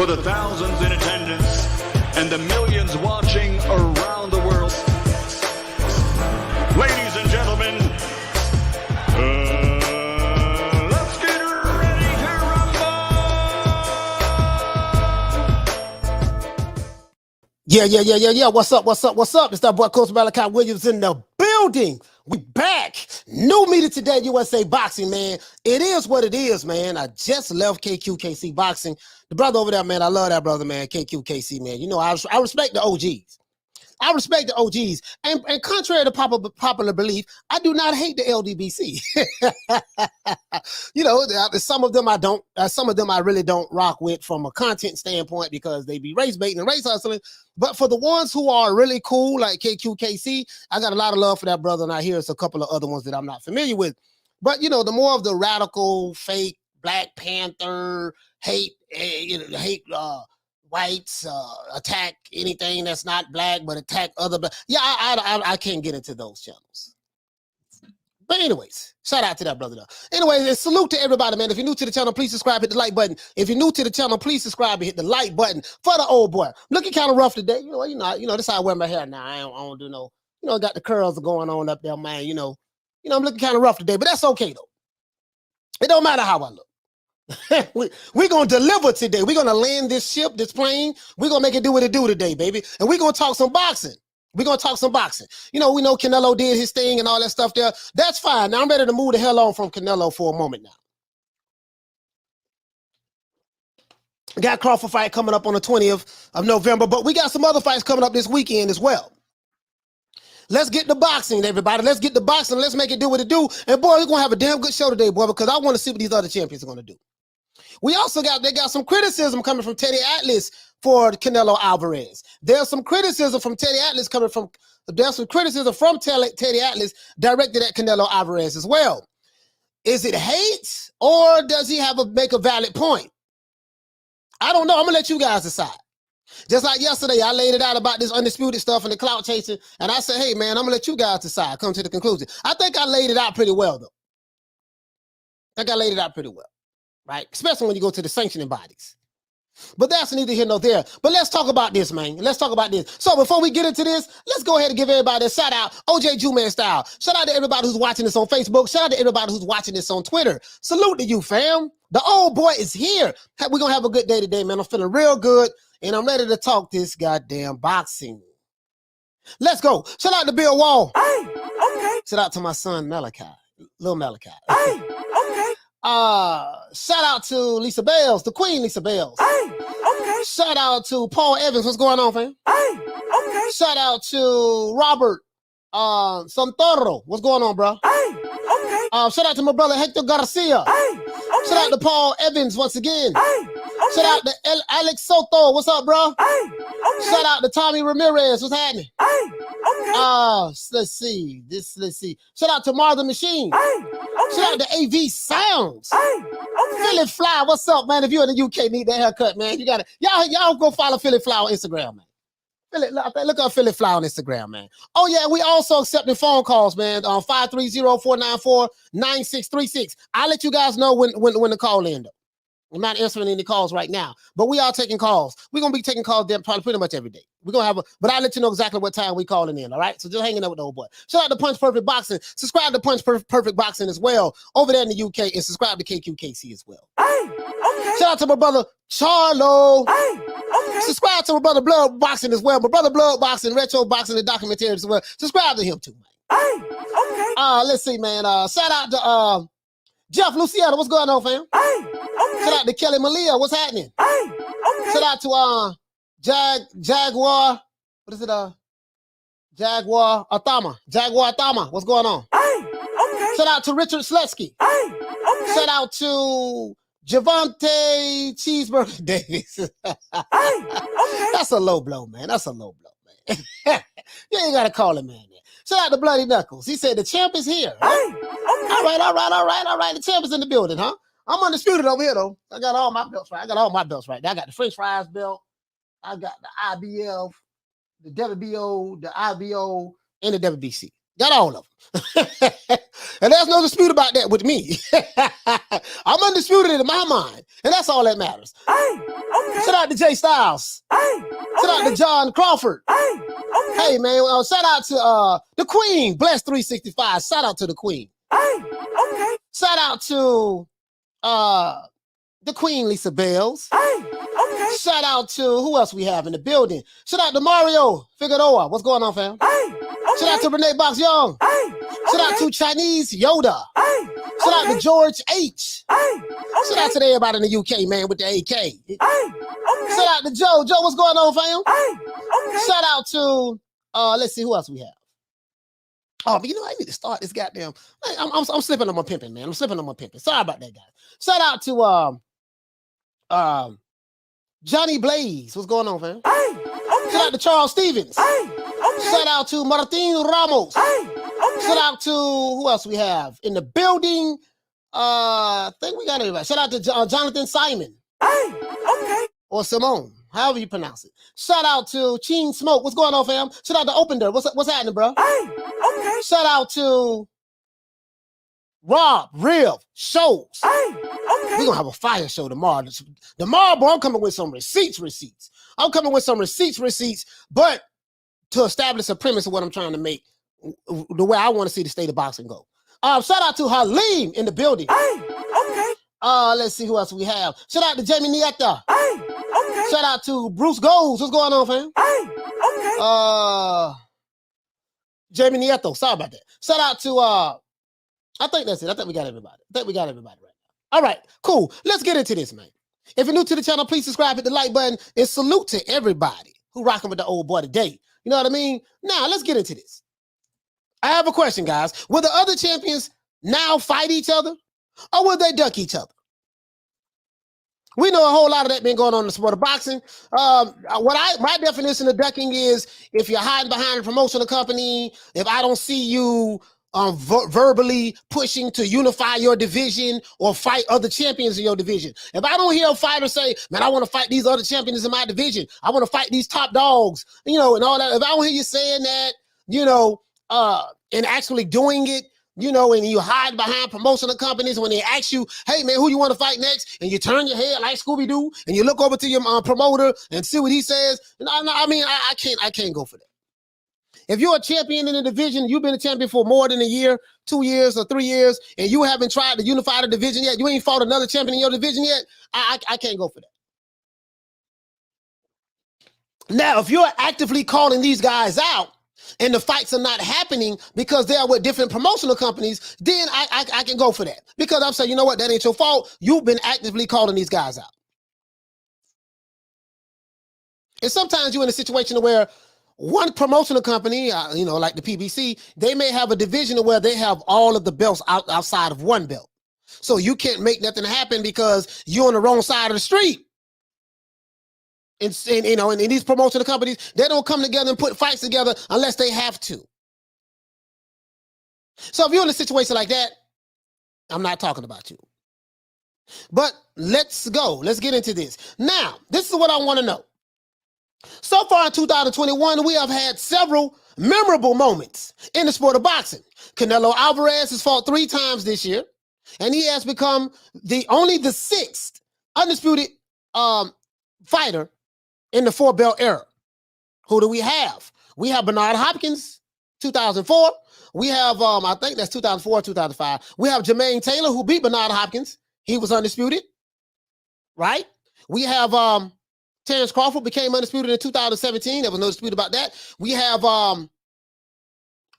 for the thousands in attendance and the millions watching around the world. Ladies and gentlemen, let's get ready to rumble! Yeah. What's up? It's that boy, Coach Malachi Williams in the building. We back. New meeting today, USA Boxing, man. It is what it is, man. I just left KQKC Boxing. The brother over there, man, I love that brother, man, KQKC, man. You know, I respect the OGs. I respect the OGs. And contrary to popular belief, I do not hate the LDBC. You know, some of them I don't, some of them I really don't rock with from a content standpoint because they be race baiting and race hustling. But for the ones who are really cool, like KQKC, I got a lot of love for that brother. And I hear it's a couple of other ones that I'm not familiar with. But, you know, the more of the radical, fake, Black Panther, hate whites, attack anything that's not black, but attack other black. Yeah, I can't get into those channels. But anyways, shout out to that brother though. Anyways, and salute to everybody, man. If you're new to the channel, please subscribe, hit the like button. If you're new to the channel, please subscribe and hit the like button for the old boy. Looking kind of rough today. You know, this how I wear my hair now. I don't do no, you know, got the curls going on up there, man. You know, I'm looking kind of rough today, but that's okay though. It don't matter how I look. We're going to deliver today. We're going to land this ship, this plane. We're going to make it do what it do today, baby. And we're going to talk some boxing. We're going to talk some boxing. You know, we know Canelo did his thing and all that stuff there. That's fine. Now I'm ready to move the hell on from Canelo for a moment now. We got Crawford fight coming up on the 20th of November, but we got some other fights coming up this weekend as well. Let's get the boxing, everybody. Let's get the boxing. Let's make it do what it do. And boy, we're going to have a damn good show today, boy, because I want to see what these other champions are going to do. We also got some criticism coming from Teddy Atlas for Canelo Alvarez. There's some criticism from Teddy Atlas there's some criticism from Teddy Atlas directed at Canelo Alvarez as well. Is it hate or does he make a valid point? I don't know. I'm going to let you guys decide. Just like yesterday, I laid it out about this undisputed stuff and the clout chasing, and I said, hey, man, I'm going to let you guys decide, come to the conclusion. I think I laid it out pretty well, though. Right? Especially when you go to the sanctioning bodies. But that's neither here nor there. But let's talk about this, man. Let's talk about this. So before we get into this, let's go ahead and give everybody a shout out, OJ Juman style. Shout out to everybody who's watching this on Facebook. Shout out to everybody who's watching this on Twitter. Salute to you, fam. The old boy is here. We're going to have a good day today, man. I'm feeling real good, and I'm ready to talk this goddamn boxing. Let's go. Shout out to Bill Wall. Hey, okay. Shout out to my son, Malachi. Little Malachi. Hey, okay. Shout out to Lisa Bales, the Queen Lisa Bales. Hey, okay. Shout out to Paul Evans. What's going on, fam? Hey, okay. Shout out to Robert Santoro. What's going on, bro? Hey, okay. Shout out to my brother Hector Garcia. Hey, okay. Shout out to Paul Evans once again. Hey, okay. Shout out to Alex Soto. What's up, bro? Hey, okay. Shout out to Tommy Ramirez. What's happening? Hey, okay. Let's see. Shout out to Martha Machine. Hey, okay. Shout out to AV Sounds. Hey, okay. Philly Fly. What's up, man? If you're in the UK, need that haircut, man. You gotta y'all go follow Philly Fly on Instagram, man. Look up Philly Fly on Instagram, man. Oh yeah, we also accepting phone calls, man. 530-494-9636. I'll let you guys know when the call in though. I'm not answering any calls right now, but we are taking calls. We're gonna be taking calls then probably pretty much every day. We're gonna have but I'll let you know exactly what time we calling in. All right, so just hanging out with the old boy. Shout out to Punch Perfect Boxing. Subscribe to Punch Perfect Boxing as well over there in the UK, and subscribe to KQKC as well. Hey, okay. Shout out to my brother Charlo. Hey, okay. Subscribe to my brother Blood Boxing as well. My brother Blood Boxing, Retro Boxing, and documentaries as well. Subscribe to him too, man. Hey, okay. Let's see, man. Shout out to Jeff Luciano. What's going on, fam? Hey, okay. Shout out to Kelly Malia. What's happening? Hey, okay. Shout out to Jaguar. What is it? Jaguar Atama. What's going on? Hey, okay. Shout out to Richard Sletsky. Hey, okay. Shout out to Javante Cheeseburger Davis. Hey, okay. That's a low blow, man. You ain't gotta call him, man. Shout out to Bloody Knuckles. He said the champ is here. Huh? Hey, okay. All right. The champ is in the building, huh? I'm undisputed over here, though. I got all my belts right. I got the French fries belt. I got the IBF, the WBO, the IBO, and the WBC. Got all of them. And there's no dispute about that with me. I'm undisputed in my mind. And that's all that matters. Hey, okay. Shout out to Jay Styles. Hey, Shout out to John Crawford. Hey, okay. Hey, man, shout out to the Queen, Bless 365. Shout out to the Queen. Hey, okay. Shout out to the Queen, Lisa Bells. Hey, okay. Shout out to who else we have in the building. Shout out to Mario Figueroa. What's going on, fam? Hey, okay. Shout out to Renee Box Young. Hey, Shout out to Chinese Yoda. Hey, Shout out to George H. Hey, Shout out to everybody in the UK, man, with the AK. Hey, okay. Shout out to Joe. Joe, what's going on, fam? Hey, okay. Shout out to let's see who else we have. Oh, but you know, I need to start this goddamn. I'm slipping on my pimping, man. I'm slipping on my pimping. Sorry about that, guys. Shout out to Johnny Blaze. What's going on, fam? Hey, okay. Shout out to Charles Stevens. Hey, okay. Shout out to Martin Ramos. Hey, okay. Shout out to who else we have in the building? I think we got everybody. Shout out to Jonathan Simon. Hey, okay. Or Simone, however you pronounce it. Shout out to Cheen Smoke. What's going on, fam? Shout out to Open Door. What's happening, bro? Hey, okay. Shout out to Rob, Real, Shows. Hey, okay. We're going to have a fire show tomorrow. Tomorrow, bro, I'm coming with some receipts. I'm coming with some receipts, but to establish a premise of what I'm trying to make, the way I want to see the state of boxing go. Shout out to Halim in the building. Hey, okay. Let's see who else we have. Shout out to Jamie Nieta. Hey, okay. Shout out to Bruce Goals. What's going on, fam? Hey, okay. Jamie Nieto. Sorry about that. Shout out to I think that's it. I think we got everybody. Right now. All right, cool. Let's get into this, man. If you're new to the channel, please subscribe, hit the like button, and salute to everybody who rocking with the old boy today. You know what I mean? Now, let's get into this. I have a question, guys. Will the other champions now fight each other, or will they duck each other? We know a whole lot of that been going on in the sport of boxing. My definition of ducking is if you're hiding behind a promotional company, if I don't see you verbally pushing to unify your division or fight other champions in your division. If I don't hear a fighter say, man, I want to fight these other champions in my division, I want to fight these top dogs, you know, and all that. If I don't hear you saying that, you know, and actually doing it, you know, and you hide behind promotional companies when they ask you, hey, man, who you want to fight next? And you turn your head like Scooby-Doo and you look over to your promoter and see what he says. And I can't go for that. If you're a champion in a division, you've been a champion for more than a year, 2 years or 3 years, and you haven't tried to unify the division yet, you ain't fought another champion in your division yet, I can't go for that. Now, if you're actively calling these guys out and the fights are not happening because they are with different promotional companies, then I can go for that. Because I'm saying, you know what, that ain't your fault. You've been actively calling these guys out. And sometimes you're in a situation where one promotional company, you know, like the PBC, they may have a division where they have all of the belts outside of one belt. So you can't make nothing happen because you're on the wrong side of the street. And you know, and these promotional companies, they don't come together and put fights together unless they have to. So if you're in a situation like that, I'm not talking about you. But let's go. Let's get into this. Now, this is what I want to know. So far in 2021, we have had several memorable moments in the sport of boxing. Canelo Alvarez has fought 3 times this year, and he has become the 6th undisputed fighter in the 4-belt era. Who do we have? We have Bernard Hopkins, 2004. We have, I think that's 2004, 2005. We have Jermaine Taylor, who beat Bernard Hopkins. He was undisputed, right? We have Terrence Crawford became undisputed in 2017. There was no dispute about that. We have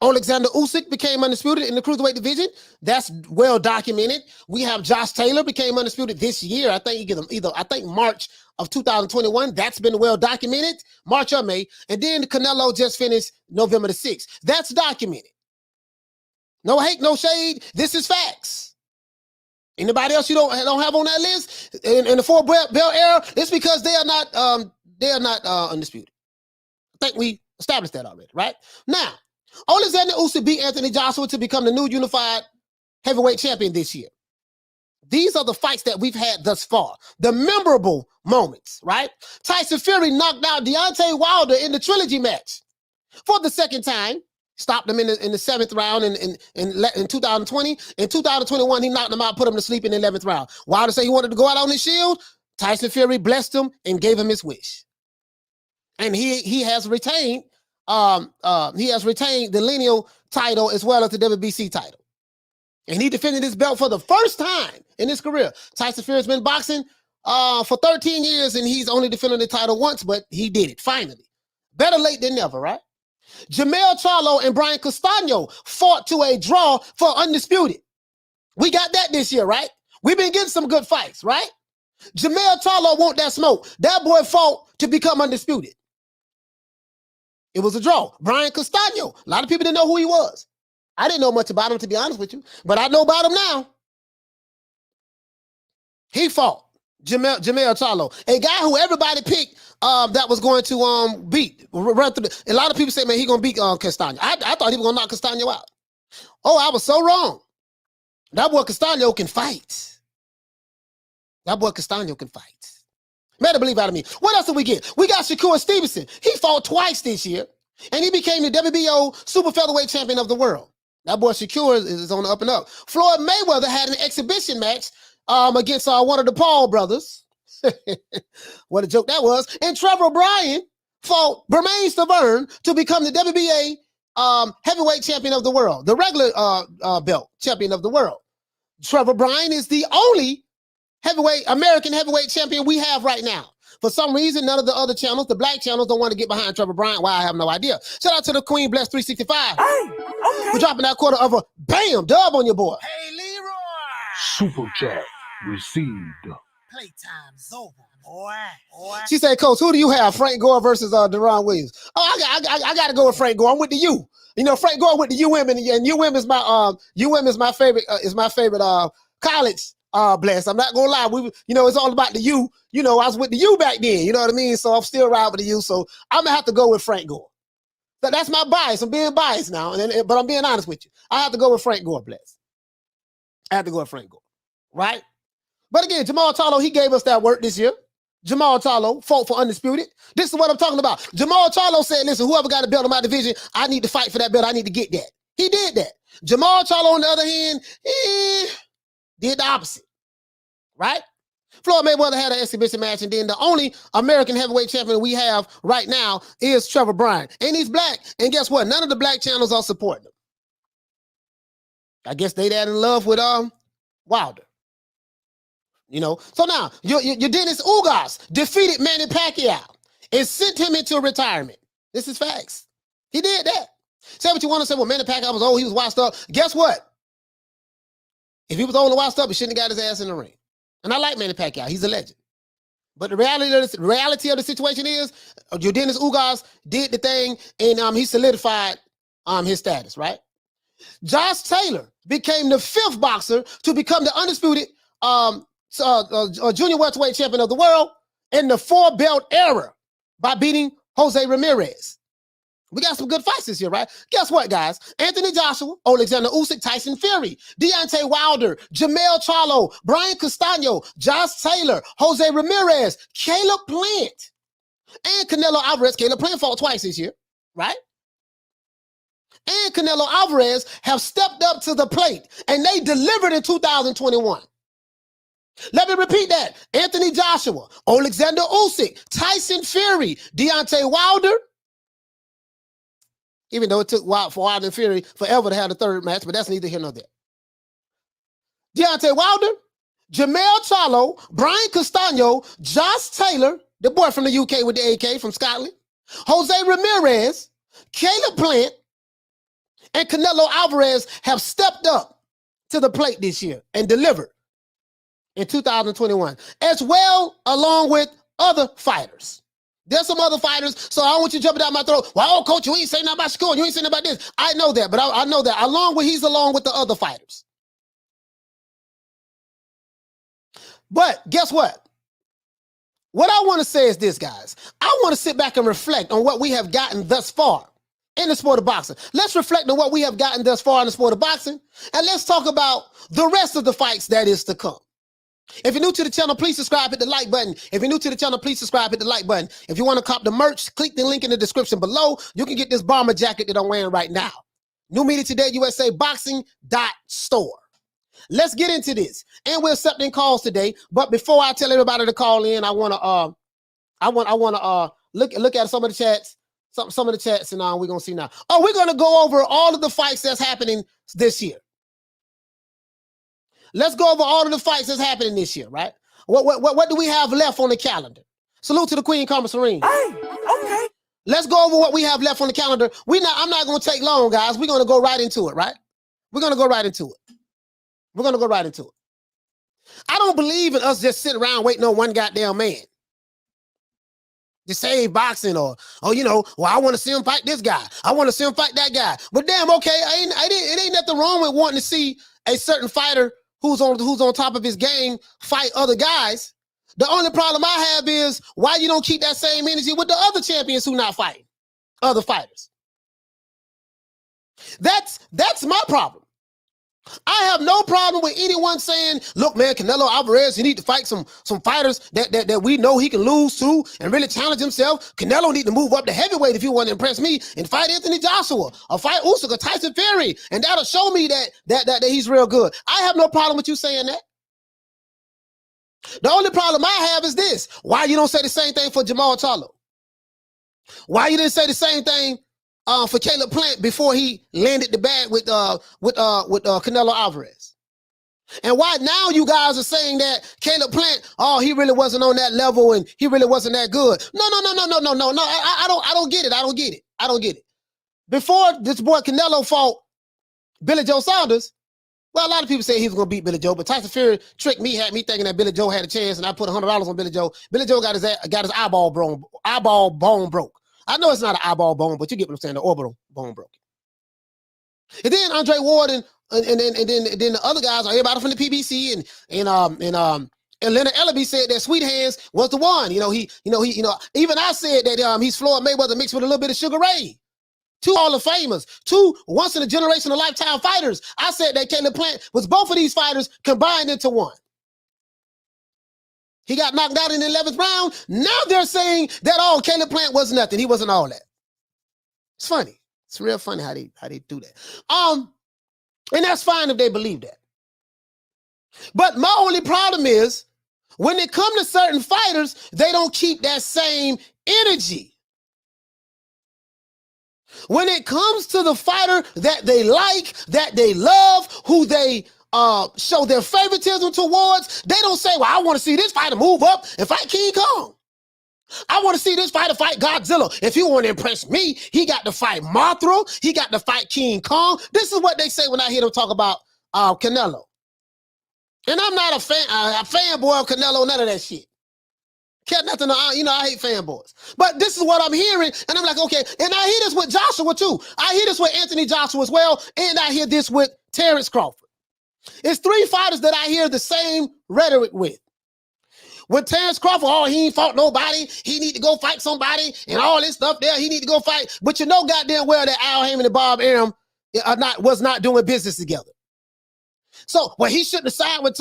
Oleksandr Usyk became undisputed in the cruiserweight division. That's well documented. We have Josh Taylor became undisputed this year. I think I think March of 2021. That's been well documented. March or May. And then Canelo just finished November the 6th. That's documented. No hate, no shade. This is facts. Anybody else you don't have on that list in the 4-belt era? It's because they are not undisputed. I think we established that already, right? Now, Oleksandr Usyk beat Anthony Joshua to become the new unified heavyweight champion this year. These are the fights that we've had thus far. The memorable moments, right? Tyson Fury knocked out Deontay Wilder in the trilogy match for the 2nd time. Stopped him in the 7th round in 2020. In 2021, he knocked him out, put him to sleep in the 11th round. Wilder said he wanted to go out on his shield. Tyson Fury blessed him and gave him his wish. And he has retained the lineal title as well as the WBC title. And he defended his belt for the first time in his career. Tyson Fury has been boxing for 13 years, and he's only defended the title once, but he did it, finally. Better late than never, right? Jermell Charlo and Brian Castano fought to a draw for undisputed. We got that this year, right? We've been getting some good fights, right? Jermell Charlo want that smoke. That boy fought to become undisputed. It was a draw. Brian Castano, a lot of people didn't know who he was. I didn't know much about him, to be honest with you, but I know about him now. He fought Jermell Charlo, a guy who everybody picked that was going to beat. A lot of people say, man, he going to beat Castano. I thought he was going to knock Castano out. Oh, I was so wrong. That boy Castano can fight. That boy Castano can fight. Better believe out of me. What else did we get? We got Shakur Stevenson. He fought twice this year, and he became the WBO Super Featherweight Champion of the world. That boy Shakur is on the up and up. Floyd Mayweather had an exhibition match against one of the Paul brothers. What a joke that was. And Trevor Bryan fought Bermain Stavern to become the WBA Heavyweight Champion of the world, the regular belt champion of the world. Trevor Bryan is the only American heavyweight champion we have right now. For some reason, none of the other channels, the black channels, don't want to get behind Trevor Bryan. Why, I have no idea. Shout out to the Queen Bless 365. Hey, okay. We're dropping that quarter of a bam dub on your boy. Hey, Leroy. Super chat received. Playtime's over, boy. She said, Coach, who do you have? Frank Gore versus Deron Williams. Oh, I got to go with Frank Gore. I'm with the U. You know, Frank Gore with the UM, and UM is my favorite. Is my favorite college. Bless. I'm not gonna lie. It's all about the U. I was with the U back then. You know what I mean? So I'm still riding with the U. So I'm gonna have to go with Frank Gore. So that's my bias. I'm being biased now, but I'm being honest with you. I have to go with Frank Gore. Bless. I have to go with Frank Gore. Right? But again, Jamal Charlo, he gave us that work this year. Jamal Charlo fought for undisputed. This is what I'm talking about. Jamal Charlo said, listen, whoever got a belt in my division, I need to fight for that belt. I need to get that. He did that. Jamal Charlo, on the other hand, did the opposite. Right? Floyd Mayweather had an exhibition match, and then the only American heavyweight champion we have right now is Trevor Bryan. And he's black. And guess what? None of the black channels are supporting him. I guess they that in love with Wilder. So now Yordenis Ugas defeated Manny Pacquiao and sent him into retirement. This is facts. He did that. Say what you want to say. Well, Manny Pacquiao was old. He was washed up. Guess what? If he was old and washed up, he shouldn't have got his ass in the ring. And I like Manny Pacquiao. He's a legend. But the reality of the situation is Yordenis Ugas did the thing, and he solidified his status, right? Josh Taylor became the 5th boxer to become the undisputed junior welterweight champion of the world in the 4-belt era by beating Jose Ramirez. We got some good fights this year, right? Guess what, guys? Anthony Joshua, Oleksandr Usyk, Tyson Fury, Deontay Wilder, Jermell Charlo, Brian Castano, Josh Taylor, Jose Ramirez, Caleb Plant, and Canelo Alvarez. Caleb Plant fought twice this year, right? And Canelo Alvarez have stepped up to the plate, and they delivered in 2021. Let me repeat that. Anthony Joshua, Oleksandr Usyk, Tyson Fury, Deontay Wilder, even though it took for Wilder and Fury forever to have the 3rd match, but that's neither here nor there. Deontay Wilder, Jermell Charlo, Brian Castano, Josh Taylor, the boy from the UK with the AK from Scotland, Jose Ramirez, Caleb Plant, and Canelo Alvarez have stepped up to the plate this year and delivered in 2021, as well along with other fighters. There's some other fighters, so I don't want you jumping down my throat. Well, Coach, you ain't saying nothing about Shakur. You ain't saying nothing about this. I know that, but I know that along with the other fighters. But guess what? What I want to say is this, guys. I want to sit back and reflect on what we have gotten thus far in the sport of boxing. Let's reflect on what we have gotten thus far in the sport of boxing, and let's talk about the rest of the fights that is to come. If you're new to the channel, please subscribe, hit the like button. If you're new to the channel, please subscribe, hit the like button. If you want to cop the merch, click the link in the description below. You can get this bomber jacket that I'm wearing right now. New Media Today USA Boxing.store. Let's get into this. And we're accepting calls today. But before I tell everybody to call in, I want to look at some of the chats. Some of the chats, and we're gonna see now. Oh, we're gonna go over all of the fights that's happening this year. Let's go over all of the fights that's happening this year, right? What do we have left on the calendar? Salute to the Queen, Karma Serene. Hey, okay. Let's go over what we have left on the calendar. I'm not gonna take long, guys. We're gonna go right into it, right? We're gonna go right into it. We're gonna go right into it. I don't believe in us just sitting around waiting on one goddamn man to save boxing, or well, I want to see him fight this guy. I want to see him fight that guy. But damn, okay, it ain't nothing wrong with wanting to see a certain fighter who's on top of his game fight other guys. The only problem I have is why you don't keep that same energy with the other champions who not fighting other fighters. That's my problem. I have no problem with anyone saying, look, man, Canelo Alvarez, you need to fight some fighters that we know he can lose to and really challenge himself. Canelo need to move up to heavyweight if you want to impress me and fight Anthony Joshua or fight Usyk or Tyson Fury, and that'll show me that he's real good. I have no problem with you saying that. The only problem I have is this. Why you don't say the same thing for Jamal Charlo? Why you didn't say the same thing for Caleb Plant before he landed the bag with Canelo Alvarez? And why now you guys are saying that Caleb Plant, he really wasn't on that level and he really wasn't that good? No. I don't get it. I don't get it. Before this boy Canelo fought Billy Joe Saunders, well, a lot of people say he was going to beat Billy Joe, but Tyson Fury tricked me, had me thinking that Billy Joe had a chance, and I put $100 on Billy Joe. Billy Joe got his eyeball bone broke. I know it's not an eyeball bone, but you get what I'm saying. The orbital bone broke. And then Andre Ward and then the other guys, everybody from the PBC and Leonard Ellaby said that Sweet Hands was the one. Even I said that he's Floyd Mayweather mixed with a little bit of Sugar Ray. Two Hall of Famers, two once in a generation of lifetime fighters. I said that Caleb Plant was both of these fighters combined into one. He got knocked out in the 11th round. Now they're saying that, Caleb Plant was nothing. He wasn't all that. It's funny. It's real funny how they do that. And that's fine if they believe that. But my only problem is when it comes to certain fighters, they don't keep that same energy. When it comes to the fighter that they like, that they love, who they show their favoritism towards, they don't say, well, I want to see this fighter move up and fight King Kong. I want to see this fighter fight Godzilla. If you want to impress me, he got to fight Mothra. He got to fight King Kong. This is what they say when I hear them talk about Canelo. And I'm not a fanboy of Canelo, none of that shit. Care nothing, I hate fanboys. But this is what I'm hearing, and I'm like, okay. And I hear this with Joshua, too. I hear this with Anthony Joshua as well, and I hear this with Terrence Crawford. It's three fighters that I hear the same rhetoric with. When Terrence Crawford, he ain't fought nobody, he need to go fight somebody, and all this stuff there, he need to go fight. But you know goddamn well that Al Haymon and Bob Arum was not doing business together. So, he shouldn't have signed with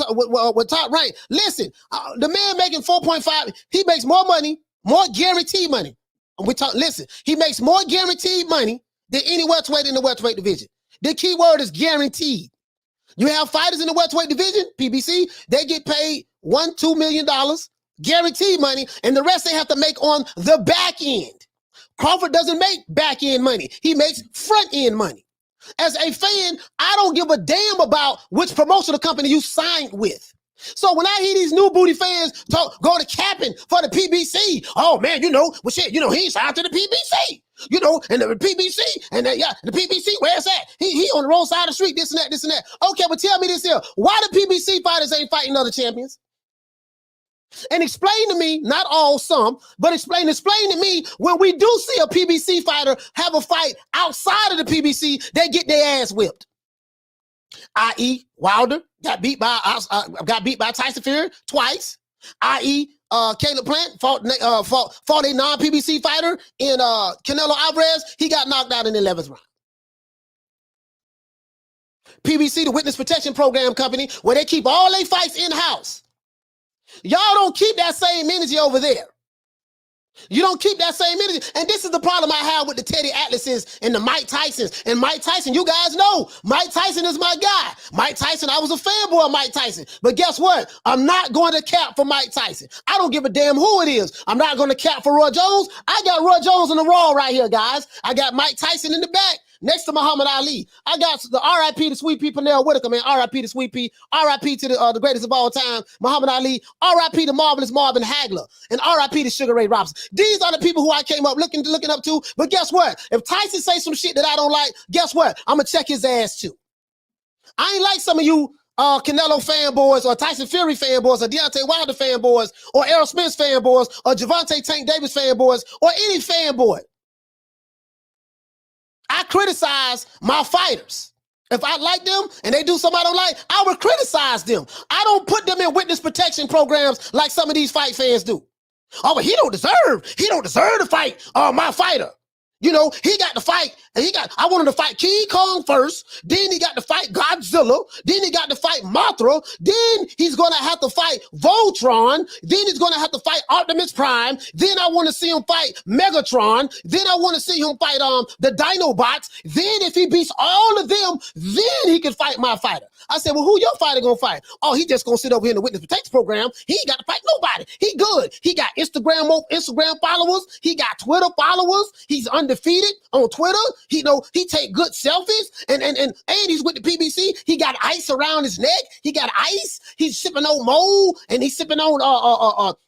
Top Rank. Listen, the man making 4.5, he makes more money, more guaranteed money. He makes more guaranteed money than any welterweight in the welterweight division. The key word is guaranteed. You have fighters in the welterweight division, PBC, they get paid $1-2 million, guaranteed money, and the rest they have to make on the back end. Crawford doesn't make back end money. He makes front end money. As a fan, I don't give a damn about which promotional company you signed with. So when I hear these new booty fans go to capping for the PBC, man, he ain't signed to the PBC. And the PBC, and the PBC, where's that? He on the wrong side of the street, this and that. Okay, but tell me this here. Why the PBC fighters ain't fighting other champions? And explain to me, not all, some, but explain to me when we do see a PBC fighter have a fight outside of the PBC, they get their ass whipped. I.e. Wilder got beat by Tyson Fury twice. I.e. Caleb Plant fought a non-PBC fighter in Canelo Alvarez. He got knocked out in the 11th round. PBC, the Witness Protection Program company, where they keep all their fights in-house. Y'all don't keep that same energy over there. You don't keep that same energy. And this is the problem I have with the Teddy Atlases and the Mike Tysons. And Mike Tyson, you guys know, Mike Tyson is my guy. Mike Tyson, I was a fanboy of Mike Tyson. But guess what? I'm not going to cap for Mike Tyson. I don't give a damn who it is. I'm not going to cap for Roy Jones. I got Roy Jones on the wall right here, guys. I got Mike Tyson in the back. Next to Muhammad Ali, I got the R.I.P. to Sweet Pea Pernell Whitaker, man. R.I.P. to Sweet Pea. R.I.P. to the greatest of all time, Muhammad Ali. R.I.P. to Marvelous Marvin Hagler. And R.I.P. to Sugar Ray Robinson. These are the people who I came up looking up to. But guess what? If Tyson say some shit that I don't like, guess what? I'm going to check his ass too. I ain't like some of you Canelo fanboys or Tyson Fury fanboys or Deontay Wilder fanboys or Errol Spence fanboys or Javante Tank Davis fanboys or any fanboy. I criticize my fighters. If I like them and they do something I don't like, I would criticize them. I don't put them in witness protection programs like some of these fight fans do. Oh, but he don't deserve to fight my fighter. You know, he got to fight, and I wanted to fight King Kong first, then he got to fight Godzilla, then he got to fight Mothra, then he's going to have to fight Voltron, then he's going to have to fight Optimus Prime, then I want to see him fight Megatron, then I want to see him fight the Dinobots, then if he beats all of them, then he can fight my fighter. I said, well, who your fighter going to fight? Oh, he just going to sit over here in the witness protection program. He ain't got to fight nobody. He good. He got Instagram followers. He got Twitter followers. He's undefeated on Twitter. He take good selfies and he's with the PBC. He got ice around his neck. He got ice. He's sipping on mold and he's sipping on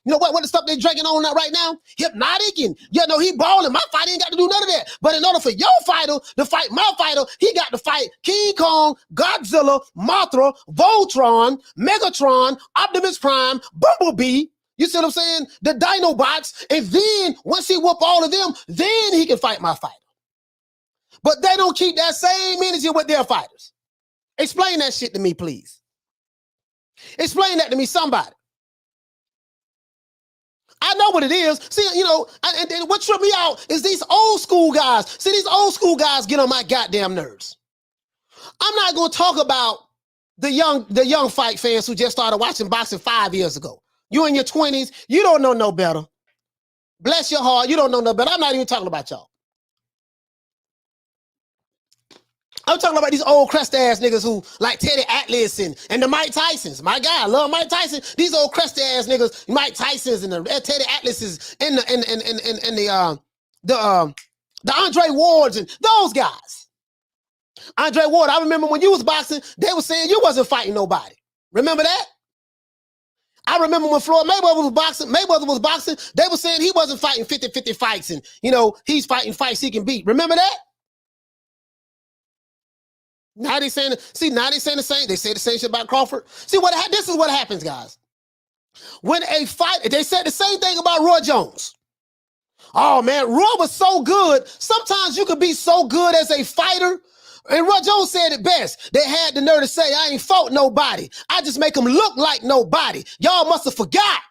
you know what the stuff they're drinking on right now? Hypnotic, and he balling. My fighter ain't got to do none of that. But in order for your fighter to fight my fighter, he got to fight King Kong, Godzilla, Mothra, Voltron, Megatron, Optimus Prime, Bumblebee. You see what I'm saying? The Dinobots. And then once he whoop all of them, then he can fight my fighter. But they don't keep that same energy with their fighters. Explain that shit to me, please. Explain that to me, somebody. I know what it is. See, and what tripped me out is these old school guys. See, these old school guys get on my goddamn nerves. I'm not going to talk about the young fight fans who just started watching boxing 5 years ago. You in your 20s, you don't know no better. Bless your heart, you don't know no better. I'm not even talking about y'all. I'm talking about these old crust ass niggas who like Teddy Atlas and the Mike Tysons. My guy, I love Mike Tyson. These old crust ass niggas, Mike Tysons and the Teddy Atlases and the Andre Wards and those guys. Andre Ward, I remember when you was boxing, they were saying you wasn't fighting nobody. Remember that? I remember when Floyd Mayweather was boxing, they were saying he wasn't fighting 50-50 fights and, he's fighting fights he can beat. Remember that? Now they saying the same. They say the same shit about Crawford. See, this is what happens, guys. When a fight, they said the same thing about Roy Jones. Oh, man, Roy was so good. Sometimes you could be so good as a fighter. And Roy Jones said it best. They had the nerve to say, I ain't fought nobody. I just make them look like nobody. Y'all must have forgot.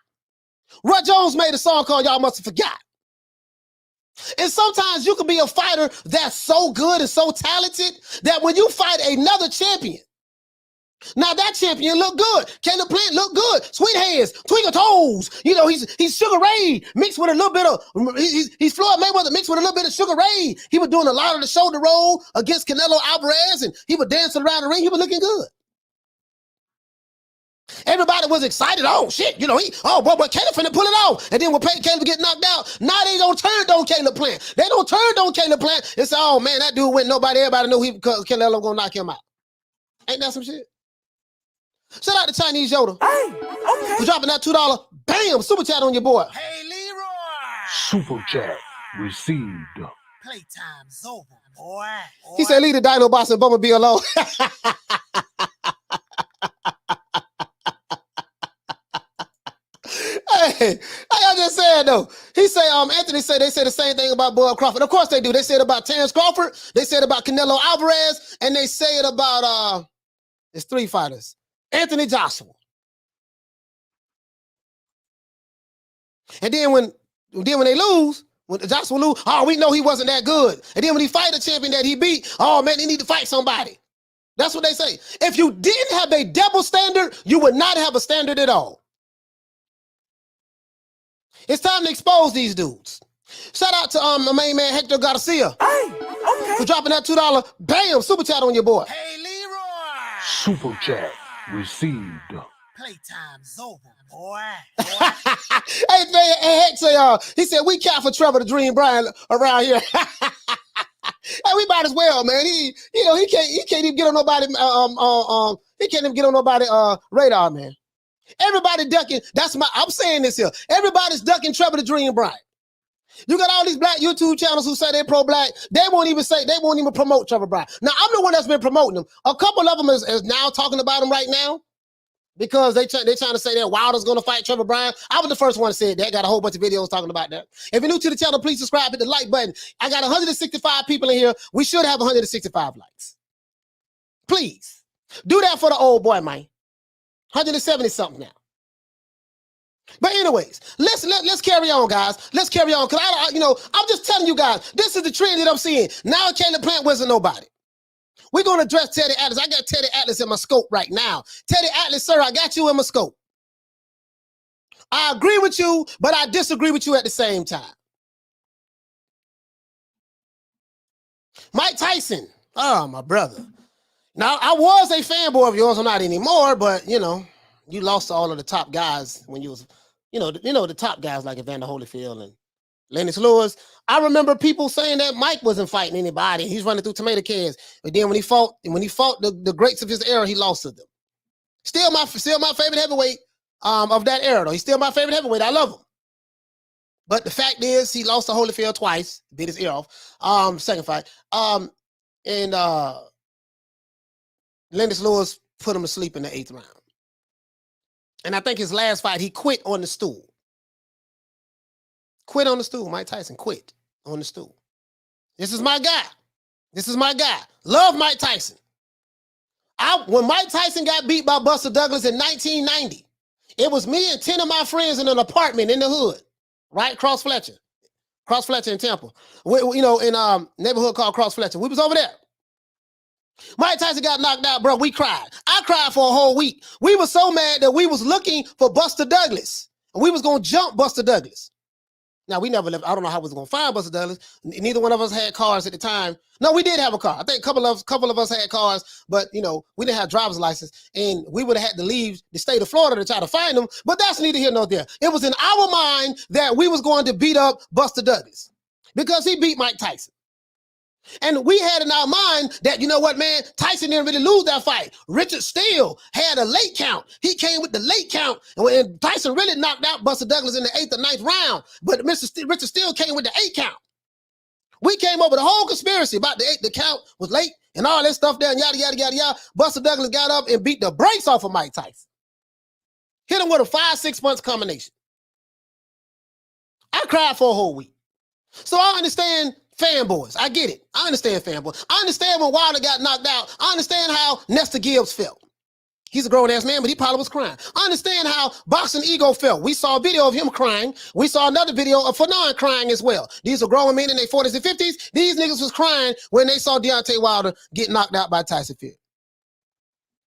Roy Jones made a song called Y'all Must Have Forgot. And sometimes you can be a fighter that's so good and so talented that when you fight another champion, now that champion look good. Caleb Plant look good. Sweet hands, twinkle toes. He's Sugar Ray mixed with a little bit of, he's Floyd Mayweather mixed with a little bit of Sugar Ray. He was doing a lot of the shoulder roll against Canelo Alvarez and he was dancing around the ring. He was looking good. Everybody was excited. Oh, shit. But Caleb finna pull it off. And then when Caleb get knocked out, now they don't turn on Caleb Plant. They don't turn on Caleb Plant. It's, oh, man, that dude went nobody. Everybody knew Canelo gonna knock him out. Ain't that some shit? Shout out to Chinese Yoda. Hey, okay. For dropping that $2. Bam! Super chat on your boy. Hey, Leroy. Super chat received. Playtime's over, boy. He said, leave the Dinobots and Bumblebee alone. Hey, I just said though. He said, Anthony said they said the same thing about Bud Crawford. Of course they do. They said about Terrence Crawford. They said about Canelo Alvarez, and they say it about it's 3 fighters. Anthony Joshua. And then when they lose, when Joshua lose, oh, we know he wasn't that good. And then when he fight a champion that he beat, oh man, he need to fight somebody. That's what they say. If you didn't have a double standard, you would not have a standard at all. It's time to expose these dudes. Shout out to my main man Hector Garcia for dropping that $2 bam super chat on your boy. Hey, Leroy. Super chat received. Playtime's over, boy. Hey, man, Hector, he said we count for Trevor the Dream Bryan around here. Hey, we might as well, man. He can't even get on nobody. He can't even get on nobody radar, man. Everybody ducking. I'm saying this here. Everybody's ducking Trevor the Dream Bryan. You got all these black YouTube channels who say they're pro-black. They won't even promote Trevor Bryan. Now, I'm the one that's been promoting them. A couple of them is now talking about him right now because they're trying to say that Wilder's going to fight Trevor Bryan. I was the first one to say that. Got a whole bunch of videos talking about that. If you're new to the channel, please subscribe, hit the like button. I got 165 people in here. We should have 165 likes. Please. Do that for the old boy, man. 170 something now. But anyways, let's carry on, guys. Let's carry on. Cause I'm just telling you guys, this is the trend that I'm seeing. Now Caleb Plant wasn't nobody. We're gonna address Teddy Atlas. I got Teddy Atlas in my scope right now. Teddy Atlas, sir, I got you in my scope. I agree with you, but I disagree with you at the same time. Mike Tyson. Oh, my brother. Now, I was a fanboy of yours. I'm not anymore, but you lost to all of the top guys when you was, the top guys like Evander Holyfield and Lennox Lewis. I remember people saying that Mike wasn't fighting anybody. He's running through tomato cans. But then when he fought the greats of his era, he lost to them. Still my favorite heavyweight of that era, though. He's still my favorite heavyweight. I love him. But the fact is, he lost to Holyfield twice, bit his ear off. Second fight. And Lennox Lewis put him to sleep in the 8th round. And I think his last fight, he quit on the stool. Quit on the stool. Mike Tyson quit on the stool. This is my guy. Love Mike Tyson. When Mike Tyson got beat by Buster Douglas in 1990, it was me and 10 of my friends in an apartment in the hood, right? Cross Fletcher in Temple. In a neighborhood called Cross Fletcher. We was over there. Mike Tyson got knocked out, bro. We cried. I cried for a whole week. We were so mad that we was looking for Buster Douglas. And we was going to jump Buster Douglas. Now, we never left. I don't know how we was going to find Buster Douglas. Neither one of us had cars at the time. No, we did have a car. I think a couple of us had cars, but, we didn't have driver's license. And we would have had to leave the state of Florida to try to find them. But that's neither here nor there. It was in our mind that we was going to beat up Buster Douglas because he beat Mike Tyson. And we had in our mind that, man, Tyson didn't really lose that fight. Richard Steele had a late count. He came with the late count. And Tyson really knocked out Buster Douglas in the 8th or 9th round. But Richard Steele came with the 8 count. We came up with a whole conspiracy about the count was late and all that stuff there and yada, yada, yada, yada. Buster Douglas got up and beat the brakes off of Mike Tyson. Hit him with a 5-6 months combination. I cried for a whole week. So I understand fanboys. I get it. I understand fanboys. I understand when Wilder got knocked out. I understand how Nestor Gibbs felt. He's a grown-ass man, but he probably was crying. I understand how Boxing Ego felt. We saw a video of him crying. We saw another video of Fanon crying as well. These are grown men in their 40s and 50s. These niggas was crying when they saw Deontay Wilder get knocked out by Tyson Fury.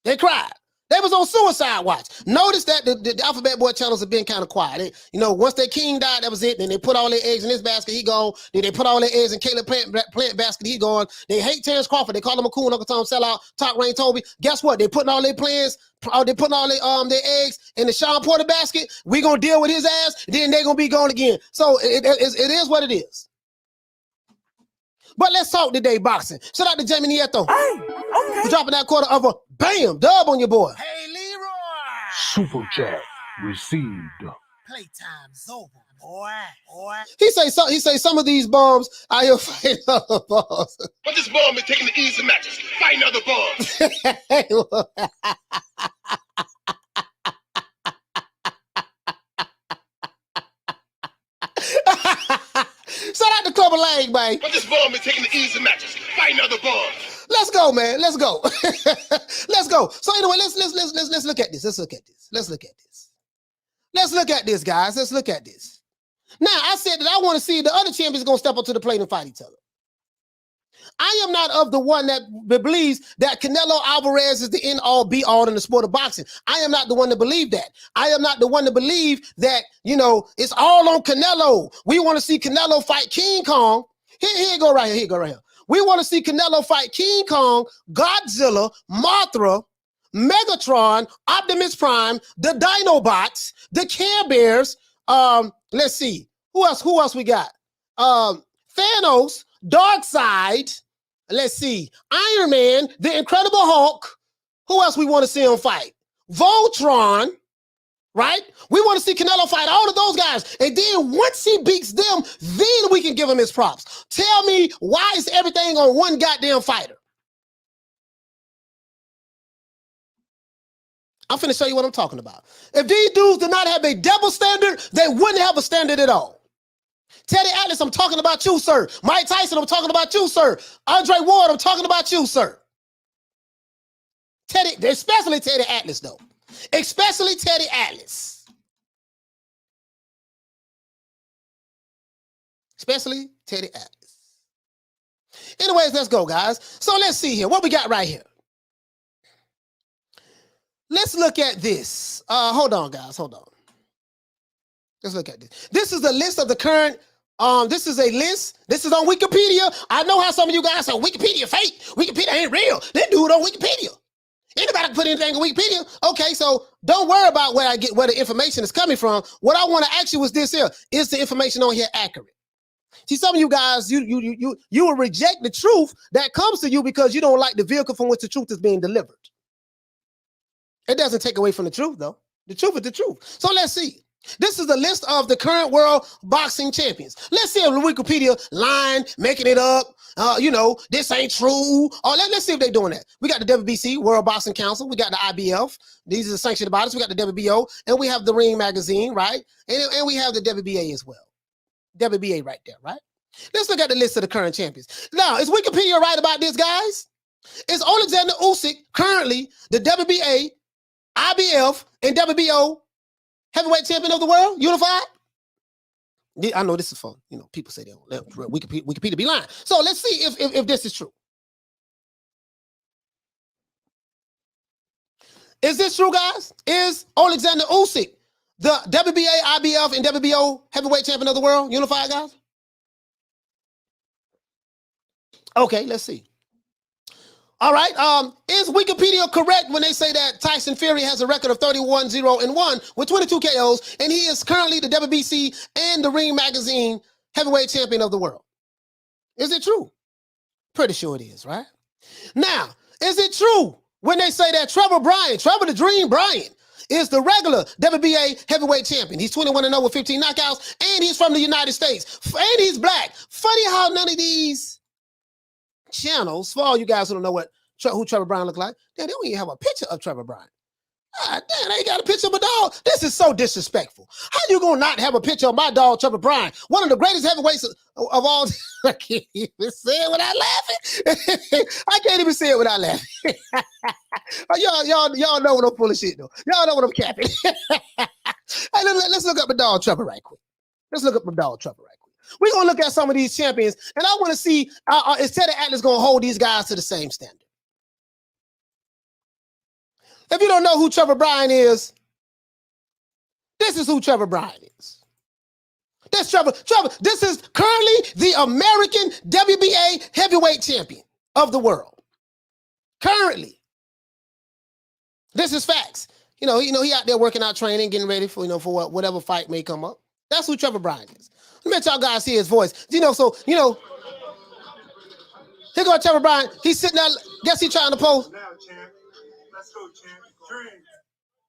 They cried. They was on suicide watch. Notice that the Alphabet Boy channels have been kind of quiet. Once their king died, that was it. Then they put all their eggs in his basket, he gone. Then they put all their eggs in Caleb Plant basket, he gone. They hate Terrence Crawford. They call him a coon, Uncle Tom sellout, Talk Rain Toby. Guess what? They putting all their plans, they putting all their eggs in the Sean Porter basket. We gonna deal with his ass. Then they gonna be gone again. So it is what it is. But let's talk today boxing. Shout out to Jamie Nieto. For dropping that quarter of a bam dub on your boy. Hey, Leroy. Super chat received. Playtime's over, boy. He say some of these bums out here fighting other bums. But this bum is taking the easy matches, fighting other bums. Shout out to Clubber Lang, man. But this bum is taking the easy matches, fighting other bums. Let's go, man. Let's go. Let's go. So anyway, let's look at this. Let's look at this, guys. Let's look at this. Now, I said that I want to see the other champions going to step up to the plate and fight each other. I am not of the one that believes that Canelo Alvarez is the end all be all in the sport of boxing. I am not the one to believe that. I am not the one to believe that, you know, it's all on Canelo. We want to see Canelo fight King Kong. Here you go right here. Here you go right here. We want to see Canelo fight King Kong, Godzilla, Mothra, Megatron, Optimus Prime, the Dinobots, the Care Bears. Let's see. Who else we got? Thanos, Darkseid. Let's see. Iron Man, the Incredible Hulk. Who else we want to see him fight? Voltron, right? We want to see Canelo fight all of those guys. And then once he beats them, then we can give him his props. Tell me, why is everything on one goddamn fighter? I'm finna show you what I'm talking about. If these dudes did not have a double standard, they wouldn't have a standard at all. Teddy Atlas, I'm talking about you, sir. Mike Tyson, I'm talking about you, sir. Andre Ward, I'm talking about you, sir. Teddy, especially Teddy Atlas, though. Especially Teddy Atlas. Especially Teddy Atlas. Anyways, let's go, guys. So let's see here. What we got right here? Let's look at this. Hold on, guys. Hold on. Let's look at this. This is the list of the current. This is a list. This is on Wikipedia. I know how some of you guys say Wikipedia fake. Wikipedia ain't real. That dude on Wikipedia. Anybody can put anything on Wikipedia. Okay, so don't worry about where the information is coming from. What I want to ask you is this here: is the information on here accurate? See, some of you guys, you will reject the truth that comes to you because you don't like the vehicle from which the truth is being delivered. It doesn't take away from the truth, though. The truth is the truth. So let's see. This is the list of the current world boxing champions. Let's see if Wikipedia lying, making it up. You know, this ain't true. Or let's see if they're doing that. We got the WBC, World Boxing Council. We got the IBF. These are the sanctioned bodies. We got the WBO. And we have the Ring Magazine, right? And we have the WBA as well. WBA right there, right? Let's look at the list of the current champions. Now, is Wikipedia right about this, guys? Is Oleksandr Usyk currently the WBA, IBF, and WBO Heavyweight Champion of the world, unified? I know this is fun. You know, people say they don't let Wikipedia be lying. So let's see if this is true. Is this true, guys? Is Oleksandr Usyk the WBA, IBF, and WBO Heavyweight Champion of the world, unified, guys? Okay, let's see. All right. Is Wikipedia correct when they say that Tyson Fury has a record of 31-0-1 with 22 KOs, and he is currently the WBC and the Ring Magazine Heavyweight Champion of the world? Is it true? Pretty sure it is, right? Now, is it true when they say that Trevor the Dream Bryan, is the regular WBA Heavyweight Champion? He's 21-0 with 15 knockouts, and he's from the United States, and he's black. Funny how none of these channels, for all you guys who don't know who Trevor Bryan look like, they don't even have a picture of Trevor Bryan. God damn, they got a picture of a dog. This is so disrespectful. How you gonna not have a picture of my dog, Trevor Bryan, one of the greatest heavyweights of all? I can't even say it without laughing. I can't even say it without laughing. y'all know when I'm full of shit, though. Y'all know when I'm capping. Hey, let's look up the dog Trevor right quick. Let's look up the dog Trevor right quick. We're going to look at some of these champions, and I want to see, is Teddy Atlas going to hold these guys to the same standard? If you don't know who Trevor Bryan is, this is who Trevor Bryan is. This is currently the American WBA Heavyweight Champion of the world. Currently. This is facts. You know, he out there working out, training, getting ready for, for whatever fight may come up. That's who Trevor Bryan is. Let y'all guys hear his voice. Here go Trevor Bryan. He's sitting there. Guess he's trying to pose. Now, champ. Let's go, champ. Drink.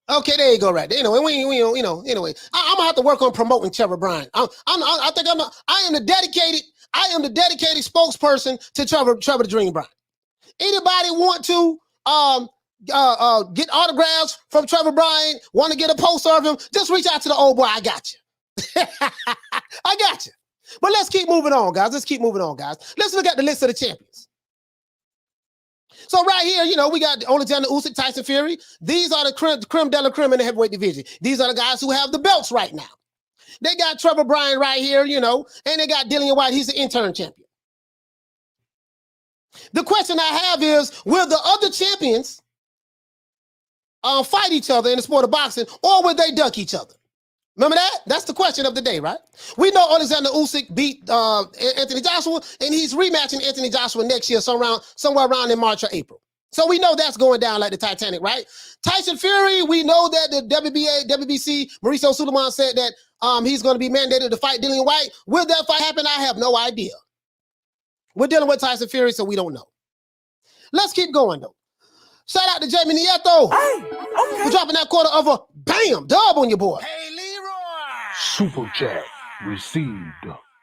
Okay, there you go, right there. Anyway, anyway, I'm gonna have to work on promoting Trevor Bryan. I am the dedicated spokesperson to Trevor the Dream Bryan. Anybody want to get autographs from Trevor Bryan? Want to get a poster of him? Just reach out to the old boy. I got you. I got you. But let's keep moving on, guys. Let's look at the list of the champions. So right here, we got Oleksandr Usyk, Tyson Fury. These are the creme de la creme in the heavyweight division. These are the guys who have the belts right now. They got Trevor Bryan right here, and they got Dillian White. He's the interim champion. The question I have is, will the other champions fight each other in the sport of boxing, or will they duck each other? Remember that? That's the question of the day, right? We know Oleksandr Usyk beat Anthony Joshua, and he's rematching Anthony Joshua next year, somewhere around in March or April. So we know that's going down like the Titanic, right? Tyson Fury, we know that the WBC, Mauricio Sulaiman said that he's going to be mandated to fight Dillian White. Will that fight happen? I have no idea. We're dealing with Tyson Fury, so we don't know. Let's keep going, though. Shout out to Jamie Nieto for dropping that quarter of a bam dub on your boy. Hey, Leroy. Super chat received.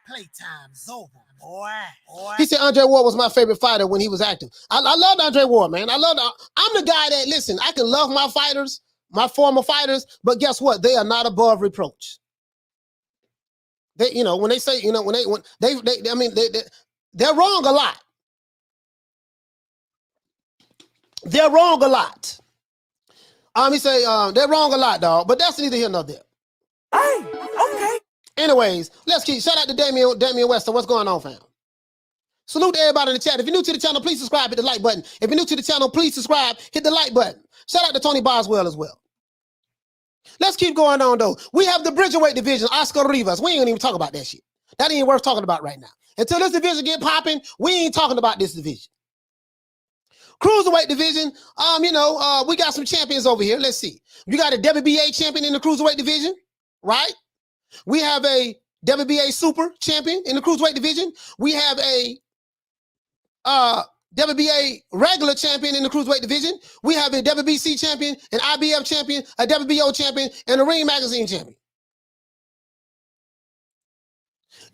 Playtime's over, boy. He said Andre Ward was my favorite fighter when he was active. I loved Andre Ward, man. I'm the guy that, listen, I can love my fighters, my former fighters, but guess what? They are not above reproach. They, you know, when they say, you know, they're wrong a lot. They're wrong a lot. He say they're wrong a lot, dog. But that's neither here nor there. Hey, okay. Anyways, let's keep. Shout out to Damian Wester. What's going on, fam? Salute to everybody in the chat. If you're new to the channel, please subscribe. Hit the like button. If you're new to the channel, please subscribe. Hit the like button. Shout out to Tony Boswell as well. Let's keep going on, though. We have the Bridgerweight division, Oscar Rivas. We ain't gonna even talk about that shit. That ain't worth talking about right now. Until this division get popping, we ain't talking about this division. Cruiserweight division, we got some champions over here. Let's see. You got a WBA champion in the cruiserweight division, right? We have a WBA Super champion in the cruiserweight division. We have a WBA regular champion in the cruiserweight division. We have a WBC champion, an IBF champion, a WBO champion, and a Ring Magazine champion.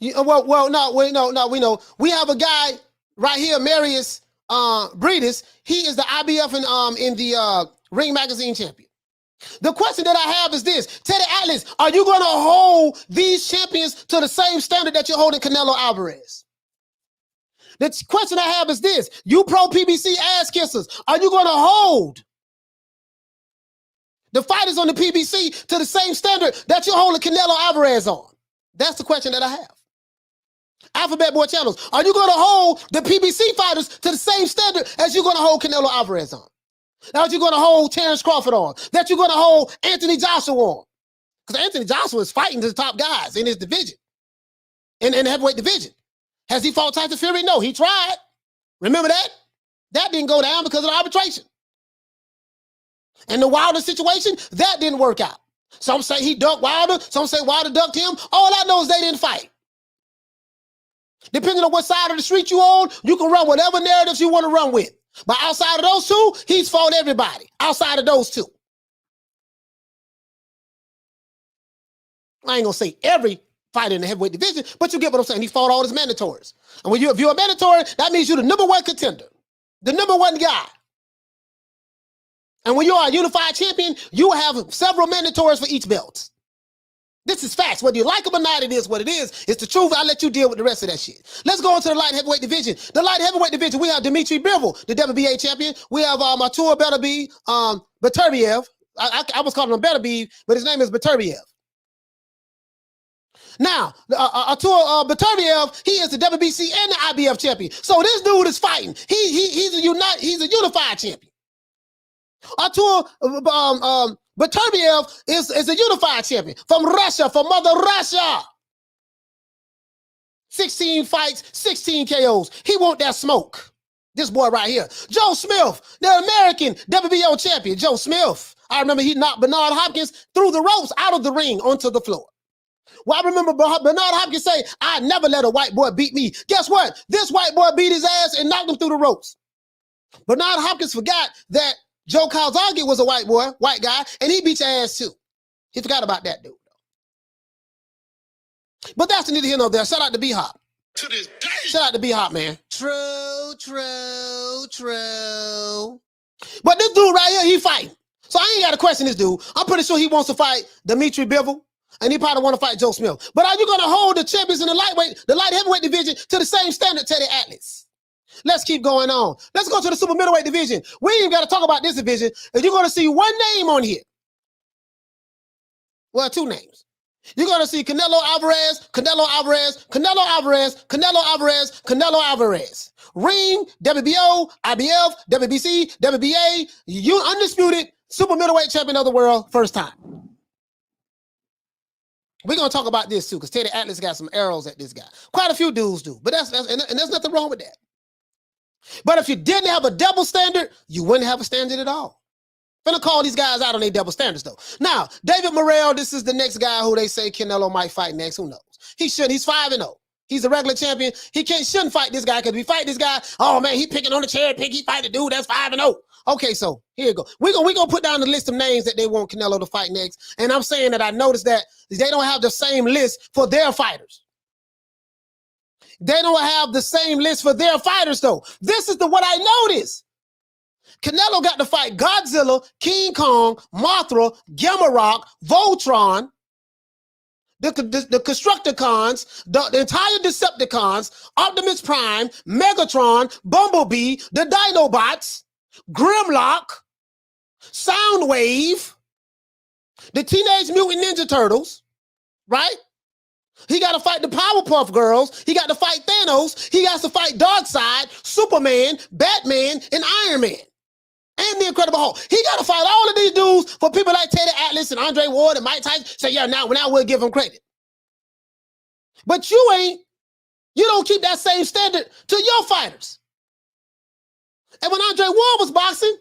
We know. We have a guy right here, Marius Breedis. He is the IBF and in the Ring Magazine champion. The question that I have is this: Teddy Atlas, are you going to hold these champions to the same standard that you're holding Canelo Alvarez? The question I have is this: you pro PBC ass kissers, are you going to hold the fighters on the PBC to the same standard that you're holding Canelo Alvarez on? That's the question that I have. Alphabet Boy Channels, are you going to hold the PBC fighters to the same standard as you're going to hold Canelo Alvarez on? That you're going to hold Terrence Crawford on? That you're going to hold Anthony Joshua on? Because Anthony Joshua is fighting the top guys in his division, in the heavyweight division. Has he fought Tyson Fury? No, he tried. Remember that? That didn't go down because of the arbitration. And the Wilder situation, that didn't work out. Some say he ducked Wilder. Some say Wilder ducked him. All I know is they didn't fight. Depending on what side of the street you on, you can run whatever narratives you want to run with. But outside of those two, he's fought everybody. Outside of those two. I ain't going to say every fighter in the heavyweight division, but you get what I'm saying. He fought all his mandatories. And if you're a mandatory, that means you're the number one contender. The number one guy. And when you are a unified champion, you have several mandatories for each belt. This is facts. Whether you like them or not, it is what it is. It's the truth. I'll let you deal with the rest of that shit. Let's go into the light heavyweight division. The light heavyweight division, we have Dmitry Bivol, the WBA champion. We have Artur Beterbiev. I was calling him Beterbiev, but his name is Beterbiev. Now, Artur Beterbiev, he is the WBC and the IBF champion. So this dude is fighting. He's a unified champion. Artur Beterbiev is a unified champion from Russia, from Mother Russia. 16 fights, 16 KOs. He want that smoke. This boy right here. Joe Smith, the American WBO champion. Joe Smith. I remember he knocked Bernard Hopkins through the ropes out of the ring onto the floor. Well, I remember Bernard Hopkins say, I never let a white boy beat me. Guess what? This white boy beat his ass and knocked him through the ropes. Bernard Hopkins forgot that Joe Calzaghe was a white guy, and he beat your ass too. He forgot about that dude. But that's neither here nor there. Shout out to B-Hop. To this day. Shout out to B-Hop, man. True. But this dude right here, he fighting. So I ain't got to question this dude. I'm pretty sure he wants to fight Dmitry Bivol, and he probably want to fight Joe Smith. But are you going to hold the champions in the light heavyweight division to the same standard, Teddy Atlas? Let's keep going on. Let's go to the super middleweight division. We ain't got to talk about this division. And you're going to see one name on here. Well, two names. You're going to see Canelo Alvarez, Canelo Alvarez, Canelo Alvarez, Canelo Alvarez, Canelo Alvarez. Ring, WBO, IBF, WBC, WBA, undisputed super middleweight champion of the world, first time. We're going to talk about this too, because Teddy Atlas got some arrows at this guy. Quite a few dudes do, but there's nothing wrong with that. But if you didn't have a double standard, you wouldn't have a standard at all. Gonna call these guys out on their double standards though. Now, David Morrell, this is the next guy who they say Canelo might fight next. Who knows? He shouldn't. He's 5-0. He's a regular champion. He shouldn't fight this guy, because if he fight this guy, oh man, he picking on the cherry pick. He fight the dude that's 5-0. Okay, so here you go. We're gonna put down the list of names that they want Canelo to fight next. And I'm saying that I noticed that they don't have the same list for their fighters. They don't have the same list for their fighters though. This is what I noticed. Canelo got to fight Godzilla, King Kong, Mothra, Gamma Voltron, the Constructicons, the entire Decepticons, Optimus Prime, Megatron, Bumblebee, the Dinobots, Grimlock, Soundwave, the Teenage Mutant Ninja Turtles, right? He got to fight the Powerpuff Girls. He got to fight Thanos. He has to fight Darkseid, Superman, Batman, and Iron Man. And the Incredible Hulk. He got to fight all of these dudes for people like Teddy Atlas and Andre Ward and Mike Tyson. Say, yeah, now we'll give him credit. But you don't keep that same standard to your fighters. And when Andre Ward was boxing,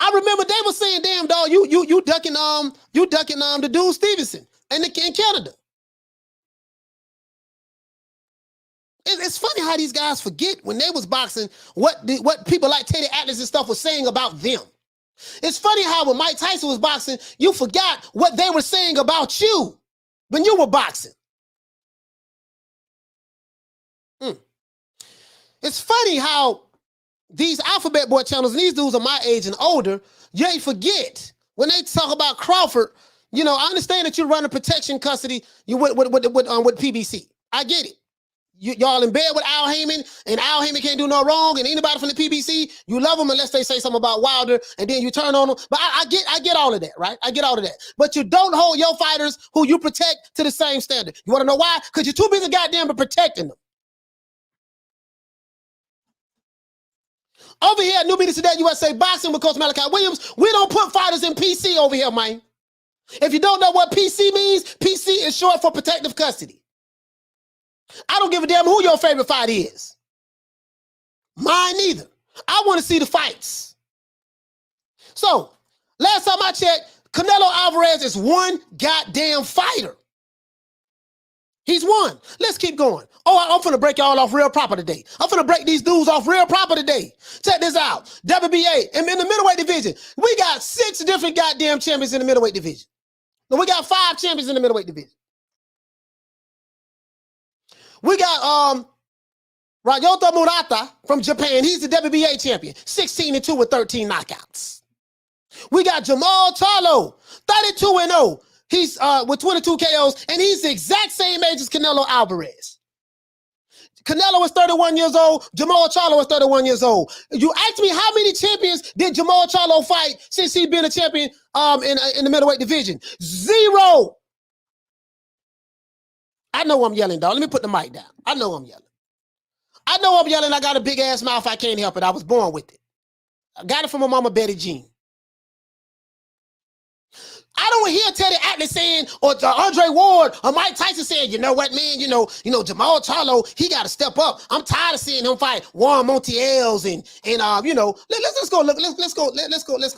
I remember they were saying, damn, dog, you ducking the dude Stevenson in Canada. It's funny how these guys forget when they was boxing what people like Teddy Atlas and stuff was saying about them. It's funny how when Mike Tyson was boxing, you forgot what they were saying about you when you were boxing. It's funny how these Alphabet Boy channels, and these dudes are my age and older, you ain't forget when they talk about Crawford. You know, I understand that you're running protection custody with PBC. I get it. Y'all in bed with Al Heyman, and Al Heyman can't do no wrong, and anybody from the PBC, you love them unless they say something about Wilder, and then you turn on them. But I get all of that, right? I get all of that. But you don't hold your fighters who you protect to the same standard. You want to know why? Because you're too busy goddamn protecting them. Over here at New Media Today USA Boxing with Coach Malachi Williams, we don't put fighters in PC over here, man. If you don't know what PC means, PC is short for protective custody. I don't give a damn who your favorite fight is. Mine neither. I want to see the fights. So, last time I checked, Canelo Alvarez is one goddamn fighter. He's one. Let's keep going. Oh, I'm finna break y'all off real proper today. I'm finna break these dudes off real proper today. Check this out. WBA, and in the middleweight division, we got 6 different goddamn champions in the middleweight division. No, we got 5 champions in the middleweight division. We got Ryota Murata from Japan. He's the WBA champion, 16-2 with 13 knockouts. We got Jamal Charlo, 32-0. He's with 22 KOs, and he's the exact same age as Canelo Alvarez. Canelo is 31 years old. Jamal Charlo is 31 years old. You asked me how many champions did Jamal Charlo fight since he's been a champion in the middleweight division? 0. I know I'm yelling, dog. Let me put the mic down. I know I'm yelling. I know I'm yelling. I got a big ass mouth. I can't help it. I was born with it. I got it from my mama, Betty Jean. I don't hear Teddy Atlas saying, or Andre Ward, or Mike Tyson saying, you know what, man, you know, Jamal Charlo, he got to step up. I'm tired of seeing him fight Juan Montiels and you know, let's go look, let's go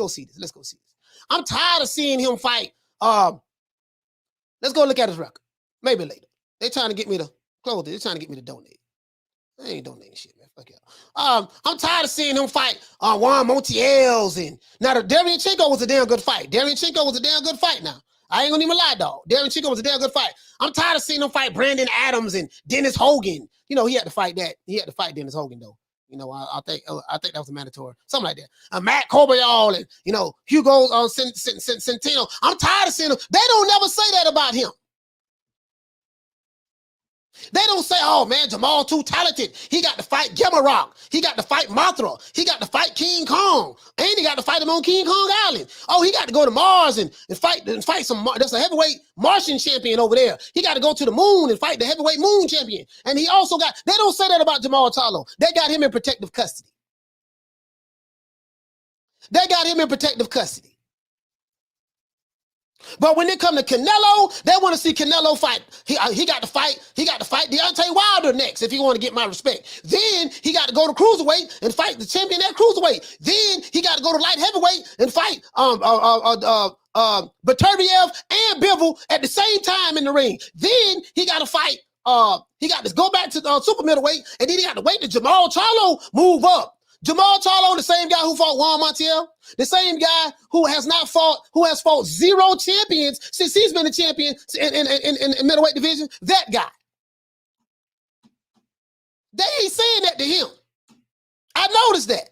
see this. Let's go see this. I'm tired of seeing him fight. Let's go look at his record. Maybe later. They're trying to get me to close it. They're trying to get me to donate. I ain't donating shit, man. Fuck y'all. I'm tired of seeing him fight Juan Montiels. And now the Derevyanchenko was a damn good fight. Derevyanchenko was a damn good fight now. I ain't gonna even lie, dog. Derevyanchenko was a damn good fight. I'm tired of seeing him fight Brandon Adams and Dennis Hogan. You know, he had to fight that. He had to fight Dennis Hogan, though. You know, I think that was a mandatory. Something like that. Matt Cobayall and, you know, Hugo Centeno. I'm tired of seeing him. They don't never say that about him. They don't say, oh man, Jamal too talented. He got to fight Gemarok. He got to fight Mothra. He got to fight King Kong. And he got to fight him on King Kong Island. Oh, he got to go to Mars and fight some, there's a heavyweight Martian champion over there. He got to go to the moon and fight the heavyweight moon champion. And he also they don't say that about Jamal Charlo. They got him in protective custody. They got him in protective custody. But when it come to Canelo, they want to see Canelo fight. He got to fight Deontay Wilder next if he want to get my respect. Then he got to go to cruiserweight and fight the champion at cruiserweight. Then he got to go to light heavyweight and fight Beterbiev and Bivol at the same time in the ring. Then he got to fight. He got to go back to super middleweight, and then he got to wait till Jamal Charlo move up. Jamal Charlo, the same guy who fought Juan Montiel, the same guy who has fought 0 champions since he's been a champion in middleweight division. That guy. They ain't saying that to him. I noticed that.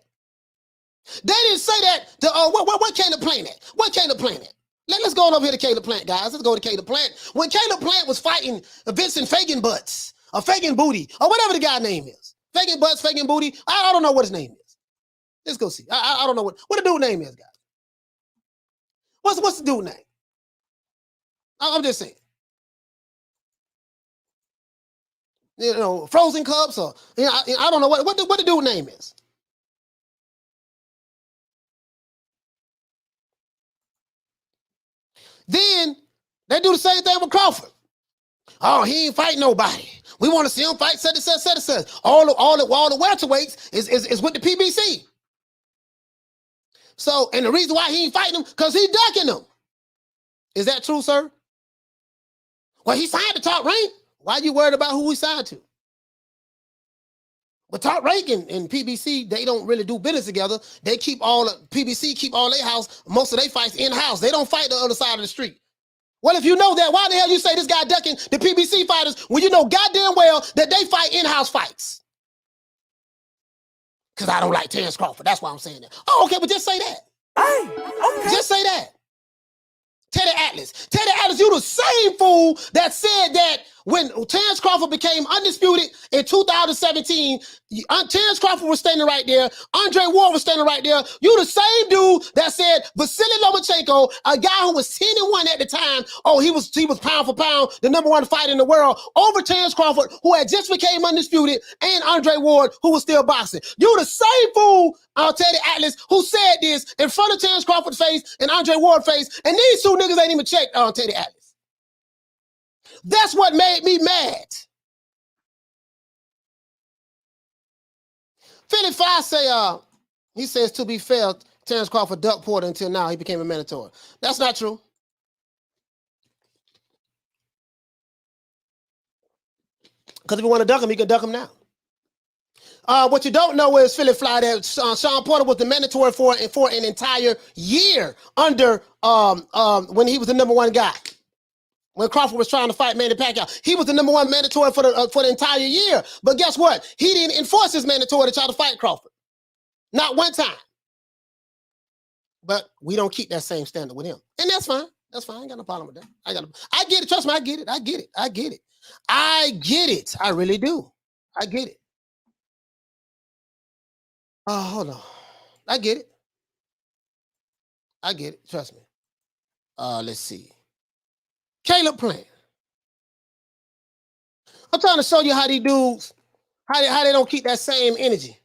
They didn't say that to what Caleb Plant at? What Caleb Plant at? Let's go on over here to Caleb Plant, guys. Let's go to Caleb Plant. When Caleb Plant was fighting Vincent Fagan Butts or Fagan Booty or whatever the guy's name is. Fagan Butts, Fagan Booty. I don't know what his name is. Let's go see. I don't know what the dude name is, guys. What's the dude name? I'm just saying. You know, Frozen Cups or I don't know what the dude name is. Then they do the same thing with Crawford. Oh, he ain't fight nobody. We want to see him fight such. All the welterweights is with the PBC. So, and the reason why he ain't fighting him, because he ducking them. Is that true, sir? Well, he signed the top rank. Why are you worried about who he signed to? But top rank and PBC, they don't really do business together. They PBC keep all their house, most of their fights in-house. They don't fight the other side of the street. Well, if you know that, why the hell you say this guy ducking the PBC fighters when you know goddamn well that they fight in-house fights? Because I don't like Terrence Crawford. That's why I'm saying that. Oh, okay, but just say that. Hey, okay. Just say that. Teddy Atlas, you the same fool that said that when Terrence Crawford became undisputed in 2017, Terrence Crawford was standing right there. Andre Ward was standing right there. You the same dude that said Vasily Lomachenko, a guy who was 10-1 at the time, oh, he was pound for pound, the #1 fighter in the world, over Terrence Crawford, who had just became undisputed, and Andre Ward, who was still boxing. You the same fool, Teddy Atlas, who said this in front of Terrence Crawford's face and Andre Ward's face, and these two niggas ain't even checked Teddy Atlas. That's what made me mad. Philly Fly say, he says, to be fair, Terrence Crawford ducked Porter until now. He became a mandatory. That's not true. Because if you want to duck him, you can duck him now. What you don't know is, Philly Fly, that Sean Porter was the mandatory for an entire year under when he was the #1 guy. When Crawford was trying to fight Manny Pacquiao, he was the #1 mandatory for the entire year. But guess what? He didn't enforce his mandatory to try to fight Crawford. Not one time. But we don't keep that same standard with him. And that's fine. That's fine. I ain't got no problem with that. I get it. Trust me, I get it. I get it. I get it. I get it. I really do. I get it. Oh, hold on. I get it. I get it. Trust me. Let's see. Caleb Plant. I'm trying to show you how these dudes, how they don't keep that same energy.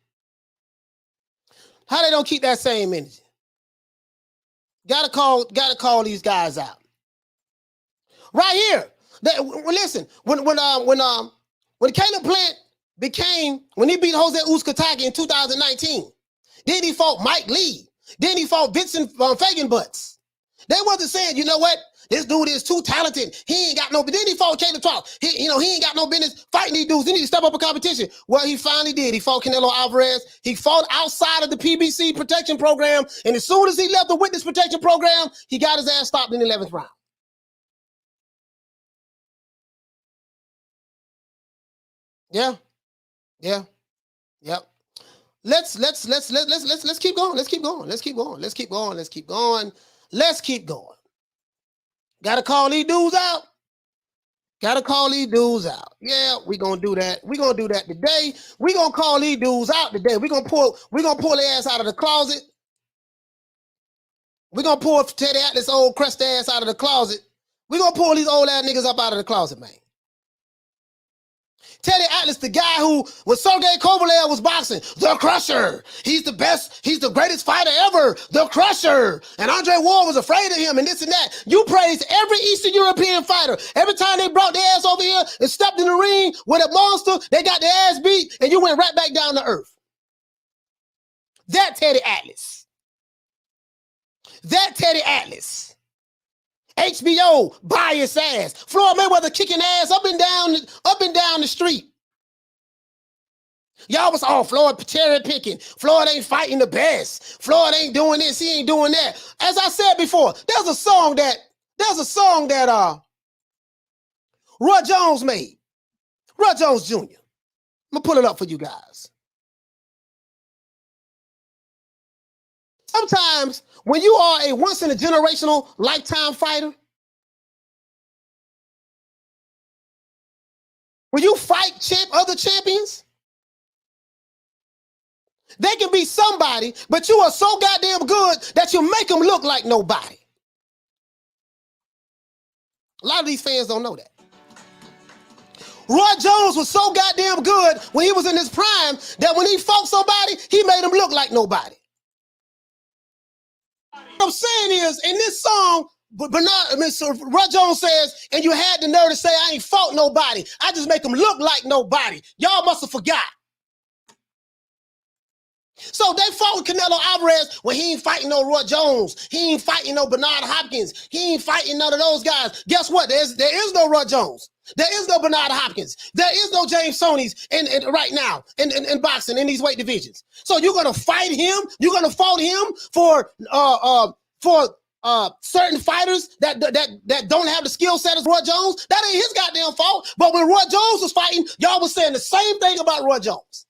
How they don't keep that same energy. Gotta call these guys out. Right here. Listen, when Caleb Plant when he beat Jose Usyk in 2019, then he fought Mike Lee, then he fought Vincent Fagan Butts. They wasn't saying, you know what? This dude is too talented. He ain't got no. But then he fought Caleb Charlo. He ain't got no business fighting these dudes. He need to step up a competition. Well, he finally did. He fought Canelo Alvarez. He fought outside of the PBC protection program. And as soon as he left the witness protection program, he got his ass stopped in the 11th round. Yeah. Yeah. Yep. Let's keep going. Let's keep going. Let's keep going. Let's keep going. Let's keep going. Let's keep going. Gotta call these dudes out. Gotta call these dudes out. Yeah, we gonna do that. We gonna do that today. We gonna call these dudes out today. We gonna pull their ass out of the closet. We gonna pull Teddy Atlas old crust ass out of the closet. We gonna pull these old ass niggas up out of the closet, man. Teddy Atlas, the guy who, when Sergey Kovalev was boxing, the Crusher. He's the best, he's the greatest fighter ever, the Crusher. And Andre Ward was afraid of him and this and that. You praised every Eastern European fighter. Every time they brought their ass over here and stepped in the ring with a monster, they got their ass beat and you went right back down to earth. That Teddy Atlas. That Teddy Atlas. HBO, bias ass. Floyd Mayweather kicking ass up and down the street. Y'all was all Floyd cherry picking. Floyd ain't fighting the best. Floyd ain't doing this. He ain't doing that. As I said before, there's a song that Roy Jones made. Roy Jones Jr. I'm gonna pull it up for you guys. Sometimes when you are a once in a generational lifetime fighter, when you fight other champions, they can be somebody, but you are so goddamn good that you make them look like nobody. A lot of these fans don't know that. Roy Jones was so goddamn good when he was in his prime that when he fought somebody, he made him look like nobody. What I'm saying is, in this song, Roy Jones says, and you had the nerve to say, I ain't fought nobody. I just make them look like nobody. Y'all must have forgot. So they fought with Canelo Alvarez when he ain't fighting no Roy Jones. He ain't fighting no Bernard Hopkins. He ain't fighting none of those guys. Guess what? There is no Roy Jones. There is no Bernard Hopkins. There is no James Toney's right now in boxing in these weight divisions. So you're gonna fight him? You're gonna fight him for certain fighters that don't have the skill set as Roy Jones? That ain't his goddamn fault. But when Roy Jones was fighting, y'all was saying the same thing about Roy Jones.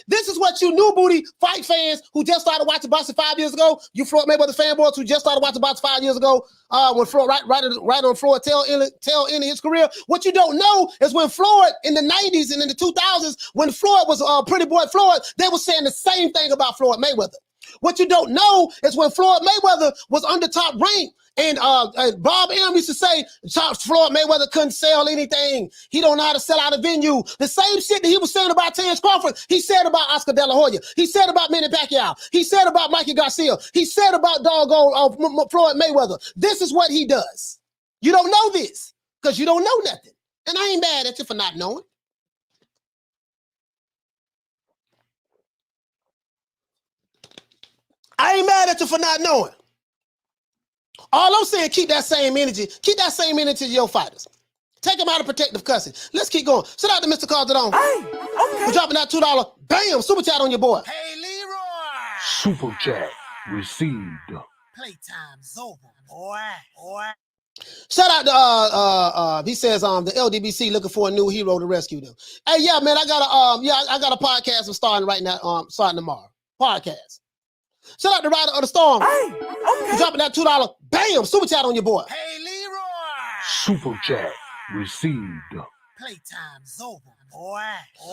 This is what you new booty fight fans who just started watching boxing 5 years ago, you Floyd Mayweather fanboys who just started watching boxing 5 years ago, when Floyd right on Floyd tail end of his career. What you don't know is when Floyd in the 90s and in the 2000s, when Floyd was Pretty Boy Floyd, they were saying the same thing about Floyd Mayweather. What you don't know is when Floyd Mayweather was under top rank, and Bob Arum used to say Floyd Mayweather couldn't sell anything. He don't know how to sell out a venue. The same shit that he was saying about Terence Crawford, he said about Oscar De La Hoya. He said about Manny Pacquiao. He said about Mikey Garcia. He said about doggone Floyd Mayweather. This is what he does. You don't know this because you don't know nothing. And I ain't mad at you for not knowing. I ain't mad at you for not knowing. All I'm saying, keep that same energy. Keep that same energy to your fighters. Take them out of protective custody. Let's keep going. Shout out to Mr. Calderon. Hey, okay. For dropping that $2. Bam, super chat on your boy. Hey, Leroy. Super chat received. Playtime's over, boy. Shout out to he says the LDBC looking for a new hero to rescue them. Hey, yeah, man, I got a podcast I'm starting right now, starting tomorrow. Podcast. Shout out to Rider of the Storm. Hey, okay. For dropping that $2. Bam, super chat on your boy. Hey, Leroy. Super chat received. Playtime's over, boy.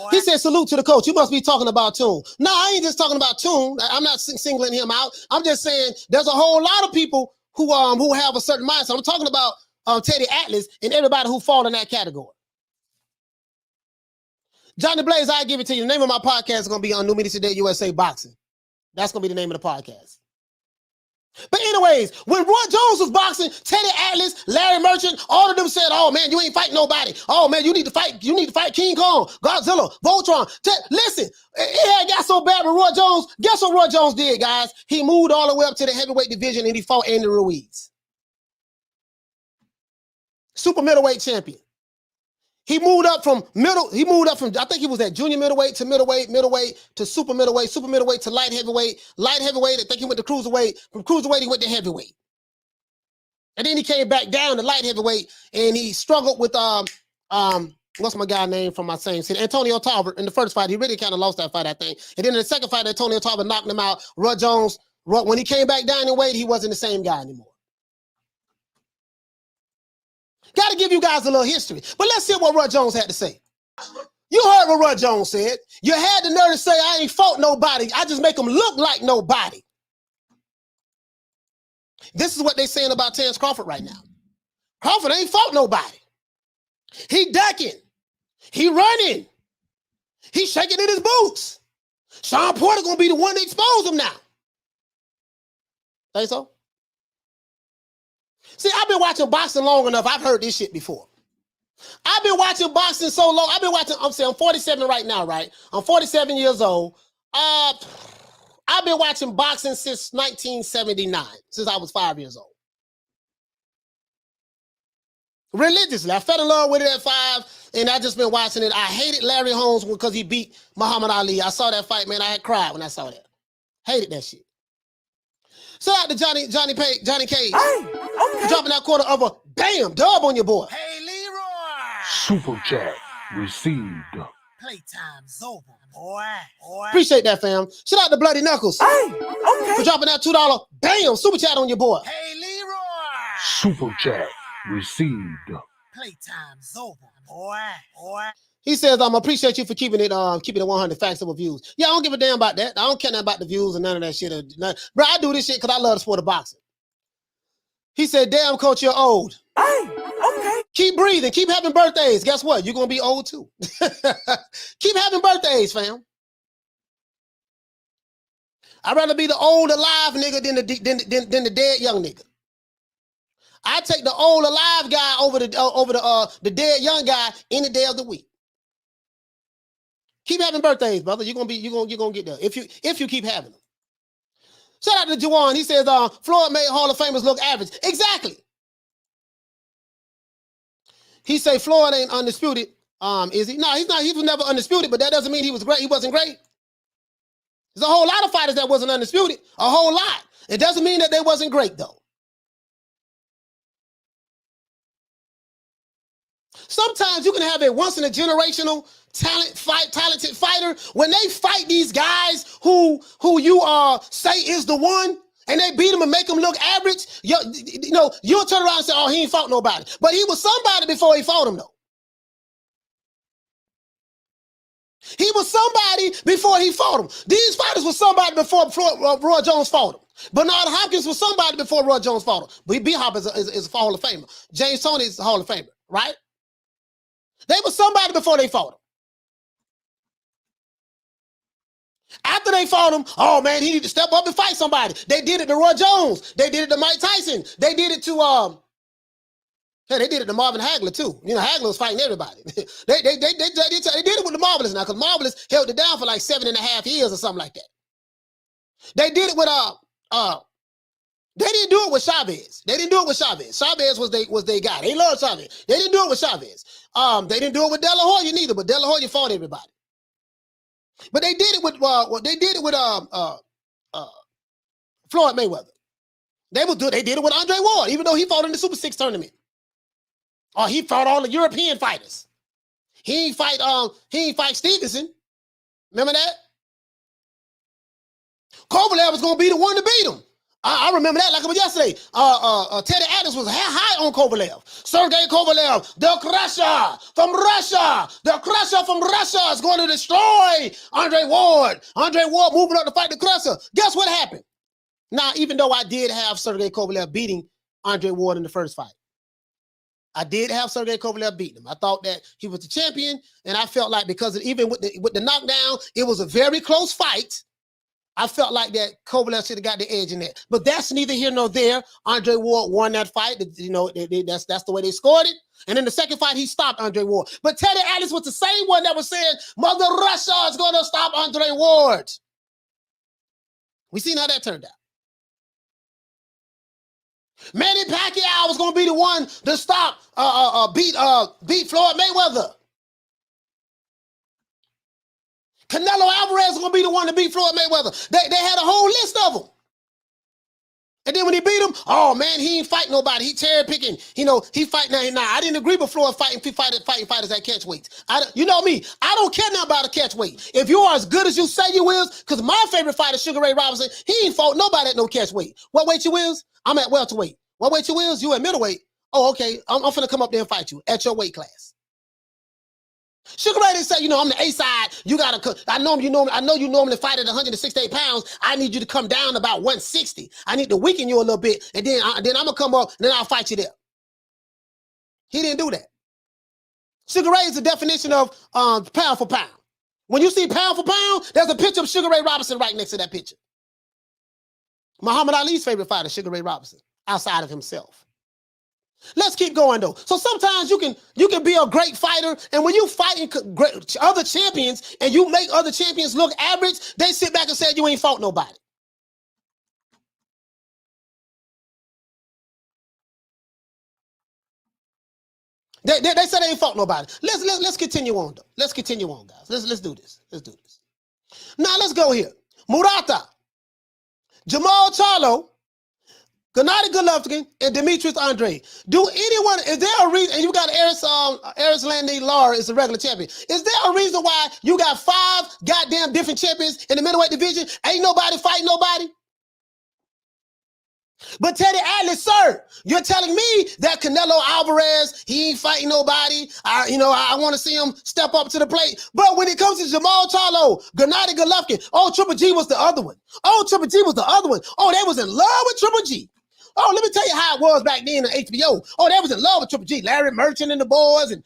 He said, salute to the coach. You must be talking about Toon. No, I ain't just talking about Toon. I'm not singling him out. I'm just saying there's a whole lot of people who have a certain mindset. I'm talking about Teddy Atlas and everybody who fall in that category. Johnny Blaze, I give it to you. The name of my podcast is going to be on New Media Today USA Boxing. That's going to be the name of the podcast. But anyways, when Roy Jones was boxing, Teddy Atlas, Larry Merchant, all of them said, oh man, you ain't fighting nobody. Oh man, you need to fight King Kong, Godzilla, Voltron. Listen, it had got so bad with Roy Jones. Guess what Roy Jones did, guys? He moved all the way up to the heavyweight division and he fought Andy Ruiz. Super middleweight champion. He moved up from, I think he was at junior middleweight to middleweight to super middleweight to light heavyweight, I think he went to cruiserweight, from cruiserweight he went to heavyweight. And then he came back down to light heavyweight and he struggled with, what's my guy name from my same city? Antonio Talbot in the first fight. He really kind of lost that fight, I think. And then in the second fight, Antonio Talbot knocked him out. Roy Jones, when he came back down in weight, he wasn't the same guy anymore. Got to give you guys a little history. But let's hear what Roy Jones had to say. You heard what Roy Jones said. You had the nerve to say, I ain't fought nobody. I just make them look like nobody. This is what they saying about Terrence Crawford right now. Crawford ain't fought nobody. He ducking. He running. He's shaking in his boots. Sean Porter gonna be the one to expose him now. Think so? See, I've been watching boxing long enough. I've heard this shit before. I've been watching boxing so long. I'm 47 right now, right? I'm 47 years old. I've been watching boxing since 1979, since I was 5 years old. Religiously. I fell in love with it at 5, and I just been watching it. I hated Larry Holmes because he beat Muhammad Ali. I saw that fight, man. I had cried when I saw that. Hated that shit. Shout out to Johnny Cage. Hey, okay. Dropping that quarter of a bam dub on your boy. Hey, Leroy. Super chat received. Playtime's over, boy. Appreciate that, fam. Shout out to Bloody Knuckles. Hey, okay. For dropping that $2 bam super chat on your boy. Hey, Leroy. Super chat received. Playtime's over, boy. He says, I appreciate you for keeping it 100 facts over views. Yeah, I don't give a damn about that. I don't care nothing about the views and none of that shit. Bro, I do this shit because I love the sport of boxing. He said, damn, coach, you're old. Hey, okay. Keep breathing. Keep having birthdays. Guess what? You're going to be old too. Keep having birthdays, fam. I'd rather be the old alive nigga than the dead young nigga. I take the old alive guy over the dead young guy any day of the week. Keep having birthdays, brother. You're gonna get there if you keep having them. Shout out to Juwan. He says, Floyd made Hall of Famers look average. Exactly. He say Floyd ain't undisputed. Is he? No, he's not. He was never undisputed, but that doesn't mean he was great. He wasn't great. There's a whole lot of fighters that wasn't undisputed. A whole lot. It doesn't mean that they wasn't great, though. Sometimes you can have a once-in-a-generational talented fighter. When they fight these guys who you say is the one, and they beat him and make him look average, you'll turn around and say, oh, he ain't fought nobody. But he was somebody before he fought him, though. He was somebody before he fought him. These fighters were somebody before Roy Jones fought him. Bernard Hopkins was somebody before Roy Jones fought him. But B-Hop is a Hall of Famer. James Toney is a Hall of Famer, right? They were somebody before they fought him. After they fought him, oh man, he need to step up and fight somebody. They did it to Roy Jones. They did it to Mike Tyson. They did it to they did it to Marvin Hagler too. You know, Hagler was fighting everybody. they did it with the Marvelous now, because Marvelous held it down for like 7.5 years or something like that. They did it with they didn't do it with Chavez. They didn't do it with Chavez. Chavez was they guy. They loved Chavez. They didn't do it with Chavez. They didn't do it with De La Hoya neither, but De La Hoya fought everybody. But they did it with Floyd Mayweather. They did it with Andre Ward, even though he fought in the Super 6 tournament. Oh, he fought all the European fighters. He ain't fight Stevenson. Remember that? Kovalev was gonna be the one to beat him. I remember that like it was yesterday. Teddy Adams was high on Kovalev. Sergey Kovalev, the Crusher from Russia. The Crusher from Russia is going to destroy Andre Ward. Andre Ward moving up to fight the Crusher. Guess what happened? Now, even though I did have Sergey Kovalev beating Andre Ward in the first fight, I did have Sergey Kovalev beating him. I thought that he was the champion, and I felt like because even with the knockdown, it was a very close fight. I felt like that Kovalev should have got the edge in that. But that's neither here nor there. Andre Ward won that fight. You know, that's the way they scored it. And in the second fight, he stopped Andre Ward. But Teddy Atlas was the same one that was saying, Mother Russia is going to stop Andre Ward. We seen how that turned out. Manny Pacquiao was going to be the one to stop, beat Floyd Mayweather. Canelo Alvarez is going to be the one to beat Floyd Mayweather. They had a whole list of them. And then when he beat him, oh man, he ain't fight nobody. He cherry picking. You know, he fight now. I didn't agree with Floyd fighting fighters at catch weights. You know me. I don't care nothing about a catch weight. If you are as good as you say you is, because my favorite fighter, Sugar Ray Robinson, he ain't fought nobody at no catch weight. What weight you is? I'm at welterweight. What weight you is? You at middleweight. Oh, okay. I'm finna come up there and fight you at your weight class. Sugar Ray didn't say, I'm the A side. You gotta. I know you normally fight at 168 pounds. I need you to come down about 160. I need to weaken you a little bit, and then I'm gonna come up, and then I'll fight you there. He didn't do that. Sugar Ray is the definition of pound for pound. When you see pound for pound, there's a picture of Sugar Ray Robinson right next to that picture. Muhammad Ali's favorite fighter, Sugar Ray Robinson, outside of himself. Let's keep going though. So sometimes you can be a great fighter, and when you fighting other champions and you make other champions look average, they sit back and say you ain't fought nobody. They said they ain't fought nobody. Let's continue on though. Let's continue on, guys. Let's do this. Let's do this. Now let's go here. Murata, Jamal Charlo, Gennady Golovkin, and Demetrius Andre. Is there a reason, and you got Erislandy Lara is the regular champion. Is there a reason why you got 5 goddamn different champions in the middleweight division? Ain't nobody fighting nobody? But Teddy Atlas, sir, you're telling me that Canelo Alvarez, he ain't fighting nobody. I want to see him step up to the plate. But when it comes to Jamal Charlo, Gennady Golovkin, Triple G was the other one. Triple G was the other one. They was in love with Triple G. Let me tell you how it was back then on HBO. They was in love with Triple G. Larry Merchant and the boys, and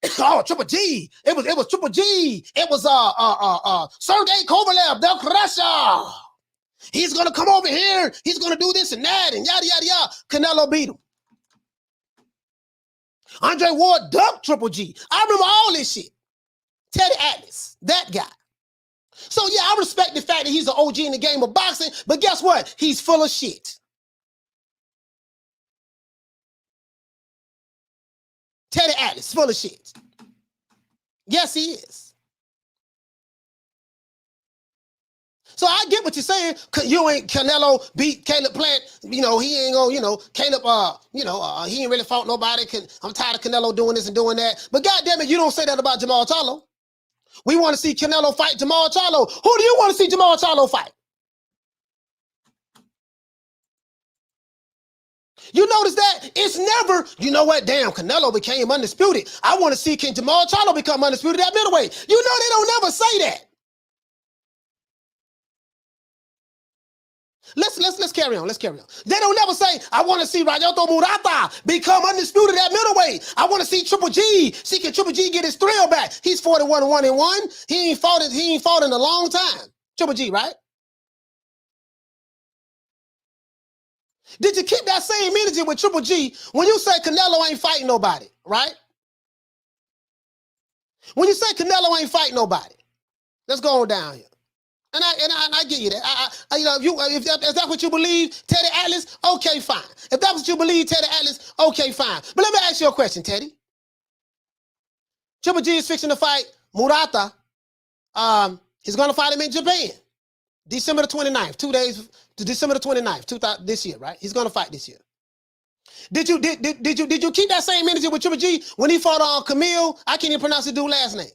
Triple G. It was Triple G. It was Sergey Kovalev, the Crusher. He's gonna come over here. He's gonna do this and that and yada yada yada. Canelo beat him. Andre Ward ducked Triple G. I remember all this shit. Teddy Atlas, that guy. So yeah, I respect the fact that he's an OG in the game of boxing, but guess what? He's full of shit. Teddy Atlas, full of shit. Yes, he is. So I get what you're saying. Canelo beat Caleb Plant. He ain't gonna, Caleb, he ain't really fought nobody. I'm tired of Canelo doing this and doing that. But goddamn it, you don't say that about Jamal Charlo. We want to see Canelo fight Jamal Charlo. Who do you want to see Jamal Charlo fight? You notice that? It's never, damn, Canelo became undisputed. I want to see can Jamal Charlo become undisputed at middleweight. They don't never say that. Let's carry on. Let's carry on. They don't never say, I want to see Rayoto Murata become undisputed at middleweight. I want to see Triple G. See, can Triple G get his thrill back? He's 41-1-1. He ain't fought in a long time. Triple G, right? Did you keep that same energy with Triple G when you say Canelo ain't fighting nobody, right? When you say Canelo ain't fighting nobody, let's go on down here. And I give you that. If that's what you believe, Teddy Atlas, okay, fine. If that's what you believe, Teddy Atlas, okay, fine. But let me ask you a question, Teddy. Triple G is fixing to fight Murata. He's going to fight him in Japan, December the 29th, 2 days to December the 29th, this year, right? He's going to fight this year. Did you keep that same energy with Triple G when he fought on Camille? I can't even pronounce the dude's last name.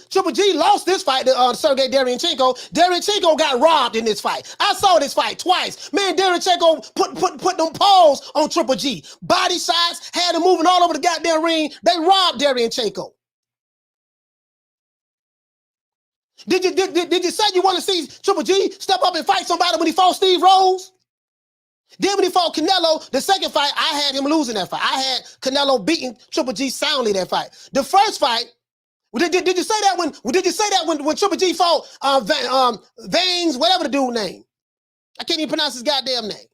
Triple G lost this fight to Sergey Derevyanchenko. Derevyanchenko got robbed in this fight. I saw this fight twice. Man, Derevyanchenko put them paws on Triple G. Body shots, had him moving all over the goddamn ring. They robbed Derevyanchenko. Did you say you want to see Triple G step up and fight somebody when he fought Steve Rose? Then when he fought Canelo, the second fight, I had him losing that fight. I had Canelo beating Triple G soundly that fight. The first fight, did you say that when Triple G fought Veins, whatever the dude name? I can't even pronounce his goddamn name.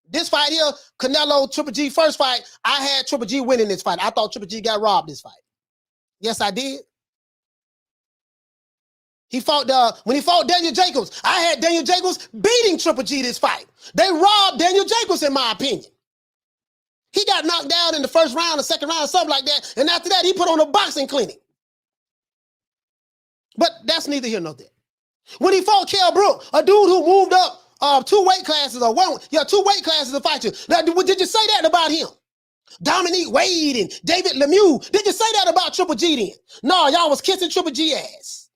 This fight here, Canelo, Triple G, first fight, I had Triple G winning this fight. I thought Triple G got robbed this fight. Yes, I did. When he fought Daniel Jacobs, I had Daniel Jacobs beating Triple G this fight. They robbed Daniel Jacobs, in my opinion. He got knocked down in the first round, the second round, something like that. And after that, he put on a boxing clinic. But that's neither here nor there. When he fought Kell Brook, a dude who moved up 2 weight classes, 2 weight classes to fight you. Now, did you say that about him? Dominique Wade and David Lemieux. Did you say that about Triple G then? No, y'all was kissing Triple G ass.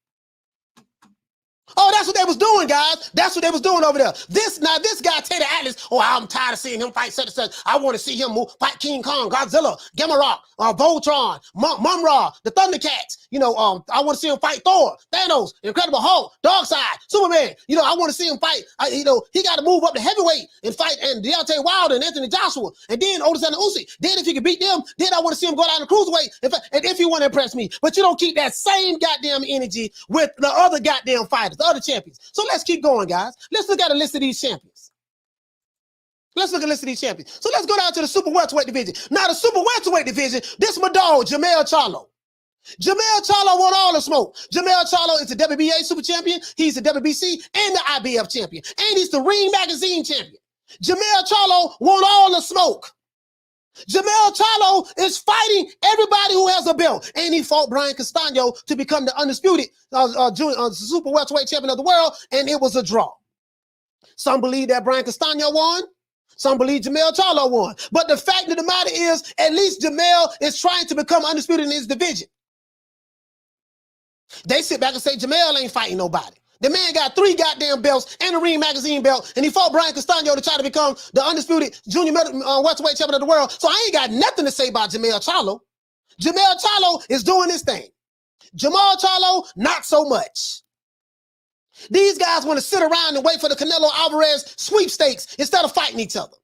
Oh, that's what they was doing, guys. That's what they was doing over there. This guy, Teddy Atlas, oh, I'm tired of seeing him fight such and such. I want to see him fight King Kong, Godzilla, Gamma Voltron, Mumra, the Thundercats. You know, I want to see him fight Thor, Thanos, Incredible Hulk, Darkseid, Superman. You know, I want to see him fight. You know, he got to move up to heavyweight and fight and Deontay Wilder and Anthony Joshua, and then Oleksandr Usyk. Then if he can beat them, then I want to see him go down to cruiserweight and if he want to impress me. But you don't keep that same goddamn energy with the other goddamn fighters, the other champions. So let's keep going, guys. Let's look at a list of these champions. Let's look at a list of these champions. So let's go down to the super welterweight division. Now, the super welterweight division, this my dog, Jermell Charlo. Jermell Charlo want all the smoke. Jermell Charlo is the WBA Super Champion. He's the WBC and the IBF Champion. And he's the Ring Magazine Champion. Jermell Charlo want all the smoke. Jermell Charlo is fighting everybody who has a belt. And he fought Brian Castano to become the undisputed super welterweight champion of the world. And it was a draw. Some believe that Brian Castano won. Some believe Jermell Charlo won. But the fact of the matter is, at least Jermell is trying to become undisputed in his division. They sit back and say Jermell ain't fighting nobody. The man got 3 goddamn belts and a Ring Magazine belt, and he fought Brian Castano to try to become the undisputed junior welterweight champion of the world. So I ain't got nothing to say about Jermell Charlo. Jermell Charlo is doing his thing. Jamal Charlo, not so much. These guys want to sit around and wait for the Canelo Alvarez sweepstakes instead of fighting each other.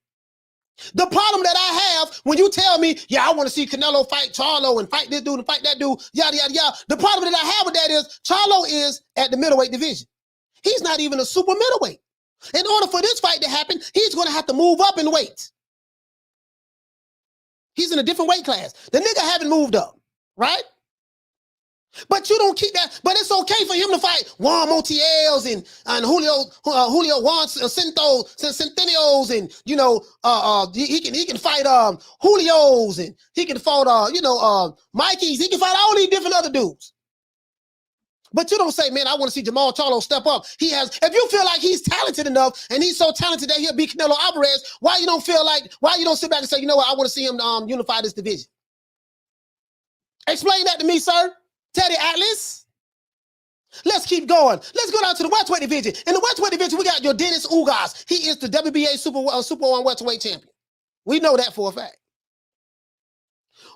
The problem that I have when you tell me, yeah, I want to see Canelo fight Charlo and fight this dude and fight that dude, yada, yada, yada. The problem that I have with that is Charlo is at the middleweight division. He's not even a super middleweight. In order for this fight to happen, he's going to have to move up in weight. He's in a different weight class. The nigga haven't moved up, right? But you don't keep that. But it's okay for him to fight Juan Montiels and Julio Juan Centennials, and you know he can fight Julios, and he can fight Mikeys. He can fight all these different other dudes. But you don't say, man, I want to see Jamal Charlo step up. If you feel like he's talented enough and he's so talented that he'll beat Canelo Alvarez, why you don't sit back and say, you know what, I want to see him unify this division? Explain that to me, sir. Teddy Atlas. Let's keep going. Let's go down to the welterweight division. In the welterweight division, we got Yordenis Ugas. He is the WBA Super welterweight champion. We know that for a fact.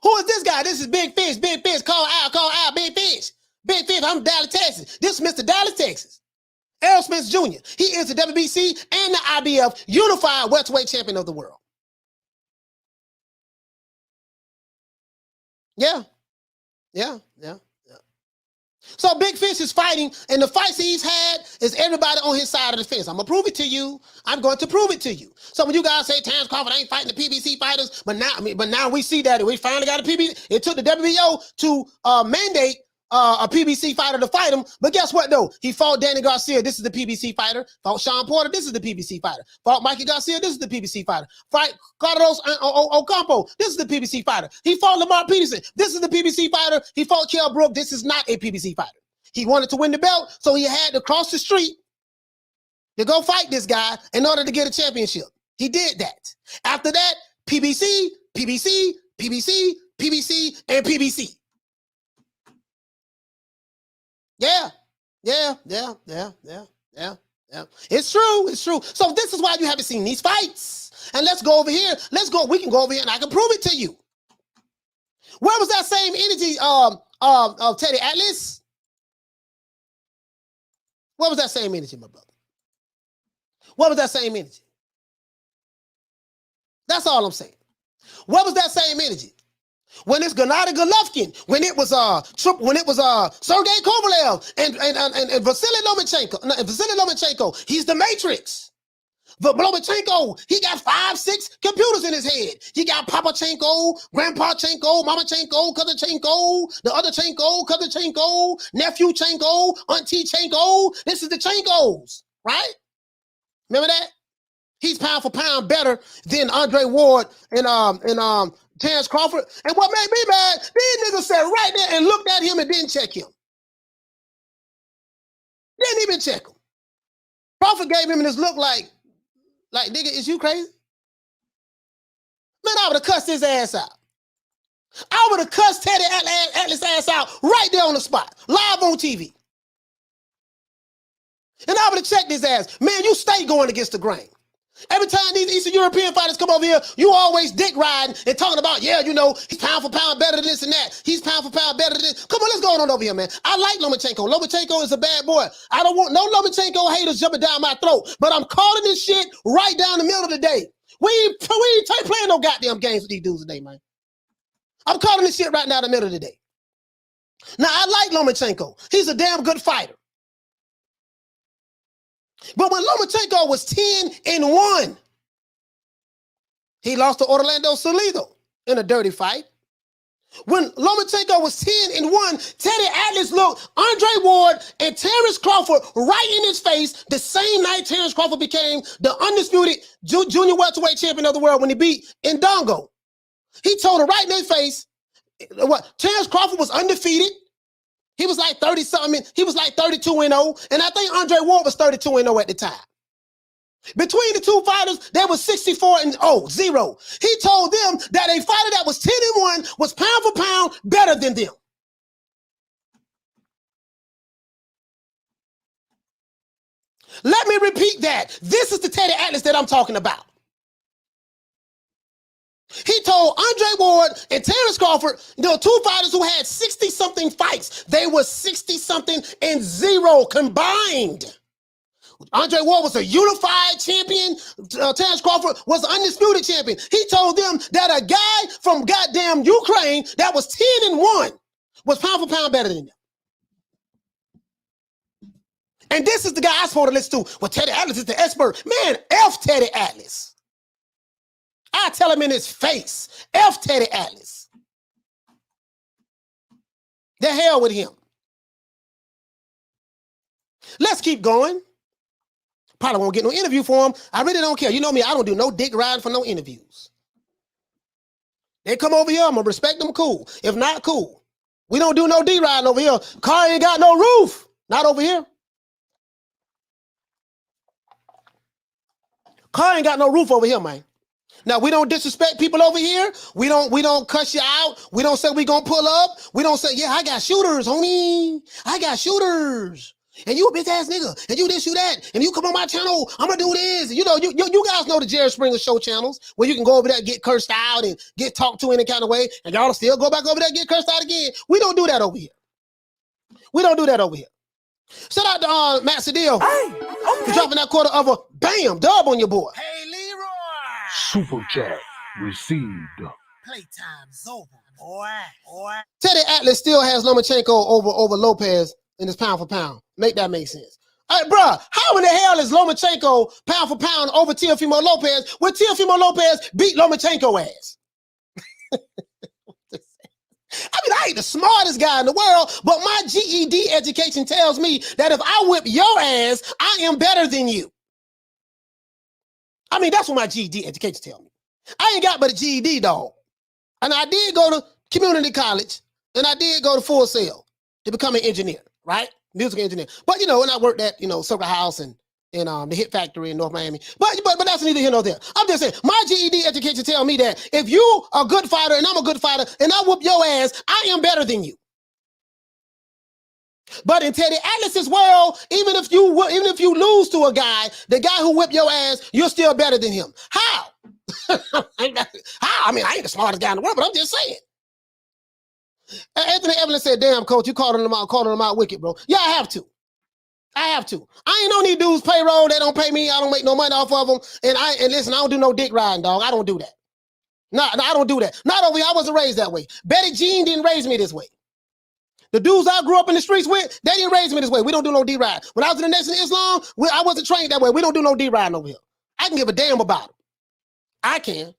Who is this guy? This is Big Fish. Big Fish. Call out, Big Fish. Big Fish, I'm Dallas, Texas. This is Mr. Dallas, Texas. Errol Spence Jr. He is the WBC and the IBF unified welterweight champion of the world. Yeah. So Big Fish is fighting, and the fights he's had is everybody on his side of the fence. I'm going to prove it to you. I'm going to prove it to you. So when you guys say Terrence Crawford ain't fighting the PBC fighters, but now we see that we finally got a PBC. It took the WBO to mandate a PBC fighter to fight him. But guess what, though? He fought Danny Garcia. This is the PBC fighter. Fought Sean Porter. This is the PBC fighter. Fought Mikey Garcia. This is the PBC fighter. Fight Carlos Ocampo. This is the PBC fighter. He fought Lamar Peterson. This is the PBC fighter. He fought Kell Brook. This is not a PBC fighter. He wanted to win the belt, so he had to cross the street to go fight this guy in order to get a championship. He did that. After that, PBC, PBC, PBC, PBC, and PBC. Yeah. It's true. So this is why you haven't seen these fights. And let's go over here. We can go over here and I can prove it to you. Where was that same energy of Teddy Atlas? What was that same energy, my brother? What was that same energy? That's all I'm saying. What was that same energy? When it's Gennady Golovkin, when it was Sergey Kovalev and Vasily Lomachenko, he's the Matrix. But Lomachenko, he got 5-6 computers in his head. He got Papachenko, Grandpa-chenko, Mama-chenko, Cousin-chenko, the other Chenko, Cousin-chenko, Nephew-chenko, Auntie-chenko. This is the Chenkos, right? Remember that? He's pound for pound better than Andre Ward and Terrence Crawford. And what made me mad, these niggas sat right there and looked at him and didn't check him. Didn't even check him. Crawford gave him this look like, nigga, is you crazy? Man, I would have cussed his ass out. I would have cussed Teddy Atlas' ass out right there on the spot, live on TV. And I would have checked his ass. Man, you stay going against the grain. Every time these Eastern European fighters come over here, you always dick riding and talking about, yeah, you know, he's pound for pound better than this and that. He's pound for pound better than this. Come on, let's go on over here, man. I like Lomachenko. Lomachenko is a bad boy. I don't want no Lomachenko haters jumping down my throat, but I'm calling this shit right down the middle of the day. We ain't playing no goddamn games with these dudes today, man. I'm calling this shit right down the middle of the day. Now, I like Lomachenko. He's a damn good fighter. But when Lomachenko was 10-1, he lost to Orlando Salido in a dirty fight. When Lomachenko was 10-1, Teddy Atlas looked Andre Ward and Terrence Crawford right in his face the same night Terrence Crawford became the undisputed junior welterweight champion of the world when he beat Ndongo. He told him right in their face, what, Terrence Crawford was undefeated. He was like 30-something. He was like 32-0. And I think Andre Ward was 32-0 at the time. Between the two fighters, there was 64-0, 0. He told them that a fighter that was 10-1 was pound for pound better than them. Let me repeat that. This is the Teddy Atlas that I'm talking about. He told Andre Ward and Terrence Crawford, two fighters who had 60-something fights. They were 60-something-0 combined. Andre Ward was a unified champion. Terrence Crawford was an undisputed champion. He told them that a guy from goddamn Ukraine that was 10-1 was pound for pound better than them. And this is the guy I supposed to listen to. Well, Teddy Atlas is the expert. Man, F Teddy Atlas. I tell him in his face, F Teddy Atlas. The hell with him. Let's keep going. Probably won't get no interview for him. I really don't care. You know me, I don't do no dick riding for no interviews. They come over here, I'm gonna respect them, cool. If not, cool. We don't do no D riding over here. Car ain't got no roof. Not over here. Car ain't got no roof over here, man. Now, we don't disrespect people over here. We don't cuss you out. We don't say we gonna pull up. We don't say, yeah, I got shooters, homie. I got shooters. And you a bitch ass nigga. And you this, you that. And you come on my channel, I'm gonna do this. You know, you guys know the Jerry Springer show channels where you can go over there and get cursed out and get talked to in any kind of way. And y'all still go back over there and get cursed out again. We don't do that over here. We don't do that over here. Shout out to Matt Sedil for dropping that quarter of a bam dub on your boy. Hey, Leroy. Super chat received. Playtime's over, boy. Teddy Atlas still has Lomachenko over Lopez in his pound for pound. Make that make sense. Hey, bruh, how in the hell is Lomachenko pound for pound over Teofimo Lopez when Teofimo Lopez beat Lomachenko ass? I mean, I ain't the smartest guy in the world, but my GED education tells me that if I whip your ass, I am better than you. I mean, that's what my GED education tells me. I ain't got but a GED, dog. And I did go to community college, and I did go to Full Sail to become an engineer, right? Music engineer. But, and I worked at, Circle House and the Hit Factory in North Miami. But that's neither here nor there. I'm just saying, my GED education tell me that if you are a good fighter and I'm a good fighter and I whoop your ass, I am better than you. But in Teddy Atlas's world, even if you lose to a guy, the guy who whipped your ass, you're still better than him. How? How? I mean, I ain't the smartest guy in the world, but I'm just saying. Anthony Evelyn said, damn, coach, you calling them out wicked, bro. Yeah, I have to. I ain't on these dudes' payroll. They don't pay me. I don't make no money off of them. And listen, I don't do no dick riding, dog. I don't do that. No, I don't do that. Not over here. I wasn't raised that way. Betty Jean didn't raise me this way. The dudes I grew up in the streets with, they didn't raise me this way. We don't do no D-ride. When I was in the Nation of Islam, I wasn't trained that way. We don't do no D-riding over here. I can give a damn about them. I can.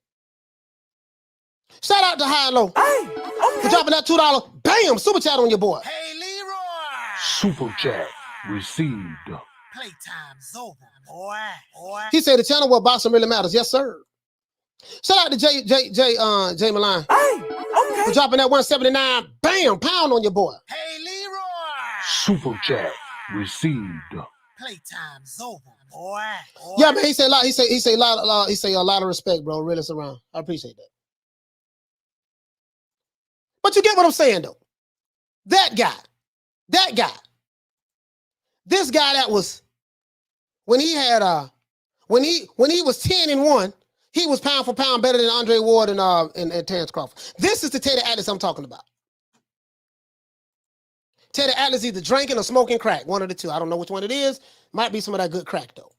Shout out to High and Low for dropping that $2. Bam! Super chat on your boy. Hey, Leroy. Super chat received. Playtime's over, boy. He said the channel where boxing really matters. Yes, sir. Shout out to Jay Milan for dropping that 179. Bam! Pound on your boy. Hey, Leroy. Super chat received. Playtime's over, boy. Yeah, man. He say a lot. He say a lot of respect, bro. Really around. I appreciate that. But you get what I'm saying, though. That guy, this guy that was when he had when he was 10-1, he was pound for pound better than Andre Ward and Terrence Crawford. This is the Teddy Atlas I'm talking about. Teddy Atlas either drinking or smoking crack, one of the two. I don't know which one it is. Might be some of that good crack though.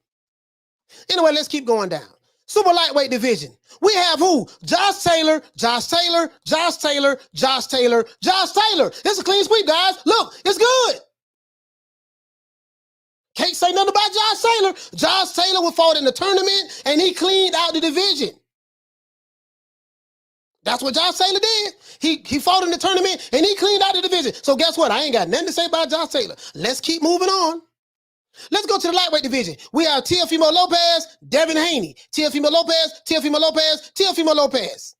Anyway, let's keep going down. Super lightweight division. We have who? Josh Taylor, Josh Taylor, Josh Taylor, Josh Taylor, Josh Taylor. It's a clean sweep, guys. Look, it's good. Can't say nothing about Josh Taylor. Josh Taylor was fought in the tournament and he cleaned out the division. That's what Josh Taylor did. He fought in the tournament and he cleaned out the division. So guess what? I ain't got nothing to say about Josh Taylor. Let's keep moving on. Let's go to the lightweight division. We have Teofimo Lopez, Devin Haney. Teofimo Lopez, Teofimo Lopez, Teofimo Lopez.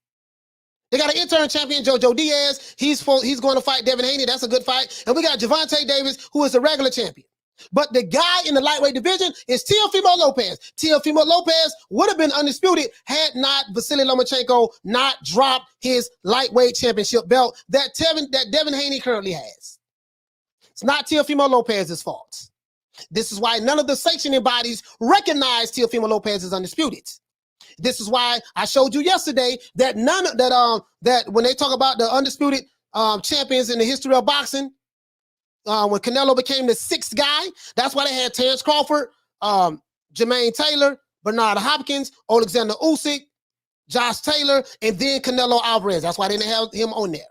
They got an interim champion, Jojo Diaz. He's going to fight Devin Haney. That's a good fight. And we got Gervonta Davis, who is the regular champion. But the guy in the lightweight division is Teofimo Lopez. Teofimo Lopez would have been undisputed had not Vasily Lomachenko not dropped his lightweight championship belt that Devin Haney currently has. It's not Teofimo Lopez's fault. This is why none of the sanctioning bodies recognize Teofimo Lopez as undisputed. This is why I showed you yesterday that that when they talk about the undisputed champions in the history of boxing, when Canelo became the sixth guy, that's why they had Terrence Crawford, Jermaine Taylor, Bernard Hopkins, Oleksandr Usyk, Josh Taylor, and then Canelo Alvarez. That's why they didn't have him on there.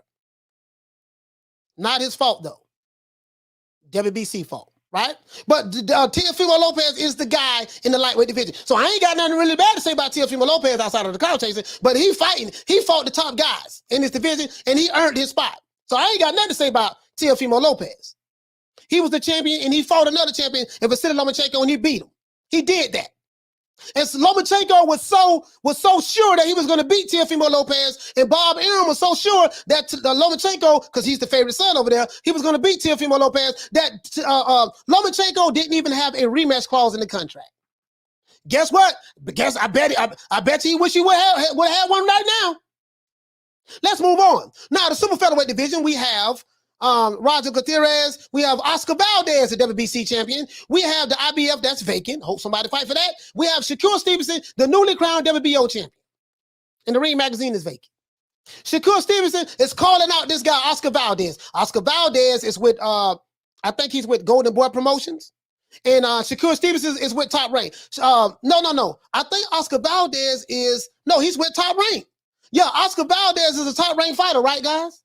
Not his fault, though. WBC fault, right? But Teofimo Lopez is the guy in the lightweight division. So I ain't got nothing really bad to say about Teofimo Lopez outside of the crowd chasing, but he fought the top guys in this division, and he earned his spot. So I ain't got nothing to say about Teofimo Lopez. He was the champion, and he fought another champion, and Vasily Lomachenko, and he beat him. He did that. And so Lomachenko was so sure that he was going to beat Teofimo Lopez, and Bob Arum was so sure that Lomachenko, because he's the favorite son over there, he was going to beat Teofimo Lopez, that Lomachenko didn't even have a rematch clause in the contract. Guess what? I bet you he wish he would have had one right now. Let's move on. Now, the super featherweight division, we have Roger Gutierrez. We have Oscar Valdez, the WBC champion. We have the IBF that's vacant. Hope somebody fight for that. We have Shakur Stevenson, the newly crowned WBO champion. And the Ring magazine is vacant. Shakur Stevenson is calling out this guy, Oscar Valdez. Oscar Valdez is with, I think he's with Golden Boy Promotions. And Shakur Stevenson is with Top Rank. No. I think Oscar Valdez he's with Top Rank. Yeah, Oscar Valdez is a Top Rank fighter, right, guys?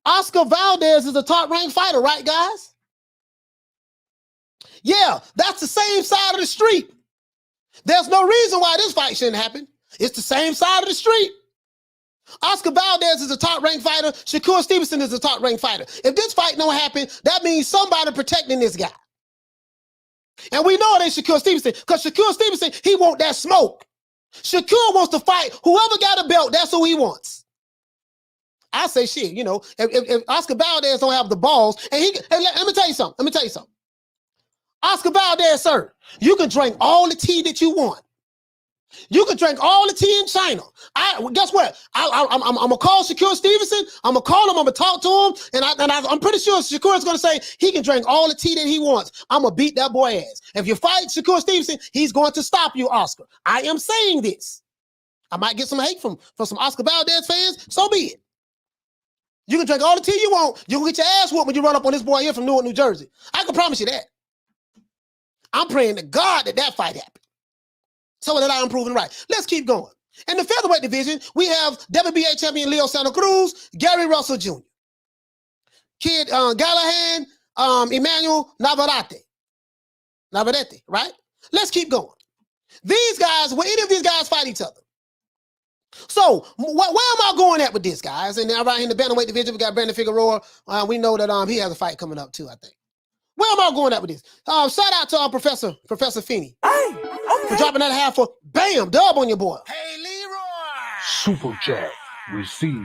Oscar Valdez is a top-ranked fighter, right, guys? Yeah, that's the same side of the street. There's no reason why this fight shouldn't happen. It's the same side of the street. Oscar Valdez is a top-ranked fighter. Shakur Stevenson is a top-ranked fighter. If this fight don't happen, that means somebody protecting this guy. And we know it ain't Shakur Stevenson, because Shakur Stevenson, he want that smoke. Shakur wants to fight whoever got a belt, that's who he wants. I say shit, if Oscar Valdez don't have the balls, and let me tell you something. Oscar Valdez, sir, you can drink all the tea that you want. You can drink all the tea in China. Guess what? I'm gonna call Shakur Stevenson. I'm gonna call him. I'm gonna talk to him, and I'm pretty sure Shakur is gonna say he can drink all the tea that he wants. I'm gonna beat that boy ass. If you fight Shakur Stevenson, he's going to stop you, Oscar. I am saying this. I might get some hate from some Oscar Valdez fans. So be it. You can drink all the tea you want. You can get your ass whooped when you run up on this boy here from Newark, New Jersey. I can promise you that. I'm praying to God that fight happens, so that I'm proven right. Let's keep going. In the featherweight division, we have WBA champion Leo Santa Cruz, Gary Russell Jr., Kid Gallahan, Emmanuel Navarrete, right? Let's keep going. These guys, will any of these guys fight each other? So where am I going at with this, guys? And now right in the bantamweight division, we got Brandon Figueroa. We know that he has a fight coming up too, I think. Where am I going at with this? Shout out to Professor Feeney. Hey, okay. For dropping that half for bam, dub on your boy. Hey, Leroy. Super chat received.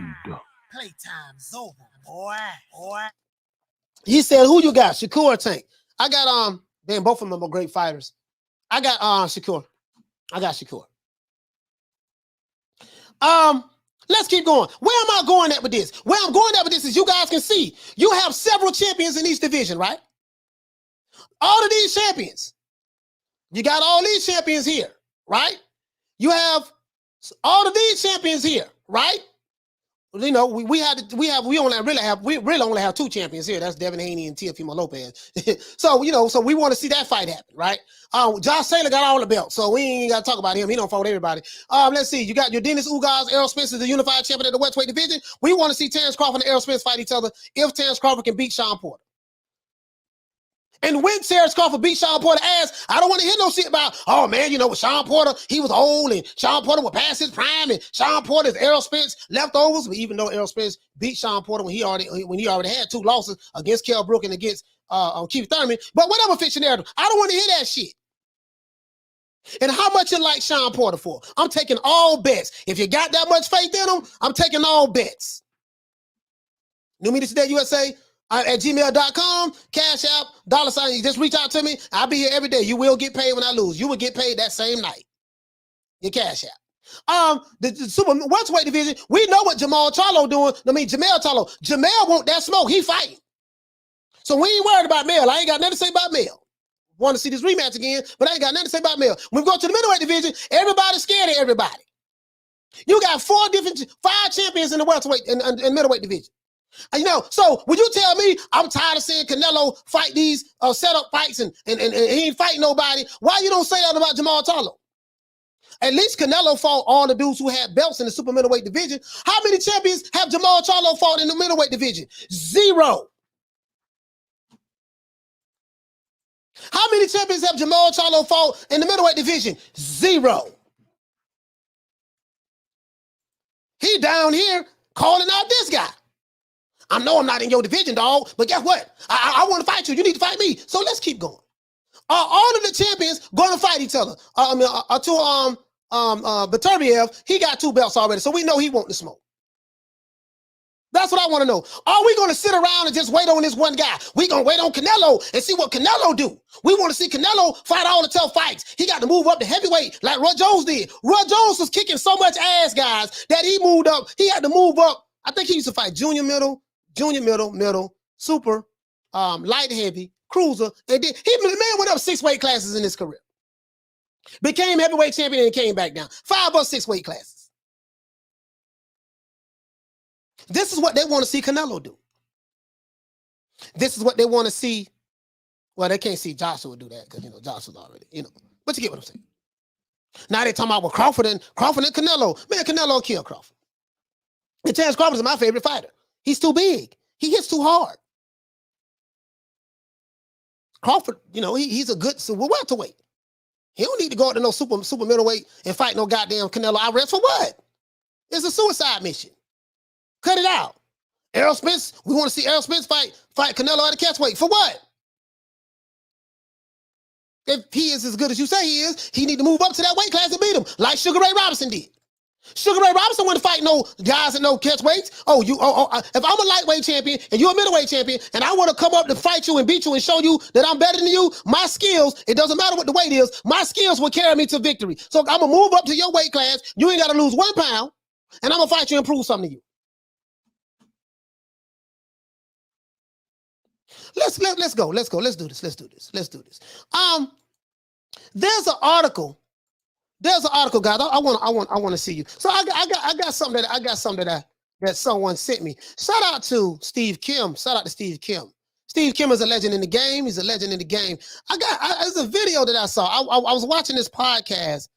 Playtime's over, boy. He said, who you got, Shakur or Tank? I got, both of them are great fighters. I got Shakur. Let's keep going. Where am I going at with this? Where I'm going at with this is you guys can see you have several champions in each division, right? All of these champions You got all these champions here, right? You have all of these champions here, right? You know, we really only have two champions here. That's Devin Haney and Teofimo Lopez. So, you know, so we want to see that fight happen, right? Josh Taylor got all the belts, so we ain't got to talk about him. He don't fought everybody. Let's see. You got Yordenis Ugas, Errol Spence is the unified champion of the welterweight division. We want to see Terrence Crawford and Errol Spence fight each other if Terrence Crawford can beat Sean Porter. And when Terrence Crawford beat Sean Porter ass, I don't want to hear no shit about, oh man, you know, with Sean Porter, he was old and Sean Porter was past his prime and Sean Porter's Errol Spence leftovers. But even though Errol Spence beat Sean Porter when he already had two losses against Kell Brook and against Keith Thurman, but whatever fiction narrative, I don't want to hear that shit. And how much you like Sean Porter for? I'm taking all bets. If you got that much faith in him, I'm taking all bets. New Media Today USA. At gmail.com, Cash App, $. You just reach out to me. I'll be here every day. You will get paid when I lose. You will get paid that same night. Your Cash App. The super welterweight division, we know what Jamal Charlo doing. Jermell Charlo. Jermell want that smoke. He fighting. So we ain't worried about Mel. I ain't got nothing to say about Mel. Want to see this rematch again, but I ain't got nothing to say about Mel. When we go to the middleweight division, everybody's scared of everybody. You got 5 champions in the welterweight and middleweight division. You know, so would you tell me I'm tired of seeing Canelo fight these setup fights and he ain't fighting nobody? Why you don't say that about Jamal Charlo? At least Canelo fought all the dudes who had belts in the super middleweight division. How many champions have Jamal Charlo fought in the middleweight division? 0. How many champions have Jamal Charlo fought in the middleweight division? 0. He down here calling out this guy. I know I'm not in your division, dog, but guess what? I want to fight you. You need to fight me. So let's keep going. All of the champions going to fight each other. Beterbiev, he got 2 belts already, so we know he want the smoke. That's what I want to know. Are we going to sit around and just wait on this one guy? We going to wait on Canelo and see what Canelo do. We want to see Canelo fight all the tough fights. He got to move up to heavyweight like Roy Jones did. Roy Jones was kicking so much ass, guys, that he moved up. He had to move up. I think he used to fight junior middle, super, light heavy, cruiser, and then the man went up 6 weight classes in his career. Became heavyweight champion and came back down. 5 or 6 weight classes. This is what they want to see Canelo do. This is what they want to see. Well, they can't see Joshua do that because, you know, Joshua's already, you know. But you get what I'm saying. Now they're talking about Crawford and Canelo. Man, Canelo killed Crawford. And Terrence Crawford is my favorite fighter. He's too big. He hits too hard. Crawford, you know, he's a good welterweight. He don't need to go out to no super middleweight and fight no goddamn Canelo Alvarez for what? It's a suicide mission. Cut it out. Errol Spence, we want to see Errol Spence fight Canelo at a catchweight. For what? If he is as good as you say he is, he need to move up to that weight class and beat him, like Sugar Ray Robinson did. Sugar Ray Robinson wouldn't fight no guys at no catch weights. If I'm a lightweight champion and you're a middleweight champion and I want to come up to fight you and beat you and show you that I'm better than you, my skills, it doesn't matter what the weight is, my skills will carry me to victory. So I'm going to move up to your weight class. You ain't got to lose 1 pound and I'm going to fight you and prove something to you. Let's go. Let's do this. There's an article, guys. I want to see you. So I got something that someone sent me. Shout out to Steve Kim. Steve Kim is a legend in the game. He's a legend in the game. There's a video that I saw. I was watching this podcast,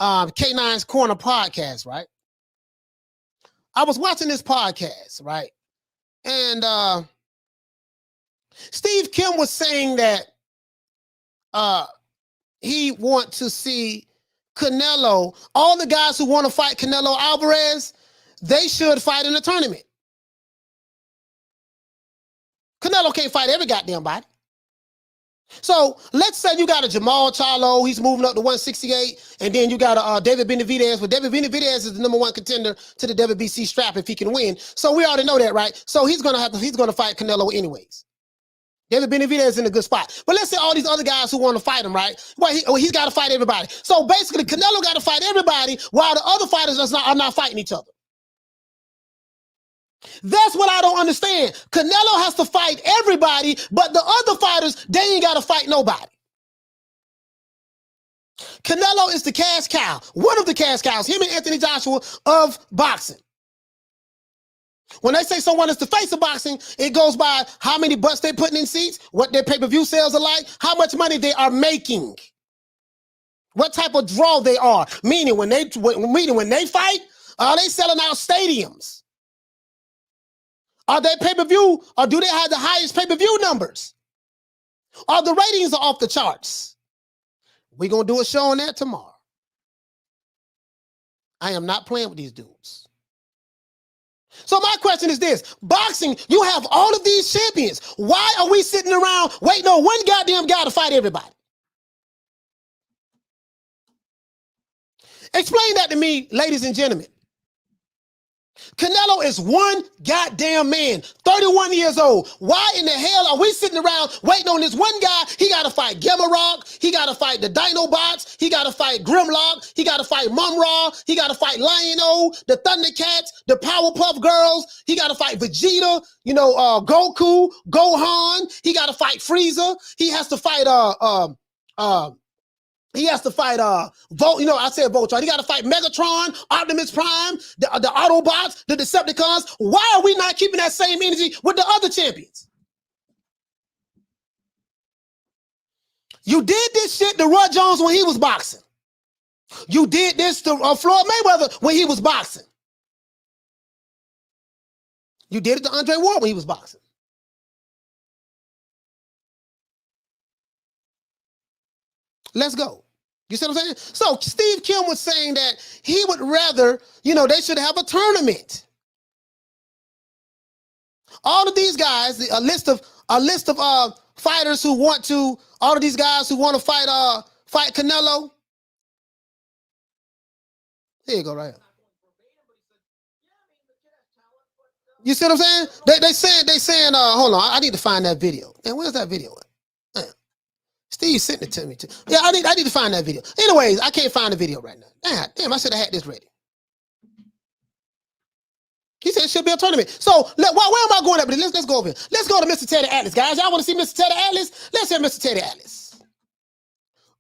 K9's Corner podcast, right? I was watching this podcast, right? And Steve Kim was saying that he want to see Canelo, all the guys who want to fight Canelo Alvarez, they should fight in a tournament. Canelo can't fight every goddamn body. So let's say you got a Jamal Charlo, he's moving up to 168, and then you got a David Benavidez. Well, David Benavidez is the #1 contender to the WBC strap if he can win. So we already know that, right? So he's gonna fight Canelo anyways. David Benavidez is in a good spot. But let's say all these other guys who want to fight him, right? Well, he's got to fight everybody. So basically, Canelo got to fight everybody while the other fighters are not fighting each other. That's what I don't understand. Canelo has to fight everybody, but the other fighters, they ain't got to fight nobody. Canelo is the cash cow, one of the cash cows, him and Anthony Joshua of boxing. When they say someone is the face of boxing, it goes by how many butts they're putting in seats, what their pay-per-view sales are like, how much money they are making, what type of draw they are. Meaning when they fight, are they selling out stadiums? Are they pay-per-view, or do they have the highest pay-per-view numbers? Are the ratings are off the charts? We're going to do a show on that tomorrow. I am not playing with these dudes. So my question is this. Boxing, you have all of these champions. Why are we sitting around waiting on one goddamn guy to fight everybody? Explain that to me, ladies and gentlemen. Canelo is one goddamn man, 31 years old. Why in the hell are we sitting around waiting on this one guy? He got to fight Gemarok. He got to fight the Dinobots. He got to fight Grimlock. He got to fight Mumra. He got to fight Lion-O, the Thundercats, the Powerpuff Girls. He got to fight Vegeta, Goku, Gohan. He got to fight Frieza. He has to fight I said Voltron. He got to fight Megatron, Optimus Prime, the Autobots, the Decepticons. Why are we not keeping that same energy with the other champions? You did this shit to Roy Jones when he was boxing. You did this to Floyd Mayweather when he was boxing. You did it to Andre Ward when he was boxing. Let's go. You see what I'm saying? So Steve Kim was saying that he would rather, they should have a tournament. All of these guys, a list of fighters who want to, all of these guys who want to fight Canelo. Here you go, right here. You see what I'm saying? They saying, hold on, I need to find that video. And where's that video at? Steve sent it to me too. Yeah, I need to find that video. Anyways, I can't find the video right now. Damn, I should have had this ready. He said it should be a tournament. So where am I going at? Let's go over here. Let's go to Mr. Teddy Atlas, guys. Y'all want to see Mr. Teddy Atlas? Let's hear Mr. Teddy Atlas.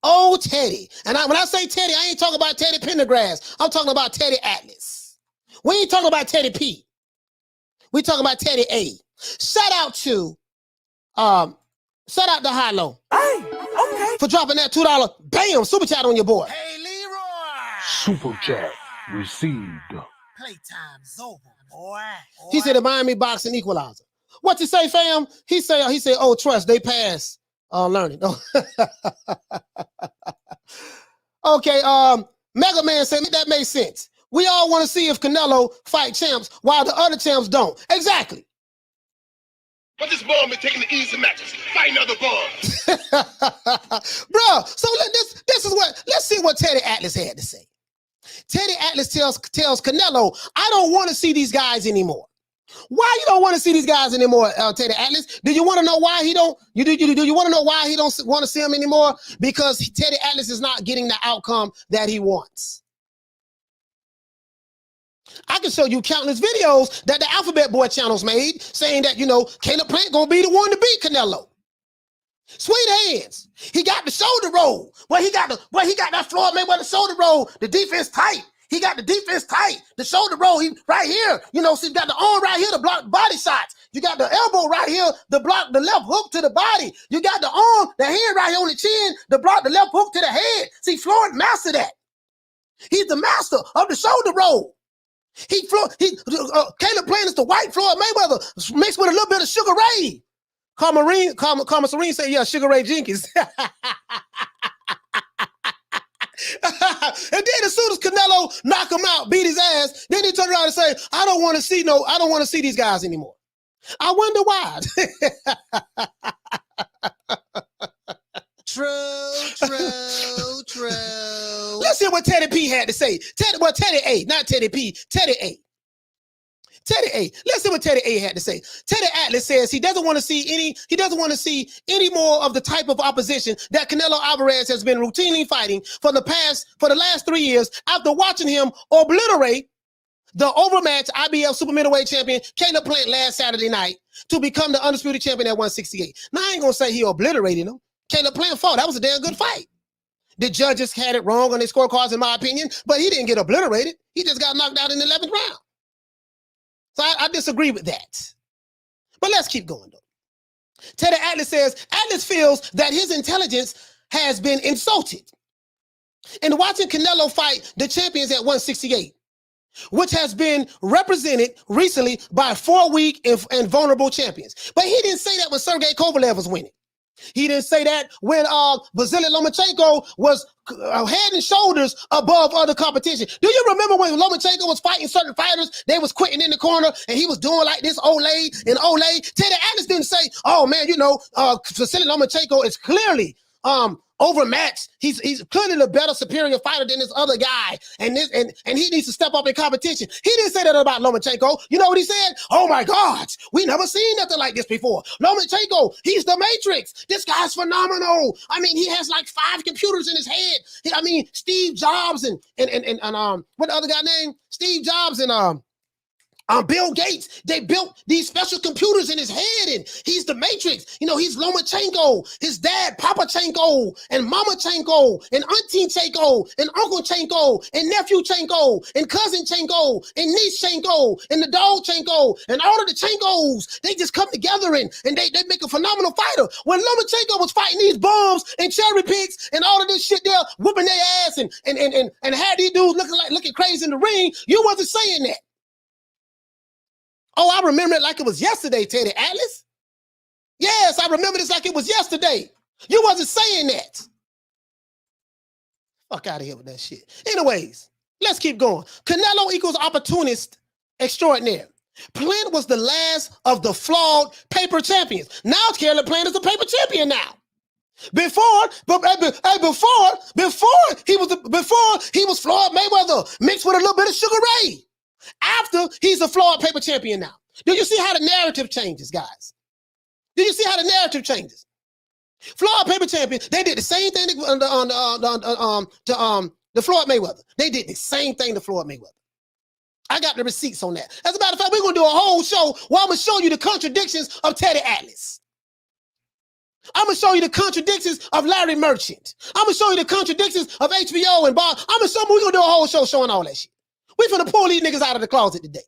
Oh, Teddy. And when I say Teddy, I ain't talking about Teddy Pendergrass. I'm talking about Teddy Atlas. We ain't talking about Teddy P. We talking about Teddy A. Shout out to High Low. Hey, okay. For dropping that $2, bam, super chat on your boy. Hey, Leroy. Super chat received. Playtime's over, boy. He said the Miami boxing equalizer. What you say, fam? He said, oh, trust, they pass learning. Okay, Mega Man said that made sense. We all want to see if Canelo fight champs while the other champs don't. Exactly. But this ball been taking the easy matches. Fight another ball. Bro, so this is what, let's see what Teddy Atlas had to say. Teddy Atlas tells Canelo, I don't want to see these guys anymore. Why you don't want to see these guys anymore, Teddy Atlas? Do you want to know why he don't? Do you want to know why he don't want to see them anymore? Because Teddy Atlas is not getting the outcome that he wants. I can show you countless videos that the Alphabet Boy channels made saying that, Caleb Plant gonna be the one to beat Canelo. Sweet hands. He got the shoulder roll. He got that Floyd Mayweather shoulder roll. The defense tight. He got the defense tight. The shoulder roll, he right here. So you got the arm right here to block body shots. You got the elbow right here to block the left hook to the body. You got the arm, the hand right here on the chin to block the left hook to the head. See, Floyd mastered that. He's the master of the shoulder roll. Caleb Plant is the white Floyd Mayweather mixed with a little bit of Sugar Ray. Karma Serene said, yeah, Sugar Ray Jenkins. And then as soon as Canelo knock him out, beat his ass, then he turned around and say, I don't want to see these guys anymore. I wonder why. True. Let's hear what Teddy P had to say. Teddy A, not Teddy P, Teddy A. Teddy A. Let's see what Teddy A had to say. Teddy Atlas says he doesn't want to see any more of the type of opposition that Canelo Alvarez has been routinely fighting for the last 3 years after watching him obliterate the overmatched IBF Super Middleweight Champion Caleb Plant last Saturday night to become the undisputed champion at 168. Now I ain't gonna say he obliterated him. Caleb Plant fought. That was a damn good fight. The judges had it wrong on their scorecards, in my opinion, but he didn't get obliterated. He just got knocked out in the 11th round. So I disagree with that. But let's keep going, though. Teddy Atlas says, Atlas feels that his intelligence has been insulted. In watching Canelo fight the champions at 168, which has been represented recently by 4 weak and vulnerable champions. But he didn't say that when Sergey Kovalev was winning. He didn't say that when Vasily Lomachenko was head and shoulders above other competition. Do you remember when Lomachenko was fighting certain fighters, they was quitting in the corner and he was doing like this, Olay and Olay? Teddy Atlas didn't say, oh man, you know, Vasily Lomachenko is clearly overmatched. He's clearly the better, superior fighter than this other guy, and he needs to step up in competition. He didn't say that about Lomachenko. You know what he said? Oh my God, we never seen nothing like this before. Lomachenko, he's the Matrix. This guy's phenomenal. I mean, he has like 5 computers in his head. I mean, Steve Jobs and what the other guy named? Steve Jobs and Bill Gates, they built these special computers in his head, and he's the Matrix. You know, he's Lomachenko, his dad, Papa Chanko, and Mama Chanko, and Auntie Chanko, and Uncle Chanko, and Nephew Chanko, and Cousin Chanko, and Niece Chanko, and the dog Chanko, and all of the Chankos. They just come together and they make a phenomenal fighter. When Lomachenko was fighting these bums and cherry picks and all of this shit there, whooping their ass and had these dudes looking crazy in the ring, you wasn't saying that. Oh, I remember it like it was yesterday, Teddy Atlas. Yes, I remember this like it was yesterday. You wasn't saying that. Fuck out of here with that shit. Anyways, let's keep going. Canelo equals opportunist extraordinaire. Plant was the last of the flawed paper champions. Now Caleb Plant is a paper champion now. Before he was Floyd Mayweather mixed with a little bit of Sugar Ray. After, he's a flawed paper champion now. Do you see how the narrative changes, guys? Do you see how the narrative changes? Flawed paper champion, they did the same thing to Floyd Mayweather. They did the same thing to Floyd Mayweather. I got the receipts on that. As a matter of fact, we're going to do a whole show where I'm going to show you the contradictions of Teddy Atlas. I'm going to show you the contradictions of Larry Merchant. I'm going to show you the contradictions of HBO and Bob. We're going to do a whole show showing all that shit. We finna pull these niggas out of the closet today.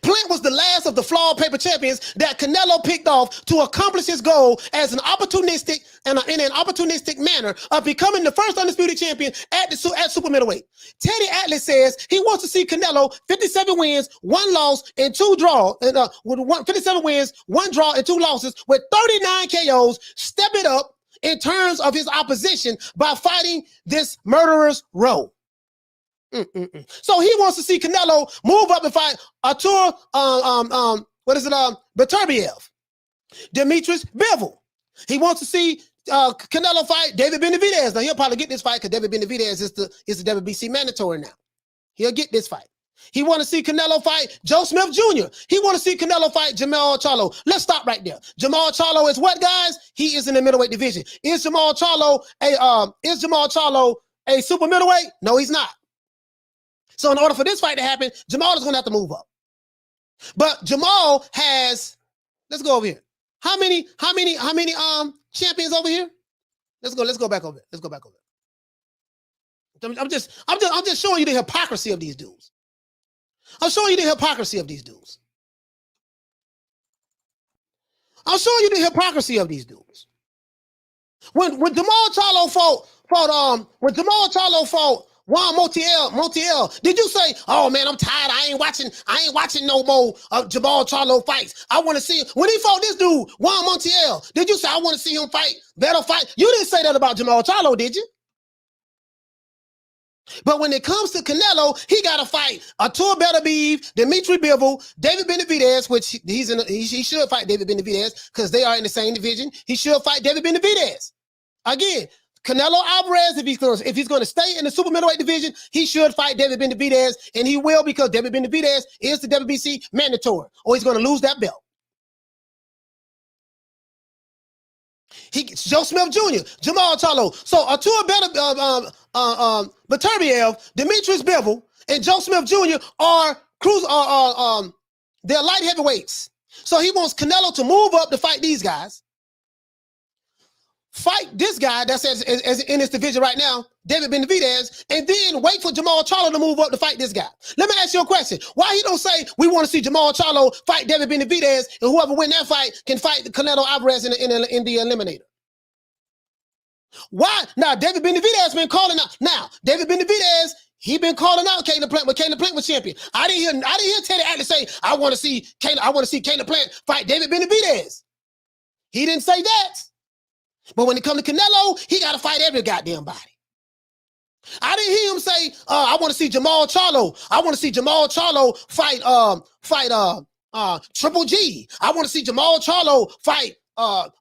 Plant was the last of the flawed paper champions that Canelo picked off to accomplish his goal as an opportunistic in an opportunistic manner of becoming the first undisputed champion at super middleweight. Teddy Atlas says he wants to see Canelo 57 wins, 1 loss, and 2 draws. 57 wins, 1 draw, and 2 losses with 39 KOs. Step it up in terms of his opposition by fighting this murderer's row. So he wants to see Canelo move up and fight Artur, Beterbiev, Demetrius Bivol. He wants to see Canelo fight David Benavidez. Now he'll probably get this fight because David Benavidez is the WBC mandatory now. He'll get this fight. He want to see Canelo fight Joe Smith Jr. He want to see Canelo fight Jermell Charlo. Let's stop right there. Jermell Charlo is what, guys? He is in the middleweight division. Is Jermell Charlo a super middleweight? No, he's not. So in order for this fight to happen, Jamal is going to have to move up. But Jamal has, let's go over here. How many champions over here? Let's go back over here. Let's go back over here. I'm just showing you the hypocrisy of these dudes. I'm showing you the hypocrisy of these dudes. I'm showing you the hypocrisy of these dudes. When Jamal Charlo fought Juan Montiel, did you say, oh man, I'm tired, I ain't watching no more of Jamal Charlo fights. I want to see him. When he fought this dude, Juan Montiel, did you say I want to see him fight, better fight? You didn't say that about Jamal Charlo, did you? But when it comes to Canelo, he got to fight Artur Beterbiev, Dimitri Bivol, David Benavidez, which he should fight David Benavidez because they are in the same division. He should fight David Benavidez. Again, Canelo Alvarez, if he's going to stay in the super middleweight division, he should fight David Benavidez, and he will because David Benavidez is the WBC mandatory, or he's going to lose that belt. Joe Smith Jr., Jamal Charlo. So Artur Beterbiev, Demetrius Bivol, and Joe Smith Jr. they're light heavyweights. So he wants Canelo to move up to fight these guys. fight this guy that's as in this division right now, David Benavidez, and then wait for Jamal Charlo to move up to fight this guy. Let me ask you a question. Why he don't say we want to see Jamal Charlo fight David Benavidez, and whoever win that fight can fight Canelo Alvarez in the eliminator? Why? Now, David Benavidez been calling out. Now, David Benavidez, he been calling out Caleb Plant when Caleb Plant was champion. I didn't hear Teddy Atlas say, I want to see Caleb Plant fight David Benavidez. He didn't say that. But when it comes to Canelo, he got to fight every goddamn body. I didn't hear him say, I want to see Jamal Charlo. I want to see Jamal Charlo fight Triple G. I want to see Jamal Charlo fight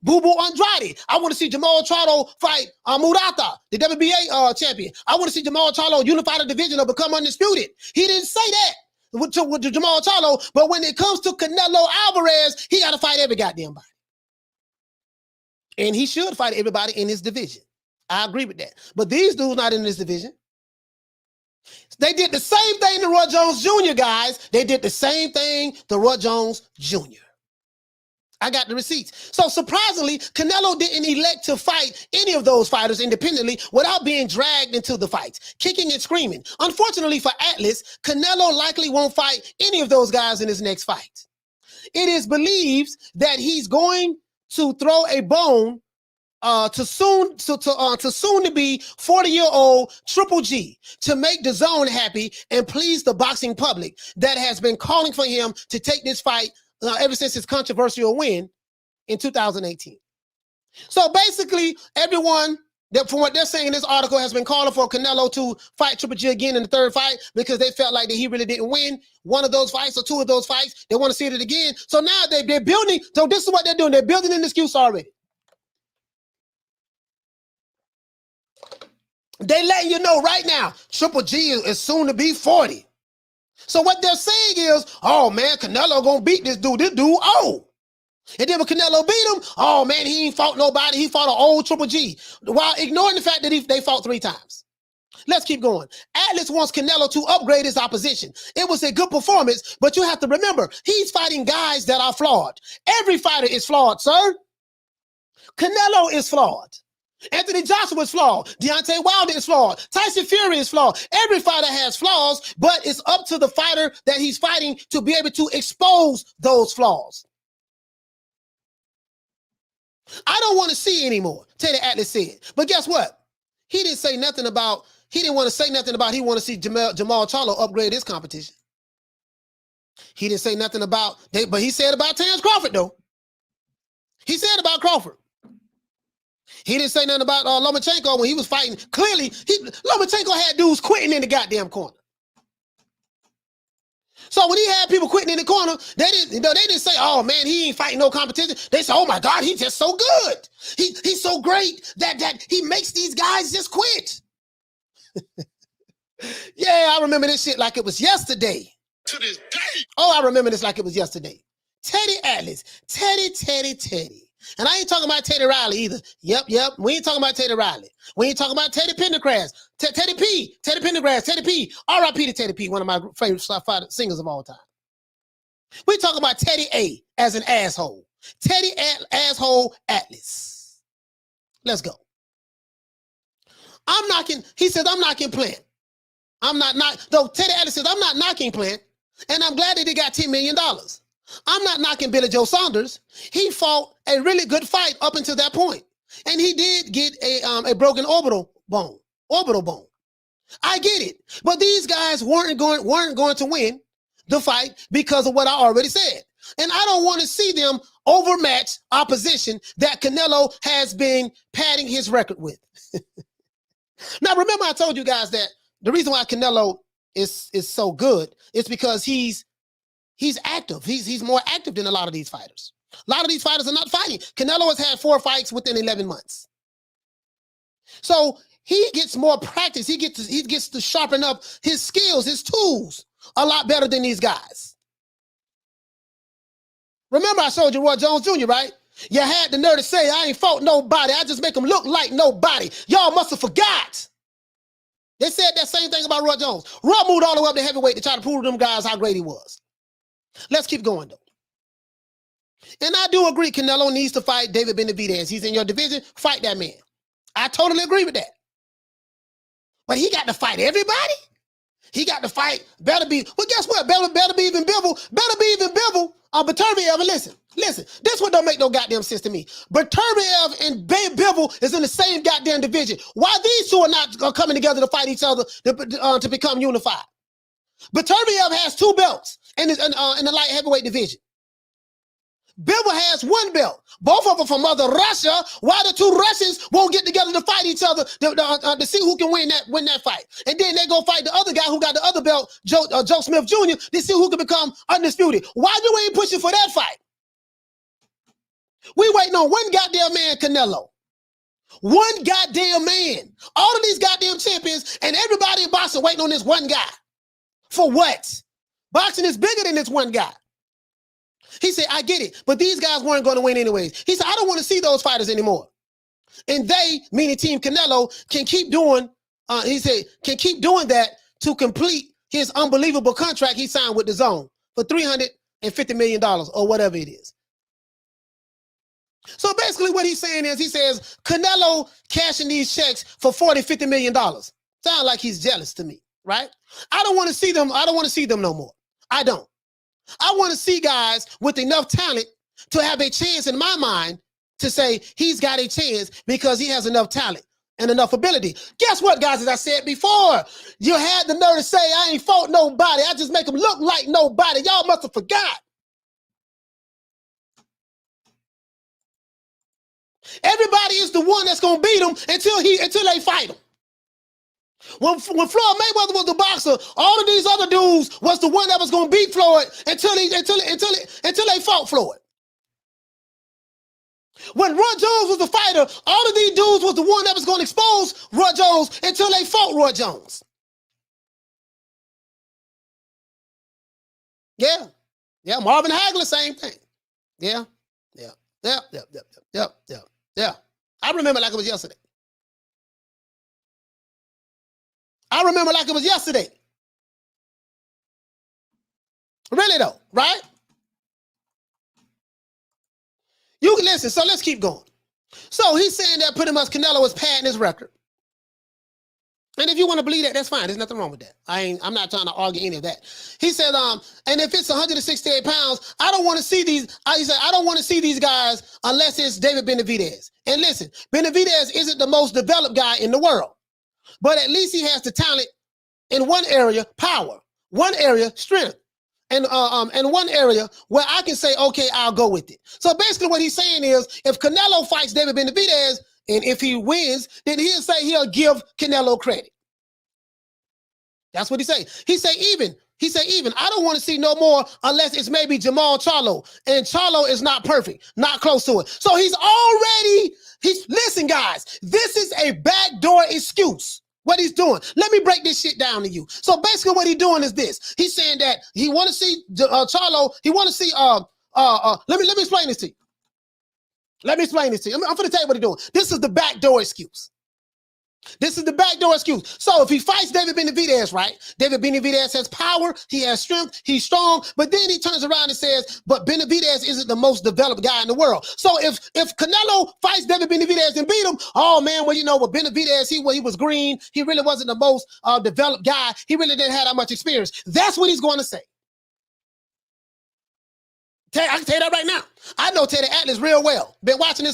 Boo Boo Andrade. I want to see Jamal Charlo fight Murata, the WBA champion. I want to see Jamal Charlo unify the division or become undisputed. He didn't say that with Jamal Charlo, but when it comes to Canelo Alvarez, he got to fight every goddamn body. And he should fight everybody in his division. I agree with that. But these dudes not in this division. They did the same thing to Roy Jones Jr., guys. They did the same thing to Roy Jones Jr. I got the receipts. So surprisingly, Canelo didn't elect to fight any of those fighters independently without being dragged into the fights, kicking and screaming. Unfortunately for Atlas, Canelo likely won't fight any of those guys in his next fight. It is believed that he's going to throw a bone to soon to be 40-year-old Triple G to make the zone happy and please the boxing public that has been calling for him to take this fight ever since his controversial win in 2018. So basically, everyone that from what they're saying in this article has been calling for Canelo to fight Triple G again in the third fight because they felt like that he really didn't win one of those fights or two of those fights. They want to see it again. So now they're building. So this is what they're doing. They're building an excuse already. They letting you know right now, Triple G is soon to be 40. So what they're saying is, oh man, Canelo gonna beat this dude. This dude old. And then when Canelo beat him, oh man, he ain't fought nobody. He fought an old Triple G, while ignoring the fact that they fought 3 times. Let's keep going. Atlas wants Canelo to upgrade his opposition. It was a good performance, but you have to remember, he's fighting guys that are flawed. Every fighter is flawed, sir. Canelo is flawed. Anthony Joshua is flawed. Deontay Wilder is flawed. Tyson Fury is flawed. Every fighter has flaws, but it's up to the fighter that he's fighting to be able to expose those flaws. I don't want to see anymore, Teddy Atlas said. But guess what? He didn't say nothing about, he didn't want to say nothing about he want to see Jamal Charlo upgrade his competition. He didn't say nothing about, but he said about Terrence Crawford, though. He said about Crawford. He didn't say nothing about Lomachenko when he was fighting. Clearly, Lomachenko had dudes quitting in the goddamn corner. So when he had people quitting in the corner, they didn't say, oh man, he ain't fighting no competition. They said, oh my God, he's just so good. He's so great that he makes these guys just quit. Yeah, I remember this shit like it was yesterday. To this day. Oh, I remember this like it was yesterday. Teddy Atlas. Teddy. And I ain't talking about Teddy Riley either. Yep. We ain't talking about Teddy Riley. We ain't talking about Teddy Pendergrass. Teddy Pendergrass, Teddy P. R.I.P. to Teddy P, one of my favorite singers of all time. We talking about Teddy A as an asshole. Teddy asshole Atlas. Let's go. He says, I'm knocking Plant. Teddy Atlas says, I'm not knocking Plant, and I'm glad that he got $10 million. I'm not knocking Billy Joe Saunders. He fought a really good fight up until that point. And he did get a broken orbital bone. I get it. But these guys weren't going to win the fight because of what I already said. And I don't want to see them overmatch opposition that Canelo has been padding his record with. Now, remember I told you guys that the reason why Canelo is so good is because he's active. He's more active than a lot of these fighters. A lot of these fighters are not fighting. Canelo has had 4 fights within 11 months. So he gets more practice. He gets to sharpen up his skills, his tools a lot better than these guys. Remember I showed you Roy Jones Jr., right? You had the nerve to say, I ain't fought nobody. I just make him look like nobody. Y'all must have forgot. They said that same thing about Roy Jones. Roy moved all the way up to heavyweight to try to prove to them guys how great he was. Let's keep going, though. And I do agree, Canelo needs to fight David Benavidez. He's in your division. Fight that man. I totally agree with that. But he got to fight everybody? He got to fight, better be, well, guess what? Better be even Bivol, Beterbiev, and listen, this one don't make no goddamn sense to me. Beterbiev and Bivol is in the same goddamn division. Why these two are not coming together to fight each other to become unified? Beterbiev has 2 belts in the light heavyweight division. Bivol has 1 belt. Both of them from Mother Russia. Why the 2 Russians won't get together to fight each other to see who can win that fight? And then they go fight the other guy who got the other belt, Joe Smith Jr., to see who can become undisputed. Why do we ain't pushing for that fight? We waiting on one goddamn man, Canelo. One goddamn man. All of these goddamn champions and everybody in boxing waiting on this one guy. For what? Boxing is bigger than this one guy. He said, I get it, but these guys weren't going to win anyways. He said, I don't want to see those fighters anymore. And they, meaning Team Canelo, can keep doing, can keep doing that to complete his unbelievable contract he signed with the Zone for $350 million or whatever it is. So basically what he's saying is, he says, Canelo cashing these checks for $40-50 million. Sounds like he's jealous to me, right? I don't want to see them. I don't want to see them no more. I don't. I want to see guys with enough talent to have a chance in my mind to say he's got a chance because he has enough talent and enough ability. Guess what, guys? As I said before, you had the nerve to say I ain't fought nobody. I just make him look like nobody. Y'all must have forgot. Everybody is the one that's gonna beat him until they fight him. When Floyd Mayweather was the boxer, all of these other dudes was the one that was gonna beat Floyd until they fought Floyd. When Roy Jones was the fighter, all of these dudes was the one that was gonna expose Roy Jones until they fought Roy Jones. Yeah, Marvin Hagler, same thing. Yeah. I remember like it was yesterday. Really though, right? You can listen, so let's keep going. So he's saying that pretty much Canelo is padding his record. And if you want to believe that, that's fine. There's nothing wrong with that. I'm not trying to argue any of that. He said, and if it's 168 pounds, I don't want to see these. He said, I don't want to see these guys unless it's David Benavidez. And listen, Benavidez isn't the most developed guy in the world, but at least he has the talent in one area, power, one area, strength, and one area where I can say, okay, I'll go with it. So basically what he's saying is, if Canelo fights David Benavidez, and if he wins, then he'll say he'll give Canelo credit. That's what he say. He say even. I don't want to see no more unless it's maybe Jamal Charlo. And Charlo is not perfect, not close to it. So listen, guys, this is a backdoor excuse. What he's doing. Let me break this shit down to you. So basically what he's doing is this. He's saying that he want to see Charlo. He want to see, let me explain this to you. I'm going to tell you what he's doing. This is the backdoor excuse. So if he fights David Benavidez, right? David Benavidez has power, he has strength, he's strong, but then he turns around and says, but Benavidez isn't the most developed guy in the world. So if Canelo fights David Benavidez and beat him, oh man, well, you know, with Benavidez, he was green, he really wasn't the most developed guy, he really didn't have that much experience. That's what he's going to say. I can tell you that right now. I know Teddy Atlas real well. I've been watching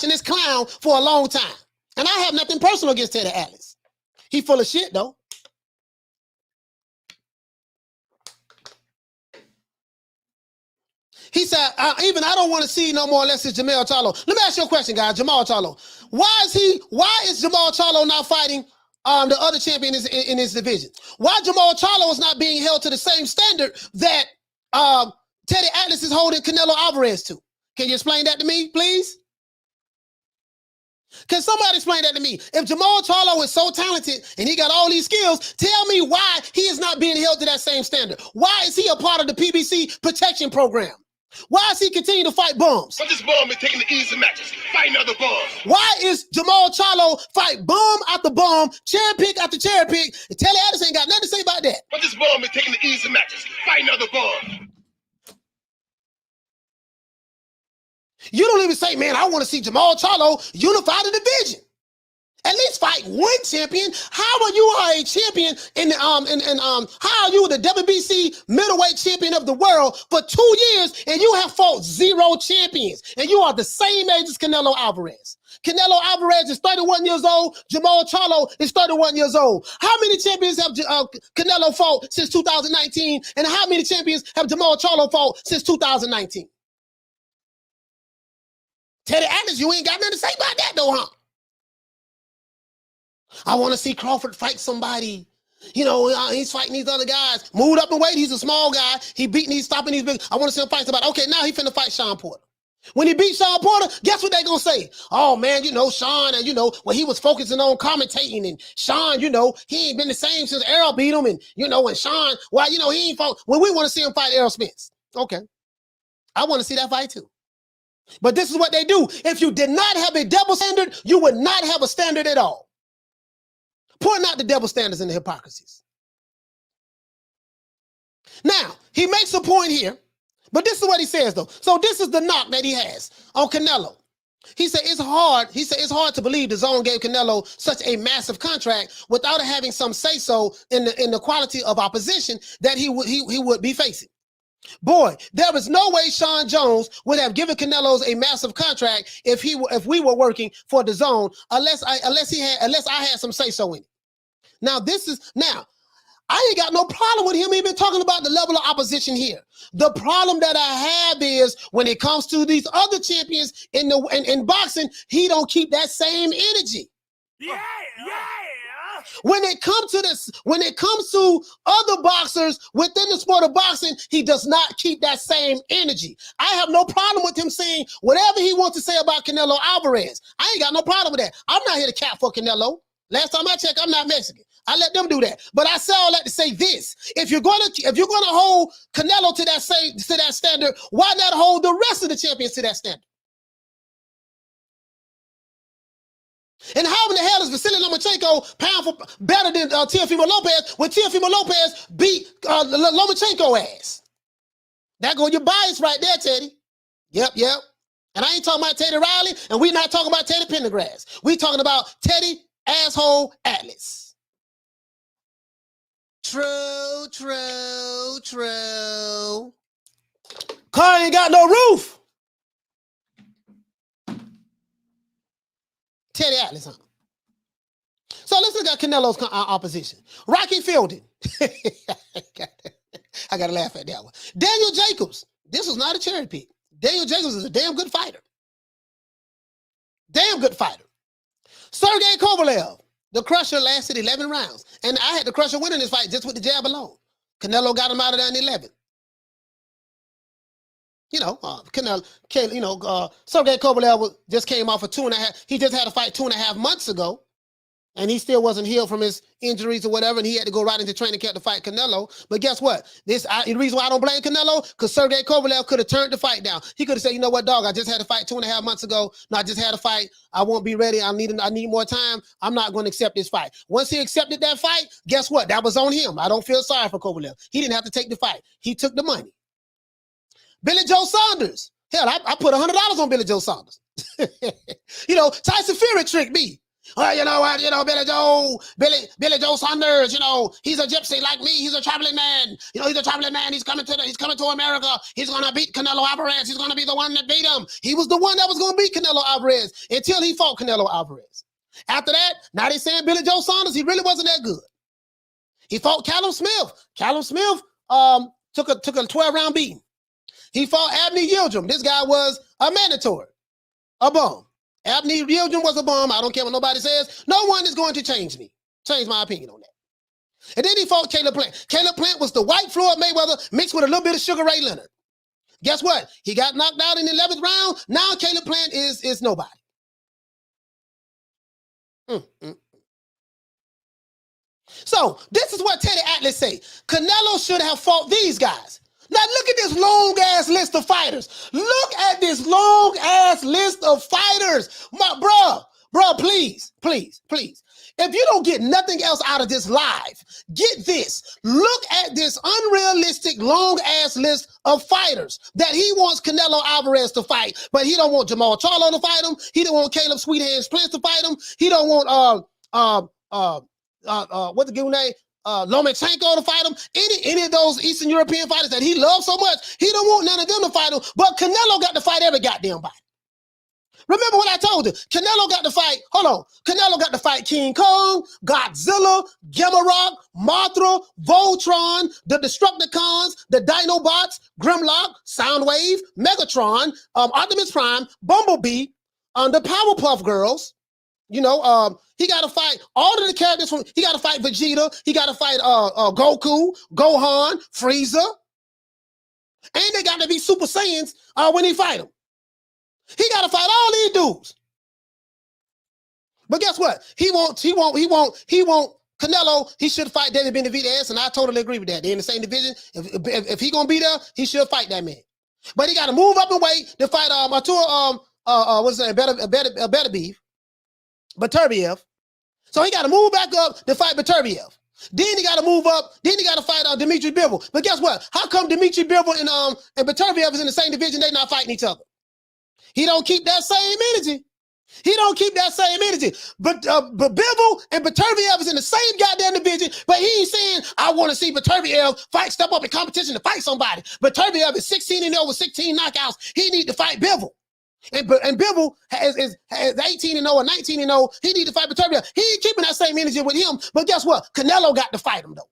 this clown for a long time. And I have nothing personal against Teddy Atlas. He full of shit, though. He said, I don't want to see no more unless it's Jermell Charlo. Let me ask you a question, guys. Jamal Charlo. Why is Jamal Charlo not fighting the other champion in his division? Why Jamal Charlo is not being held to the same standard that Teddy Atlas is holding Canelo Alvarez to? Can you explain that to me, please? Can somebody explain that to me? If Jamal Charlo is so talented and he got all these skills, tell me why he is not being held to that same standard. Why is he a part of the PBC protection program? Why is he continuing to fight bums? But this bum is taking the easy matches, fighting other bums. Why is Jamal Charlo fight bum after bum, cherry pick after cherry pick, and Teddy Atlas ain't got nothing to say about that? But this bum is taking the easy matches, fighting other bums. You don't even say, man, I want to see Jamal Charlo unify the division. At least fight one champion. How are you a champion how are you the WBC middleweight champion of the world for 2 years and you have fought 0 champions and you are the same age as Canelo Alvarez? Canelo Alvarez is 31 years old. Jamal Charlo is 31 years old. How many champions have Canelo fought since 2019? And how many champions have Jamal Charlo fought since 2019? Teddy Atlas, you ain't got nothing to say about that though, huh? I want to see Crawford fight somebody. You know, he's fighting these other guys. Moved up in weight. He's a small guy. He beating these, stopping these big. I want to see him fight somebody. Okay, now he finna fight Sean Porter. When he beat Sean Porter, guess what they gonna say? Oh man, you know, Sean, and you know, well, he was focusing on commentating, and Sean, you know, he ain't been the same since Errol beat him, and you know, and Sean, well, you know, he ain't fought. Well, we want to see him fight Errol Spence. Okay. I want to see that fight too. But this is what they do. If you did not have a double standard, you would not have a standard at all. Point out the double standards and the hypocrisies. Now, he makes a point here, but this is what he says, though. So this is the knock that he has on Canelo. He said it's hard. He said it's hard to believe the zone gave Canelo such a massive contract without having some say-so in the quality of opposition that he would be facing. Boy, there was no way Sean Jones would have given Canelo's a massive contract if we were working for the zone unless I had some say-so in it. Now I ain't got no problem with him even talking about the level of opposition here. The problem that I have is when it comes to these other champions in boxing, he don't keep that same energy. Yeah. When it comes to other boxers within the sport of boxing, he does not keep that same energy. I have no problem with him saying whatever he wants to say about Canelo Alvarez. I ain't got no problem with that. I'm not here to cap for Canelo. Last time I checked, I'm not Mexican. I let them do that. But I say all that to say this: if you're gonna hold Canelo to that standard, why not hold the rest of the champions to that standard? And how in the hell is Vasily Lomachenko pound for better than Teofimo Lopez when Teofimo Lopez beat Lomachenko ass? That go your bias right there, Teddy. Yep. And I ain't talking about Teddy Riley, and we not talking about Teddy Pendergrass. We talking about Teddy asshole Atlas. True. Car ain't got no roof. Teddy Atlas, huh? So let's look at Canelo's opposition. Rocky Fielding. I got to laugh at that one. Daniel Jacobs. This was not a cherry pick. Daniel Jacobs is a damn good fighter. Sergey Kovalev. The Crusher lasted 11 rounds. And I had the Crusher winning this fight just with the jab alone. Canelo got him out of there in 11. Sergey Kovalev just came off of 2.5. He just had a fight 2.5 months ago, and he still wasn't healed from his injuries or whatever, and he had to go right into training camp to fight Canelo. But guess what? The reason why I don't blame Canelo, because Sergey Kovalev could have turned the fight down. He could have said, you know what, dog, I just had a fight 2.5 months ago. No, I just had a fight. I won't be ready. I need more time. I'm not going to accept this fight. Once he accepted that fight, guess what? That was on him. I don't feel sorry for Kovalev. He didn't have to take the fight. He took the money. Billy Joe Saunders. Hell, I put $100 on Billy Joe Saunders. Tyson Fury tricked me. Well, you know what? Billy Joe Saunders. He's a gypsy like me. He's a traveling man. He's a traveling man. He's coming to America. He's gonna beat Canelo Alvarez. He's gonna be the one that beat him. He was the one that was gonna beat Canelo Alvarez until he fought Canelo Alvarez. After that, now they saying Billy Joe Saunders. He really wasn't that good. He fought Callum Smith. Callum Smith took a 12-round beating. He fought Abney Yildirim. This guy was a mandatory, a bum. Abney Yildirim was a bum. I don't care what nobody says. No one is going to change my opinion on that. And then he fought Caleb Plant. Caleb Plant was the white Floyd Mayweather mixed with a little bit of Sugar Ray Leonard. Guess what? He got knocked out in the 11th round. Now Caleb Plant is nobody. So this is what Teddy Atlas say. Canelo should have fought these guys. Now look at this long-ass list of fighters. Look at this long-ass list of fighters. Bruh, please. If you don't get nothing else out of this live, get this. Look at this unrealistic, long-ass list of fighters that he wants Canelo Alvarez to fight, but he don't want Jamal Charlo to fight him. He don't want Caleb Sweet Hands Prince to fight him. He don't want what the good name? Lomachenko to fight him. Any of those Eastern European fighters that he loves so much, he don't want none of them to fight him. But Canelo got to fight every goddamn body. Remember what I told you? Canelo got to fight, Canelo got to fight King Kong, Godzilla, Gamma Mothra, Voltron, the Destructicons, the Dinobots, Grimlock, Soundwave, Megatron, Optimus Prime, Bumblebee, the Powerpuff Girls. You know, he got to fight all of the characters from, he got to fight Vegeta, he got to fight Goku, Gohan, Frieza. And they got to be Super Saiyans when he fight them. He got to fight all these dudes. But guess what? He won't Canelo, he should fight David Benavidez, and I totally agree with that. They're in the same division. If he gonna be there, he should fight that man. But he got to move up and weight to fight what's his name? Better Beef, Beterbiev. So he got to move back up to fight Beterbiev. Then he got to move up. Then he got to fight Dimitri Bivol. But guess what? How come Dimitri Bivol and Beterbiev is in the same division? They not fighting each other. He don't keep that same energy. He don't keep that same energy. But Bivol and Beterbiev is in the same goddamn division, but he ain't saying, I want to see Beterbiev fight, step up in competition to fight somebody. Beterbiev is 16-0 with 16 knockouts. He need to fight Bivol. And Bivol has 18-0 or 19-0. He need to fight Beterbiev. He ain't keeping that same energy with him. But guess what? Canelo got to fight him, though.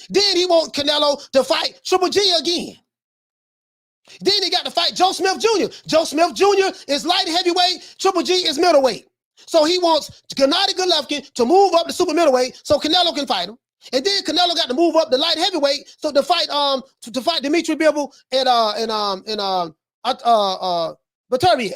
Then he want Canelo to fight Triple G again. Then he got to fight Joe Smith Jr. Joe Smith Jr. is light heavyweight. Triple G is middleweight. So he wants Gennady Golovkin to move up to super middleweight so Canelo can fight him. And then Canelo got to move up to light heavyweight so to fight Dimitri Bivol and Beterbiev.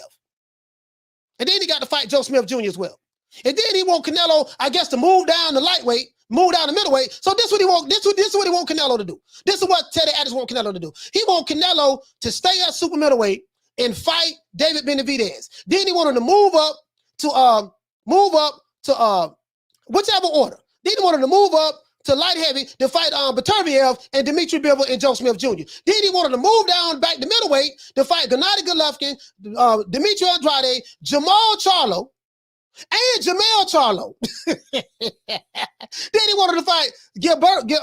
And then he got to fight Joe Smith Jr. as well. And then he want Canelo, I guess, to move down to lightweight, move down to middleweight. So this is what he want. This is what he want Canelo to do. This is what Teddy Atlas want Canelo to do. He want Canelo to stay at super middleweight and fight David Benavidez. Then he want him to move up to whichever order. Then he wanted to move up to light heavy to fight Beterbiev and Dimitri Bivol and Joe Smith Jr. Then he wanted to move down back to middleweight to fight Gennady Golovkin, Dimitri Andrade, Jamal Charlo, and Jermell Charlo. Then he wanted to fight Gilberto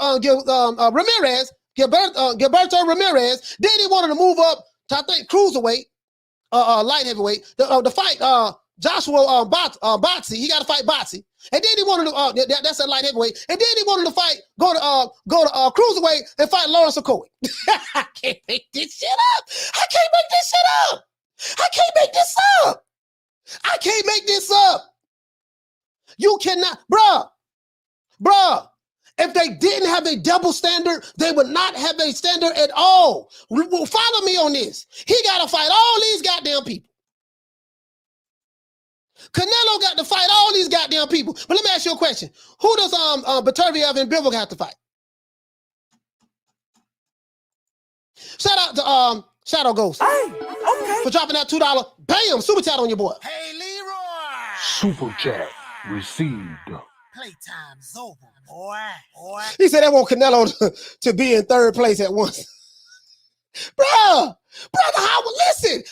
Ramirez. Then he wanted to move up to, I think, cruiserweight, light heavyweight, to fight Joshua Botsy. He got to fight Botsy. And then he wanted to, that's a light heavyweight. And then he wanted to fight, go to cruiserweight and fight Lawrence Okoye. I can't make this shit up. I can't make this shit up. I can't make this up. I can't make this up. You cannot, bruh. If they didn't have a double standard, they would not have a standard at all. Follow me on this. He got to fight all these goddamn people. Canelo got to fight all these goddamn people. But let me ask you a question. Who does Beterbiev and Bivol have to fight? Shout out to Shadow Ghost. Hey, okay. For dropping that $2. Bam! Super chat on your boy. Hey, Leroy. Super chat received. Playtime's over, boy. He said they want Canelo to be in third place at once. Brother Howard, listen.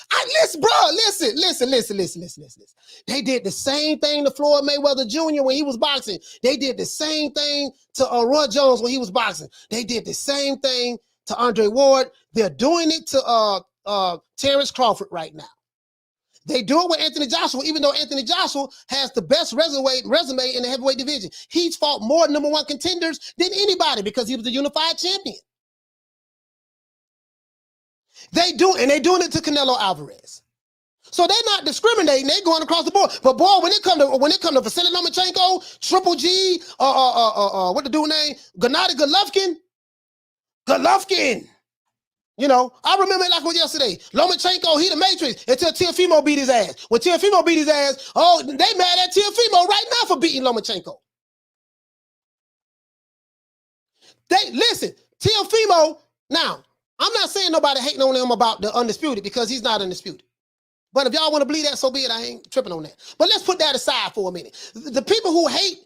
Listen. They did the same thing to Floyd Mayweather Jr. when he was boxing. They did the same thing to Roy Jones when he was boxing. They did the same thing to Andre Ward. They're doing it to Terrence Crawford right now. They do it with Anthony Joshua, even though Anthony Joshua has the best resume in the heavyweight division. He's fought more number one contenders than anybody because he was the unified champion. They're doing it to Canelo Alvarez. So they're not discriminating, they're going across the board. But boy, when it come to Vasily Lomachenko, Triple G, what the dude name? Gennady Golovkin. You know, I remember it like it was yesterday. Lomachenko, he the Matrix until Teofimo beat his ass. When Teofimo beat his ass, they mad at Teofimo right now for beating Lomachenko. Listen, Teofimo, now, I'm not saying nobody hating on him about the undisputed because he's not undisputed. But if y'all want to believe that, so be it. I ain't tripping on that. But let's put that aside for a minute. The people who hate,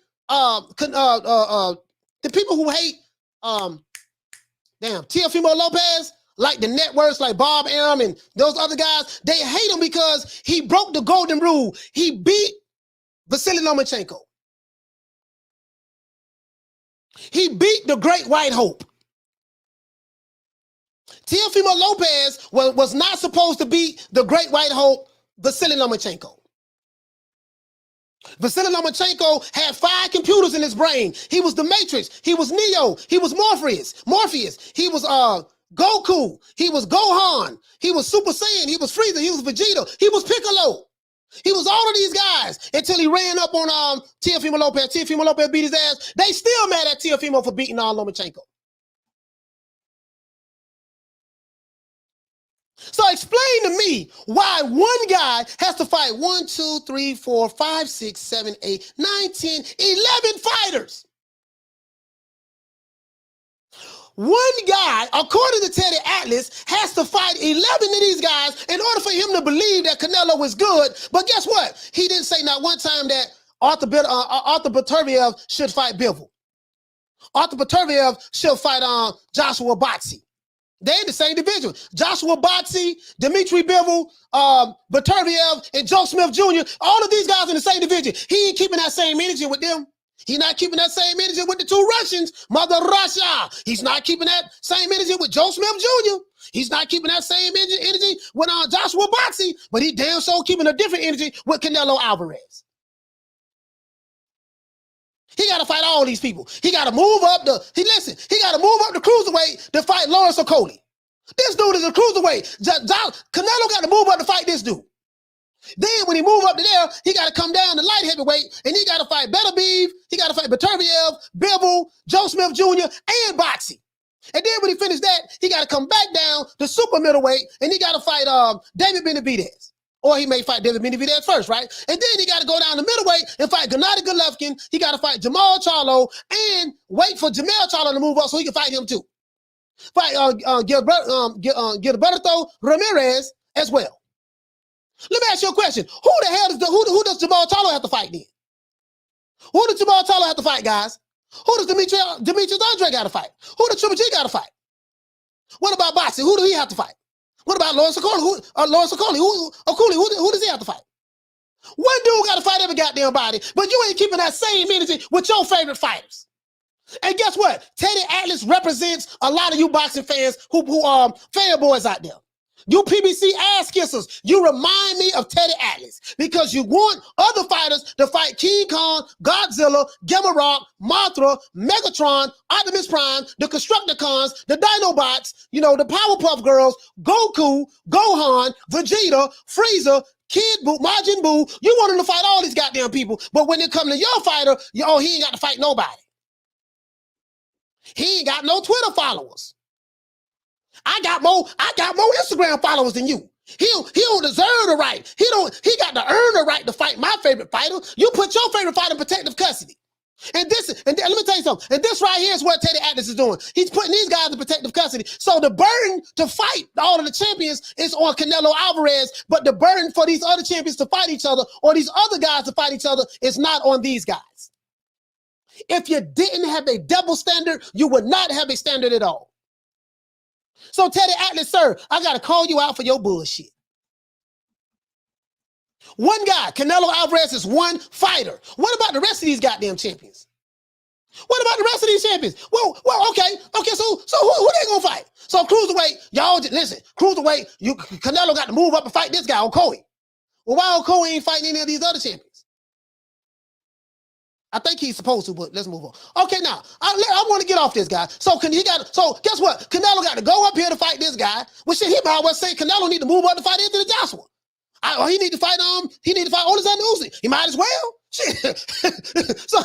Teofimo Lopez, like the networks, like Bob Arum and those other guys, they hate him because he broke the golden rule. He beat Vasily Lomachenko. He beat the Great White Hope. Teofimo Lopez was not supposed to beat the Great White Hope, Vasily Lomachenko. Vasily Lomachenko had 5 computers in his brain. He was the Matrix. He was Neo. He was Morpheus. He was Goku. He was Gohan. He was Super Saiyan. He was Frieza. He was Vegeta. He was Piccolo. He was all of these guys until he ran up on Teofimo Lopez. Teofimo Lopez beat his ass. They still mad at Teofimo for beating Lomachenko. So explain to me why one guy has to fight 1, 2, 3, 4, 5, 6, 7, 8, 9, 10, 11 fighters. One guy, according to Teddy Atlas, has to fight 11 of these guys in order for him to believe that Canelo is good. But guess what? He didn't say not one time that Arthur Beterbiev should fight Bivol. Arthur Beterbiev should fight Joshua Boxey. They're in the same division. Joshua Boxey, Dimitri Bivol, Beterbiev, and Joe Smith Jr., all of these guys in the same division. He ain't keeping that same energy with them. He's not keeping that same energy with the 2 Russians, Mother Russia. He's not keeping that same energy with Joe Smith Jr. He's not keeping that same energy with Joshua Boxey, but he damn sure keeping a different energy with Canelo Alvarez. He got to fight all these people. He got to move up he got to move up the cruiserweight to fight Lawrence Okoli. This dude is a cruiserweight. Canelo got to move up to fight this dude. Then when he move up to there, he got to come down to light heavyweight, and he got to fight Beterbiev, he got to fight Beterbiev, Bivol, Joe Smith Jr., and Boxey. And then when he finished that, he got to come back down to super middleweight, and he got to fight David Benavidez. Or he may fight David Benavidez first, right? And then he got to go down to middleweight and fight Gennady Golovkin. He got to fight Jamal Charlo and wait for Jermell Charlo to move up so he can fight him too. Fight Gilberto Ramirez as well. Let me ask you a question. Who the hell does Jamal Charlo have to fight then? Who does Jamal Charlo have to fight, guys? Who does Demetrius Andre got to fight? Who does Triple G got to fight? What about Boxing? Who do he have to fight? What about Lawrence Okoli? Who does he have to fight? One dude got to fight every goddamn body, but you ain't keeping that same energy with your favorite fighters. And guess what? Teddy Atlas represents a lot of you boxing fans who are fanboys out there. You PBC ass kissers, you remind me of Teddy Atlas because you want other fighters to fight King Kong, Godzilla, Gamma Rock, Mothra, Megatron, Optimus Prime, the Constructicons, the Dinobots, the Powerpuff Girls, Goku, Gohan, Vegeta, Frieza, Kid Buu, Majin Buu. You want them to fight all these goddamn people, but when it comes to your fighter, he ain't got to fight nobody. He ain't got no Twitter followers. I got more Instagram followers than you. He don't deserve the right. He got to earn the right to fight my favorite fighter. You put your favorite fighter in protective custody. And let me tell you something. And this right here is what Teddy Atlas is doing. He's putting these guys in protective custody. So the burden to fight all of the champions is on Canelo Alvarez, but the burden for these other champions to fight each other or these other guys to fight each other is not on these guys. If you didn't have a double standard, you would not have a standard at all. So Teddy Atlas, sir, I got to call you out for your bullshit. One guy, Canelo Alvarez, is one fighter. What about the rest of these goddamn champions? What about the rest of these champions? Well, okay. So who they gonna fight? So cruiserweight, y'all just listen. Cruiserweight, Canelo got to move up and fight this guy, Okoye. Well, why Okoye ain't fighting any of these other champions? I think he's supposed to, but let's move on. Okay, now I want to get off this guy. So guess what? Canelo got to go up here to fight this guy. Well, shit, he might well say Canelo need to move up to fight Anthony Joshua. He need to fight Oleksandr Usyk. He might as well. Shit. So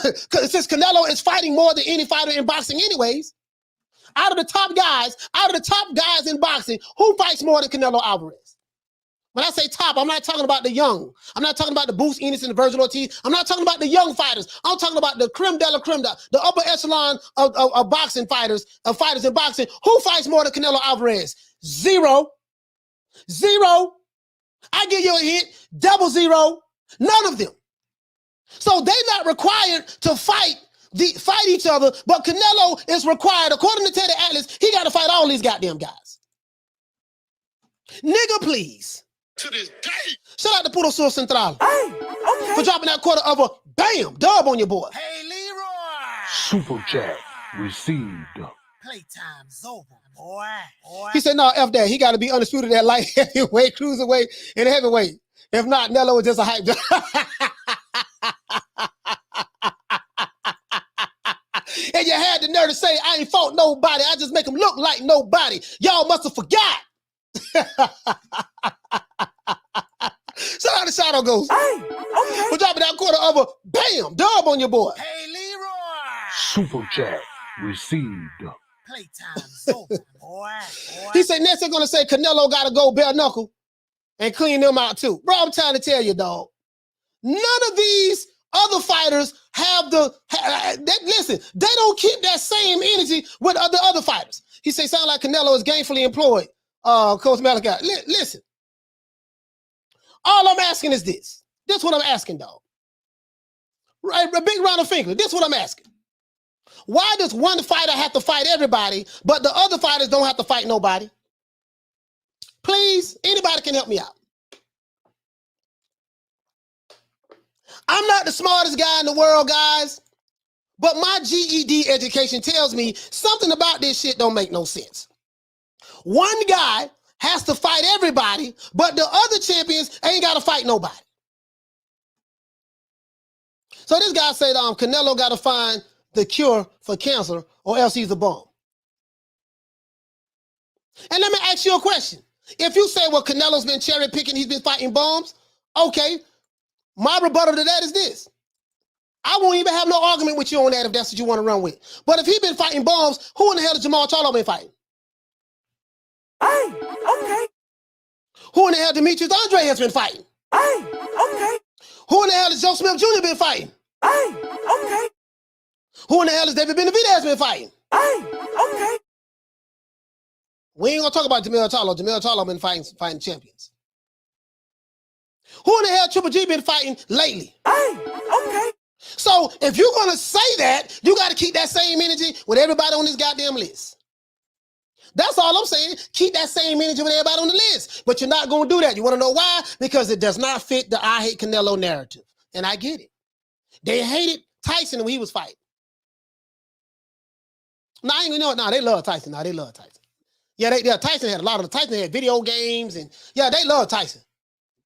since Canelo is fighting more than any fighter in boxing, anyways, out of the top guys in boxing, who fights more than Canelo Alvarez? When I say top, I'm not talking about the young. I'm not talking about the Boots Ennis and the Virgil Ortiz. I'm not talking about the young fighters. I'm talking about the creme de la creme, the upper echelon of boxing fighters in boxing. Who fights more than Canelo Alvarez? Zero. I give you a hint, 00, none of them. So they're not required to fight each other, but Canelo is required, according to Teddy Atlas, he got to fight all these goddamn guys. Nigga, please. To this day. Shout out to Puro Sur Central for dropping that quarter of a bam dub on your boy. Hey, Leroy. Super chat received. Playtime's over, boy. He said, no, F that. He got to be undisputed at light heavyweight, cruiserweight, and heavyweight. If not, Nello is just a hype job. And you had the nerve to say, I ain't fought nobody. I just make them look like nobody. Y'all must have forgot. Shout out to Shadow Ghost. For dropping that quarter of a bam dub on your boy. Hey, Leroy. Super chat received. Playtime's over, boy. He said next they're going to say Canelo got to go bare knuckle and clean them out too. Bro, I'm trying to tell you, dog. None of these other fighters have listen, they don't keep that same energy with the other fighters. He say sound like Canelo is gainfully employed. Coach Malachi, listen. All I'm asking is this. This is what I'm asking, dog. Right, a big round of finger. This is what I'm asking. Why does one fighter have to fight everybody, but the other fighters don't have to fight nobody? Please, anybody can help me out. I'm not the smartest guy in the world, guys, but my GED education tells me something about this shit don't make no sense. One guy has to fight everybody, but the other champions ain't got to fight nobody. So this guy said, Canelo got to find the cure for cancer or else he's a bum. And let me ask you a question. If you say, well, Canelo's been cherry picking, he's been fighting bums, okay. My rebuttal to that is this. I won't even have no argument with you on that if that's what you want to run with. But if he's been fighting bums, who in the hell has Jamal Charlo been fighting? Okay. Who in the hell Demetrius Andre has been fighting? Okay. Who in the hell has Joe Smith Jr. been fighting? Okay. Who in the hell has David Benavidez been fighting? Okay. We ain't gonna talk about Jermell Charlo. Jermell Charlo been fighting champions. Who in the hell Triple G been fighting lately? Okay. So if you're gonna say that, you got to keep that same energy with everybody on this goddamn list. That's all I'm saying. Keep that same energy with everybody on the list. But you're not gonna do that. You want to know why? Because it does not fit the I hate Canelo narrative, and I get it. They hated Tyson when he was fighting. No, I ain't gonna know it. No, they love Tyson. No, they love Tyson. Yeah, Tyson had a lot of Tyson had video games, and yeah, they love Tyson.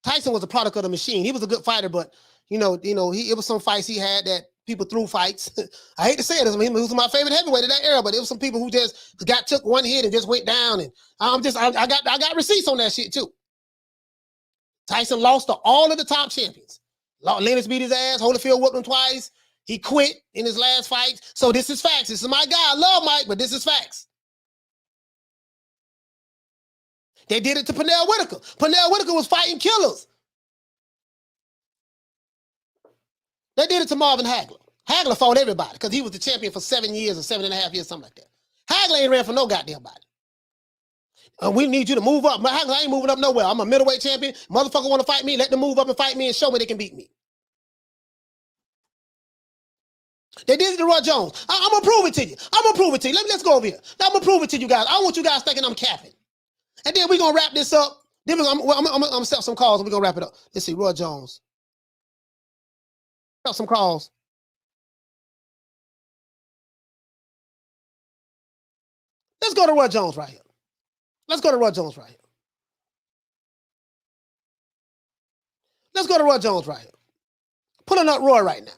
Tyson was a product of the machine. He was a good fighter, but it was some fights he had that people threw fights. I hate to say it, he was my favorite heavyweight of that era, but it was some people who just took one hit and just went down, and I got receipts on that shit too. Tyson lost to all of the top champions. Lennox beat his ass. Holyfield whooped him twice. He quit in his last fight. So this is facts. This is my guy. I love Mike, but this is facts. They did it to Pernell Whitaker. Pernell Whitaker was fighting killers. They did it to Marvin Hagler. Hagler fought everybody because he was the champion for 7 years or 7.5 years, something like that. Hagler ain't ran for no goddamn body. We need you to move up. Hagler ain't moving up nowhere. I'm a middleweight champion. Motherfucker want to fight me, let them move up and fight me and show me they can beat me. They did it to Roy Jones. I'm going to prove it to you. Let's go over here. I'm going to prove it to you guys. I don't want you guys thinking I'm capping. And then we're going to wrap this up. Then I'm going to set some calls and we're going to wrap it up. Let's see, Roy Jones. Set some calls. Let's go to Roy Jones right here. Let's go to Roy Jones right here. Pulling up Roy right now.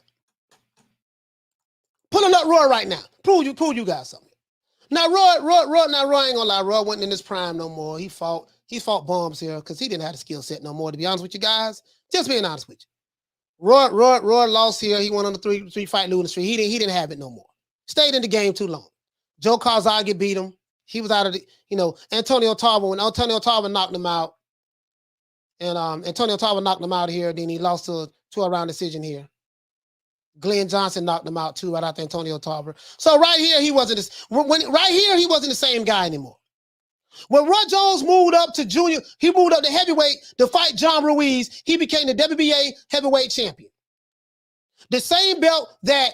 Prove you guys something. Now, Roy ain't gonna lie. Roy wasn't in his prime no more. He fought bombs here because he didn't have the skill set no more, to be honest with you guys. Just being honest with you. Roy lost here. He went on the three fight losing streak. He didn't have it no more. Stayed in the game too long. Joe Calzaghe beat him. He was out of the, Antonio Tarver, when Antonio Tarver knocked him out. And Antonio Tarver knocked him out here. Then he lost to a round decision here. Glenn Johnson knocked him out too right after Antonio Tarver. So right here he wasn't the same guy anymore. When Roy Jones moved up to junior, he moved up to heavyweight to fight John Ruiz. He became the WBA Heavyweight Champion. The same belt that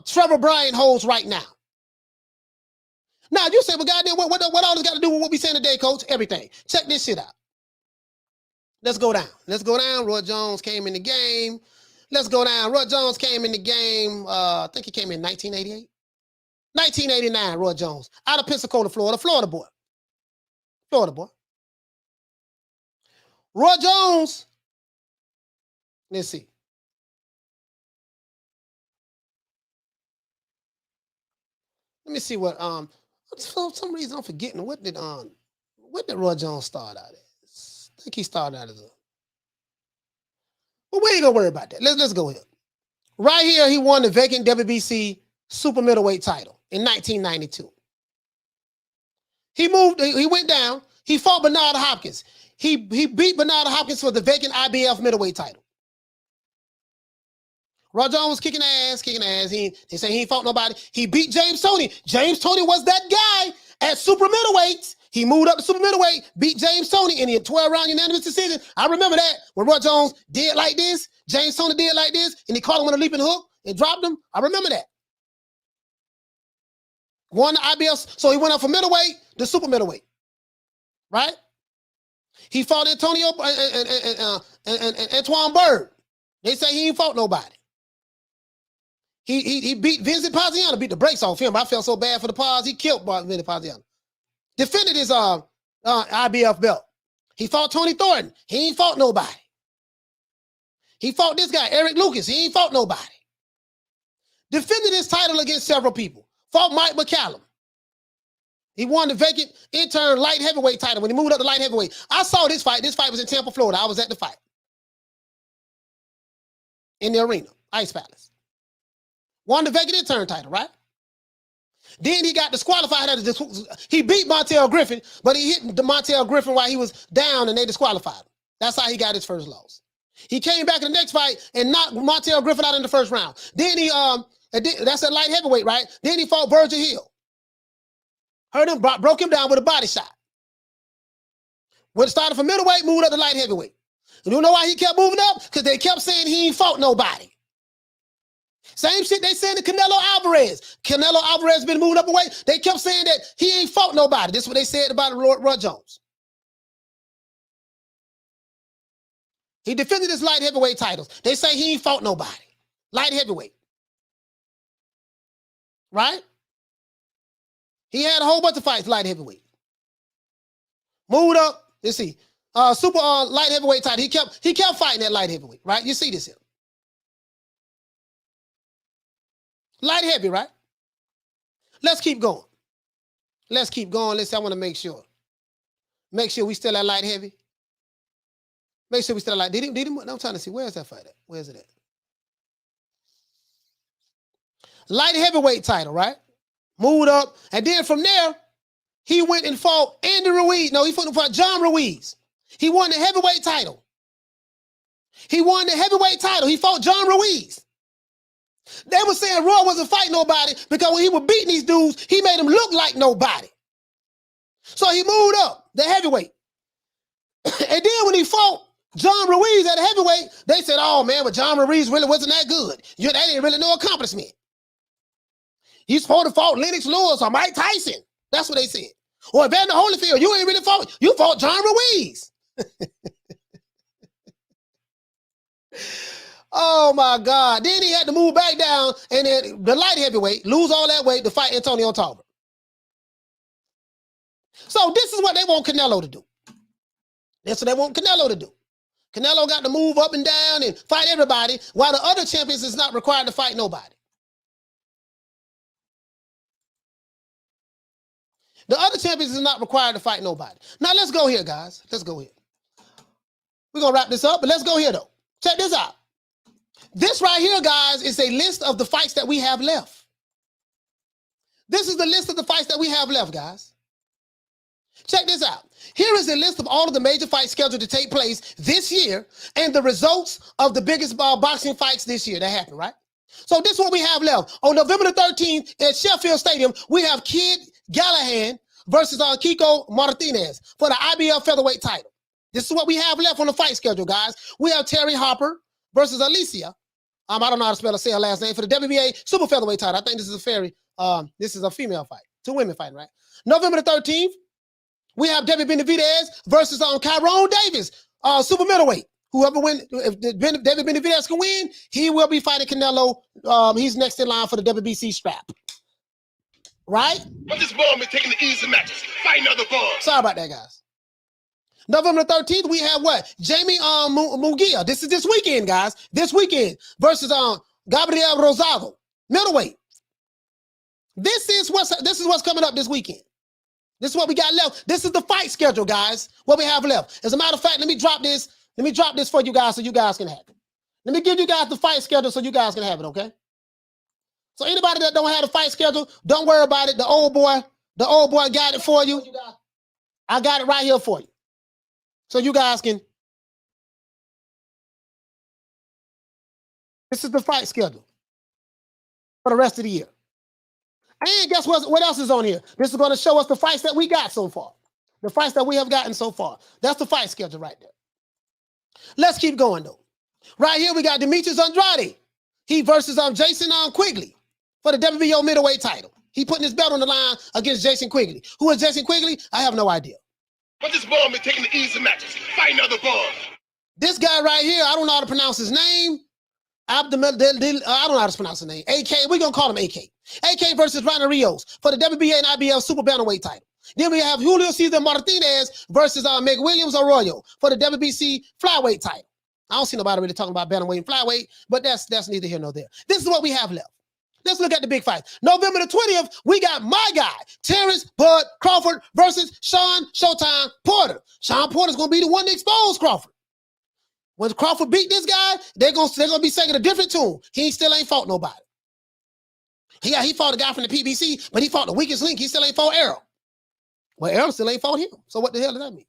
Trevor Bryan holds right now. Now, you say, well, goddamn, what all this got to do with what we saying today, Coach? Everything. Check this shit out. Let's go down. Let's go down. Roy Jones came in the game. Let's go down. Roy Jones came in the game. I think he came in 1988. 1989, Roy Jones. Out of Pensacola, Florida. Florida boy. Florida boy. Roy Jones. Let's see. Let me see what for some reason I'm forgetting what did Roy Jones start out as? I think he started out as a. Well, we ain't gonna worry about that. Let's go here. Right here, he won the vacant WBC super middleweight title in 1992. He went down, he fought Bernard Hopkins. He beat Bernard Hopkins for the vacant IBF middleweight title. Roy Jones was kicking ass. They say he ain't fought nobody. He beat James Toney. James Toney was that guy at super middleweight. He moved up to super middleweight, beat James Toney in the 12-round unanimous decision. I remember that when Roy Jones did like this, James Toney did like this, and he caught him with a leaping hook and dropped him. I remember that. Won the IBF, so he went up from middleweight to super middleweight, right? He fought Antonio and Antoine Bird. They say he ain't fought nobody. He beat Vincent Paziano, beat the brakes off him. I felt so bad for the Paz. He killed Vincent Paziano. Defended his IBF belt. He fought Tony Thornton. He ain't fought nobody. He fought this guy, Eric Lucas. He ain't fought nobody. Defended his title against several people. Fought Mike McCallum. He won the vacant intern light heavyweight title when he moved up to light heavyweight. I saw this fight. This fight was in Tampa, Florida. I was at the fight. In the arena, Ice Palace. Won the vacant intern title, right? Then he got disqualified. He beat Montel Griffin, but he hit the Montel Griffin while he was down and they disqualified him. That's how he got his first loss. He came back in the next fight and knocked Montel Griffin out in the first round. Then he, that's at light heavyweight, right? Then he fought Virgil Hill. Hurt him, broke him down with a body shot. When it started from middleweight, moved up to light heavyweight. You know why he kept moving up? Because they kept saying he ain't fought nobody. Same shit they said to Canelo Alvarez. Canelo Alvarez been moved up away. They kept saying that he ain't fought nobody. This is what they said about Roy Jones. He defended his light heavyweight titles. They say he ain't fought nobody. Light heavyweight. Right? He had a whole bunch of fights light heavyweight. Moved up. Let's see. Super light heavyweight title. He kept fighting that light heavyweight, right? You see this here. Light heavy, right? Let's keep going. Let's keep going. Let's see, I want to make sure. Make sure we still at light heavy. Make sure we still at light. I'm trying to see. Where's that fight at? Where's it at? Light heavyweight title, right? Moved up. And then from there, he went and fought Andy Ruiz. No, he fought John Ruiz. He won the heavyweight title. He won the heavyweight title. He fought John Ruiz. They were saying Roy wasn't fighting nobody because when he was beating these dudes, he made them look like nobody. So he moved up the heavyweight. And then when he fought John Ruiz at the heavyweight, they said, oh man, but John Ruiz really wasn't that good. That ain't really no accomplishment. He's supposed to fight Lennox Lewis or Mike Tyson. That's what they said. Or Evander Holyfield, you ain't really fought. You fought John Ruiz. Oh my God. Then he had to move back down and then the light heavyweight, lose all that weight to fight Antonio Tarver. So this is what they want Canelo to do. That's what they want Canelo to do. Canelo got to move up and down and fight everybody while the other champions is not required to fight nobody. The other champions is not required to fight nobody. Now let's go here, guys. Let's go here. We're going to wrap this up, but let's go here though. Check this out. This right here, guys, is a list of the fights that we have left. This is the list of the fights that we have left, guys. Check this out. Here is a list of all of the major fights scheduled to take place this year and the results of the biggest boxing fights this year that happened, right? So this is what we have left. On November the 13th at Sheffield Stadium, we have Kid Gallahan versus Kiko Martinez for the IBF featherweight title. This is what we have left on the fight schedule, guys. We have Terry Harper versus Alicia. I don't know how to say her last name, for the WBA Super Featherweight title. I think this is a female fight. 2 women fighting, right? November the 13th, we have David Benavidez versus Kyron Davis, super middleweight. Whoever wins, if David Benavidez can win, he will be fighting Canelo. He's next in line for the WBC strap. Right? But this ball been taking the easy matches. Fight another ball. Sorry about that, guys. November 13th, we have what? Jamie Munguia. This is this weekend, guys. This weekend versus Gabriel Rosado, middleweight. This is what's coming up this weekend. This is what we got left. This is the fight schedule, guys. What we have left. As a matter of fact, let me drop this. Let me drop this for you guys so you guys can have it. Let me give you guys the fight schedule so you guys can have it, okay? So anybody that don't have the fight schedule, don't worry about it. The old boy got it for you. I got it right here for you. So you guys can. This is the fight schedule for the rest of the year. And guess what else is on here? This is going to show us the fights that we got so far. The fights that we have gotten so far. That's the fight schedule right there. Let's keep going, though. Right here, we got Demetrius Andrade. He versus Jason Quigley for the WBO middleweight title. He putting his belt on the line against Jason Quigley. Who is Jason Quigley? I have no idea. But this ball been taking the easy matches. Fight another ball. This guy right here, I don't know how to pronounce his name. I don't know how to pronounce his name. AK, we're going to call him AK. AK versus Ronnie Rios for the WBA and IBF Super Bantamweight title. Then we have Julio Cesar Martinez versus McWilliams Arroyo for the WBC flyweight title. I don't see nobody really talking about bantamweight and flyweight, but that's neither here nor there. This is what we have left. Let's look at the big fight. November the 20th, we got my guy, Terrence Bud Crawford versus Sean Showtime Porter. Sean Porter's going to be the one to expose Crawford. When Crawford beat this guy, they're gonna be singing a different tune. He still ain't fought nobody. He fought a guy from the PBC, but he fought the weakest link. He still ain't fought Errol. Well, Errol still ain't fought him. So what the hell does that mean?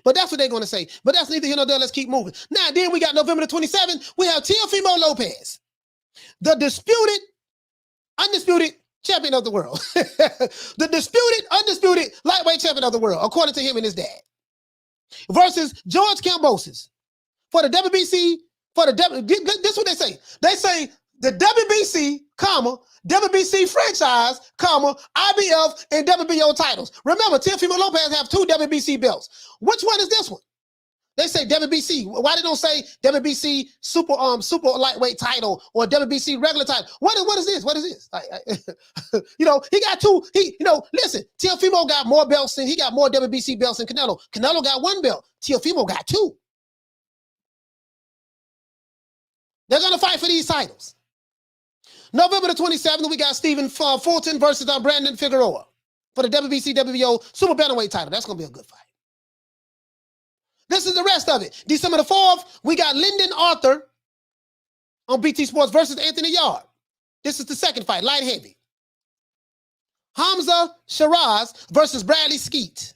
But that's what they're going to say. But that's neither here nor there. Let's keep moving. Now, then we got November the 27th. We have Teofimo Lopez, the undisputed champion of the world. The undisputed lightweight champion of the world, according to him and his dad. Versus George Kambosos for the WBC, this is what they say. They say the WBC, WBC franchise, IBF, and WBO titles. Remember, Teofimo Lopez have 2 WBC belts. Which one is this one? They say WBC. Why they don't say WBC super lightweight title or WBC regular title? What is this? What is this? He got 2. Listen, Teofimo got more belts than he got more WBC belts than Canelo. Canelo got 1 belt. Teofimo got 2. They're gonna fight for these titles. November the 27th, we got Stephen Fulton versus Brandon Figueroa for the WBC WBO Super Bantamweight title. That's going to be a good fight. This is the rest of it. December the 4th, we got Lyndon Arthur on BT Sports versus Anthony Yard. This is the second fight, light heavy. Hamza Shiraz versus Bradley Skeet.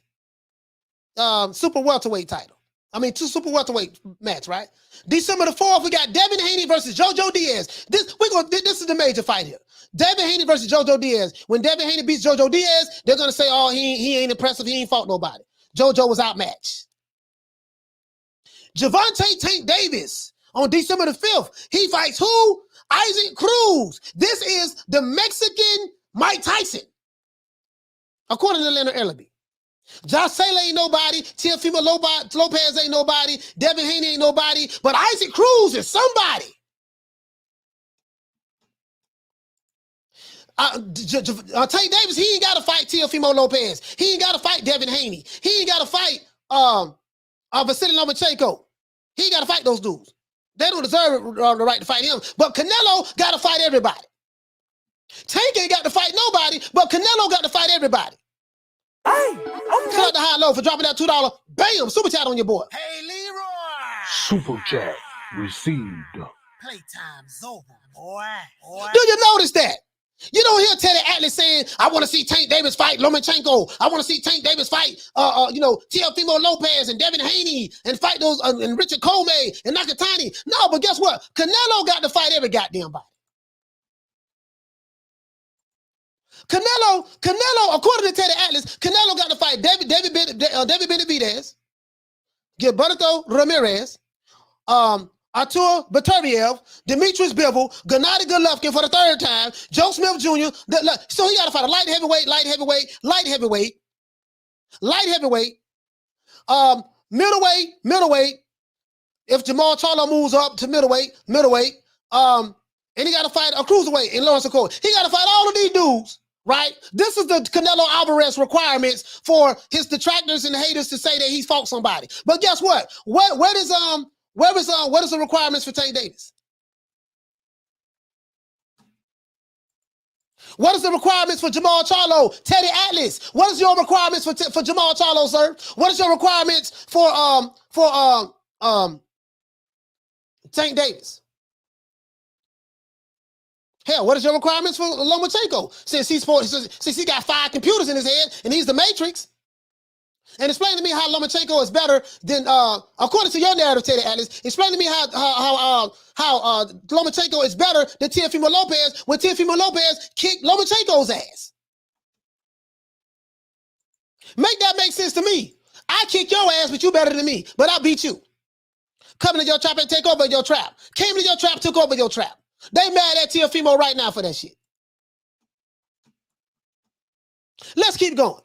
Super welterweight title. 2 super welterweight match, right? December the 4th, we got Devin Haney versus Jojo Diaz. This is the major fight here. Devin Haney versus Jojo Diaz. When Devin Haney beats Jojo Diaz, they're gonna say, "Oh, he ain't impressive. He ain't fought nobody." Jojo was outmatched. Gervonta Tank Davis on December the 5th. He fights who? Isaac Cruz. This is the Mexican Mike Tyson, according to Leonard Ellaby. Josh Taylor ain't nobody. Teofimo Lopez ain't nobody. Devin Haney ain't nobody. But Isaac Cruz is somebody. Tank Davis, he ain't got to fight Teofimo Lopez. He ain't got to fight Devin Haney. He ain't got to fight Vasily Lomachenko. He ain't got to fight those dudes. They don't deserve the right to fight him. But Canelo got to fight everybody. Tank ain't got to fight nobody, but Canelo got to fight everybody. Hey, okay. Shout out to High Low for dropping that $2. Bam! Super chat on your boy. Hey, Leroy. Super chat received. Playtime's over, boy. Do you notice that? You don't hear Teddy Atlas saying, "I want to see Tank Davis fight Lomachenko. I want to see Tank Davis fight, Teofimo Lopez and Devin Haney and fight those and Richard Comey and Nakatani." No, but guess what? Canelo got to fight every goddamn body. Canelo, according to Teddy Atlas, Canelo got to fight David Benavidez, Gilberto Ramirez, Artur Beterbiev, Demetrius Bivol, Gennady Golovkin for the third time, Joe Smith Jr. So he got to fight a light heavyweight, middleweight. If Jamal Charlo moves up to middleweight, and he got to fight a cruiserweight in Lawrence Okoye. He got to fight all of these dudes, right? This is the Canelo Alvarez requirements for his detractors and haters to say that he's fought somebody. But guess what? What is the requirements for Tank Davis? What is the requirements for Jamal Charlo? Teddy Atlas. What is your requirements for Jamal Charlo, sir? What is your requirements for Tank Davis? Hell, what is your requirements for Lomachenko? Since he got 5 computers in his head and he's the Matrix. And explain to me how Lomachenko is better than, according to your narrative, Teddy Atlas. Explain to me how Lomachenko is better than Teofimo Lopez when Teofimo Lopez kicked Lomachenko's ass. Make that make sense to me. I kick your ass, but you better than me. But I beat you. Coming to your trap and take over your trap. Came to your trap, took over your trap. They mad at Teofimo right now for that shit. Let's keep going.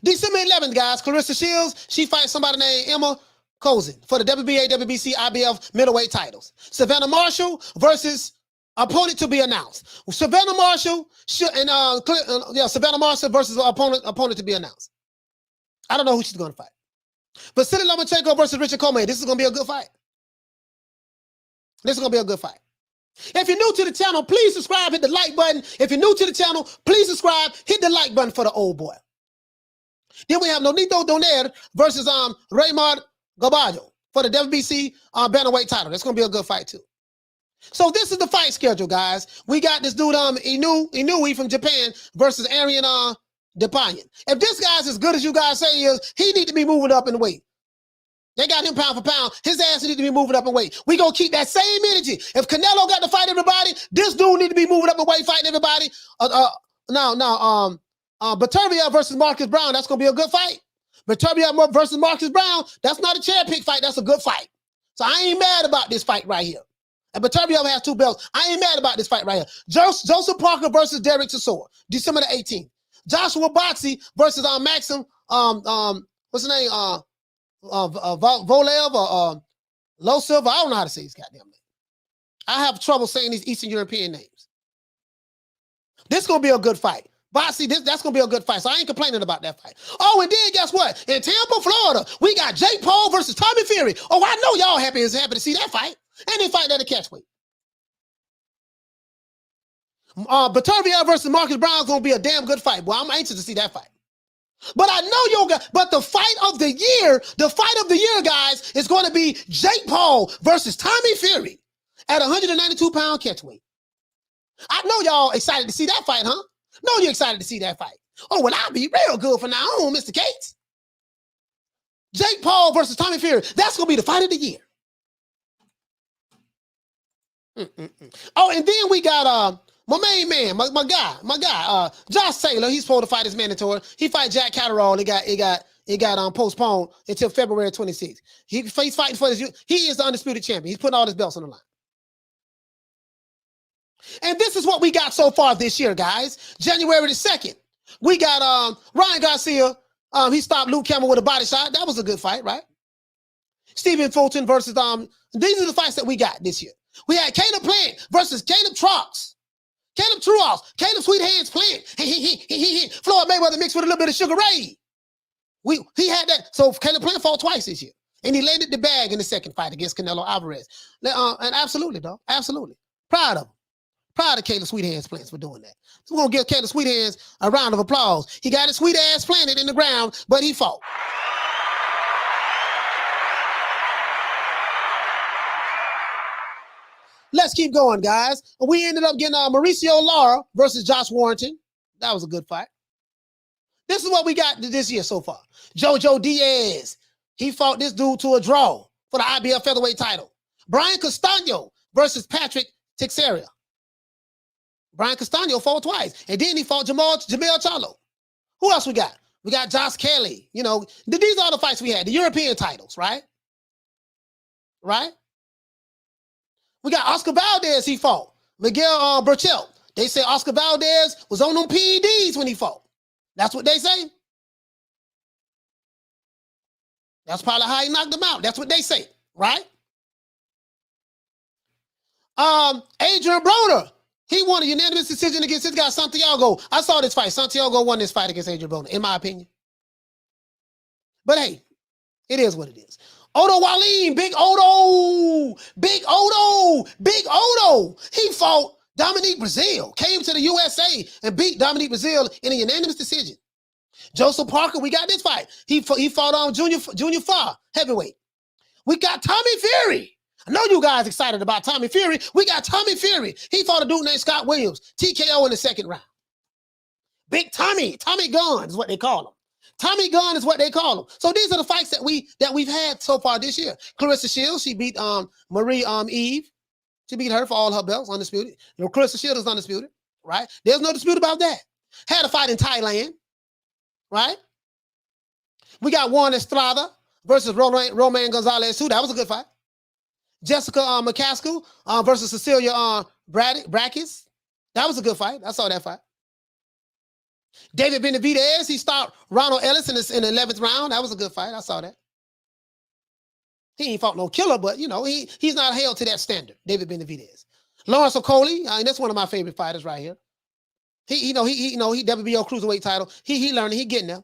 December 11th, guys, Clarissa Shields, she fights somebody named Emma Kozin for the WBA, WBC, IBF middleweight titles. Savannah Marshall versus opponent to be announced. Savannah Marshall Savannah Marshall versus opponent to be announced. I don't know who she's going to fight. Vasily Lomachenko versus Richard Coleman. This is going to be a good fight. This is going to be a good fight. If you're new to the channel, please subscribe, hit the like button. If you're new to the channel, please subscribe, hit the like button for the old boy. Then we have Nonito Donaire versus Raymond Gaballo for the WBC bantamweight title. That's going to be a good fight too. So this is the fight schedule, guys. We got this dude Inoue from Japan versus Arian Depayan. If this guy's as good as you guys say he is, he need to be moving up in weight. They got him pound for pound. His ass need to be moving up in weight. We gonna keep that same energy. If Canelo got to fight everybody, this dude need to be moving up in weight, fighting everybody. Beterbiev versus Marcus Brown. That's gonna be a good fight. Beterbiev versus Marcus Brown. That's not a cherry pick fight. That's a good fight. So I ain't mad about this fight right here. And Beterbiev has 2 belts. I ain't mad about this fight right here. Joseph Parker versus Derek Chisora, December the 18th. Joshua Boxey versus Maxim. What's his name? Volev or Low Silver. I don't know how to say his goddamn name. I have trouble saying these Eastern European names. This is gonna be a good fight. Boxey, that's gonna be a good fight. So I ain't complaining about that fight. Oh, and then guess what? In Tampa, Florida, we got Jake Paul versus Tommy Fury. Oh, I know y'all happy to see that fight. And they fight at the catchweight. Beterbiev versus Marcus Brown is gonna be a damn good fight. Boy, I'm anxious to see that fight. But I know but the fight of the year, guys, is going to be Jake Paul versus Tommy Fury at 192-pound catchweight. I know y'all excited to see that fight, huh? No, you're excited to see that fight. Oh, well, I'll be real good from now on, Mr. Cates. Jake Paul versus Tommy Fury. That's going to be the fight of the year. Oh, and then we got my main man, my guy, Josh Taylor. He's supposed to fight his mandatory. He fight Jack Catterall. It got postponed until February 26th. He's fighting for his. He is the undisputed champion. He's putting all his belts on the line. And this is what we got so far this year, guys. January the 2nd, we got Ryan Garcia. He stopped Luke Campbell with a body shot. That was a good fight, right? Stephen Fulton versus these are the fights that we got this year. We had Caleb Plant versus Caleb Truax. Caleb Sweet Hands Plant. Floyd Mayweather mixed with a little bit of Sugar Ray. He had that. So Caleb Plant fought twice this year. And he landed the bag in the second fight against Canelo Alvarez. And absolutely, dog. Absolutely. Proud of him. Proud of Caleb Sweet Hands Plants for doing that. So we're going to give Caleb Sweet Hands a round of applause. He got his sweet ass planted in the ground, but he fought. Let's keep going, guys. We ended up getting Mauricio Lara versus Josh Warrington. That was a good fight. This is what we got this year so far. Jojo Diaz. He fought this dude to a draw for the IBF Featherweight title. Brian Castano versus Patrick Teixeira. Brian Castano fought twice. And then he fought Jermell Charlo. Who else we got? We got Josh Kelly. You know, these are the fights we had. The European titles, right? Right? We got Oscar Valdez, he fought. Miguel Burchell. They say Oscar Valdez was on them PEDs when he fought. That's what they say. That's probably how he knocked him out. That's what they say, right? Adrian Broner, he won a unanimous decision against this guy, Santiago. I saw this fight. Santiago won this fight against Adrian Broner, in my opinion. But hey, it is what it is. Odo Wallin, Big Odo. He fought Dominique Brazil, came to the USA and beat Dominique Brazil in a unanimous decision. Joseph Parker, we got this fight. He fought on Junior Farr, heavyweight. We got Tommy Fury. I know you guys excited about Tommy Fury. We got Tommy Fury. He fought a dude named Scott Williams, TKO in the second round. Big Tommy Gunn is what they call him. Tommy Gunn is what they call him. So these are the fights that we've had so far this year. Clarissa Shields, she beat Marie Eve. She beat her for all her belts, undisputed. You know, Clarissa Shields is undisputed, right? There's no dispute about that. Had a fight in Thailand, right? We got Juan Estrada versus Romain Gonzalez too. That was a good fight. Jessica McCaskill versus Cecilia Brakis. That was a good fight. I saw that fight. David Benavidez, he stopped Ronald Ellis in the 11th round. That was a good fight. I saw that. He ain't fought no killer, but you know, he's not held to that standard. David Benavidez. Lawrence Okoli, and that's one of my favorite fighters right here. He WBO cruiserweight title. He learning, he getting there.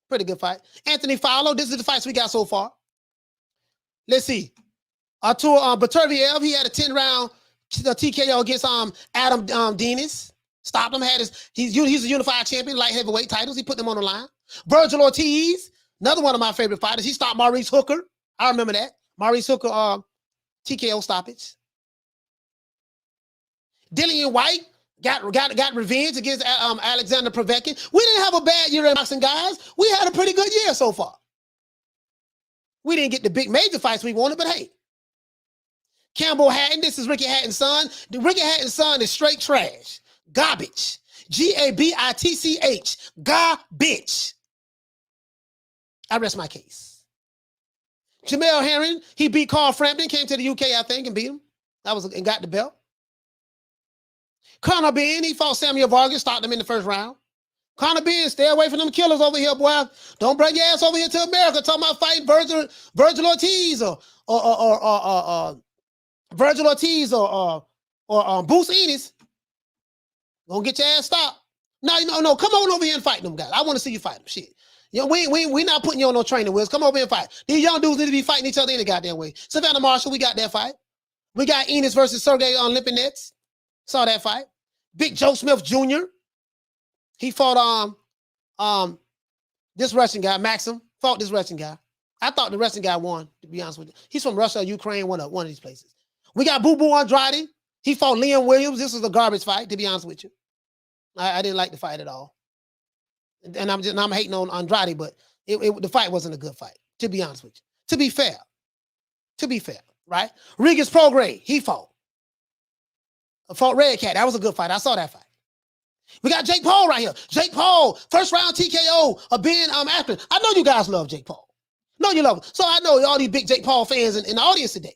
Pretty good fight. Anthony Fowler, this is the fights we got so far. Let's see. Artur Beterbiev, he had a 10-round TKO against Adam Denis. Stopped him, he's a unified champion, light heavyweight titles. He put them on the line. Virgil Ortiz, another one of my favorite fighters. He stopped Maurice Hooker. I remember that. Maurice Hooker TKO stoppage. Dillian White got revenge against Alexander Povetkin. We didn't have a bad year in boxing, guys. We had a pretty good year so far. We didn't get the big major fights we wanted, but hey. Campbell Hatton, this is Ricky Hatton's son. Ricky Hatton's son is straight trash. Garbage. Gabitch. Garbage. I rest my case. Jamel Herring, he beat Carl Frampton, came to the UK, I think, and beat him. And got the belt. Conor Benn, he fought Samuel Vargas, stopped him in the first round. Conor Benn, stay away from them killers over here, boy. Don't bring your ass over here to America talking about fighting Virgil Ortiz or Virgil Ortiz or Bruce Ennis. Gonna get your ass stopped. No, come on over here and fight them guys. I want to see you fight them. Shit. You know, we not putting you on no training wheels. Come over here and fight. These young dudes need to be fighting each other any goddamn way. Savannah Marshall, we got that fight. We got Enos versus Sergey on Lipinets. Saw that fight. Big Joe Smith Jr. He fought this Russian guy, Maxim. Fought this Russian guy. I thought the Russian guy won, to be honest with you. He's from Russia or Ukraine, one of these places. We got Boo Boo Andrade. He fought Liam Williams. This was a garbage fight, to be honest with you. I didn't like the fight at all. And I'm hating on Andrade, but the fight wasn't a good fight, to be honest with you. To be fair, right? Regis Prograis, he fought Red Cat. That was a good fight. I saw that fight. We got Jake Paul right here. Jake Paul, first round TKO of Ben Askren. I know you guys love Jake Paul. No, you love him. So I know all these big Jake Paul fans in the audience today.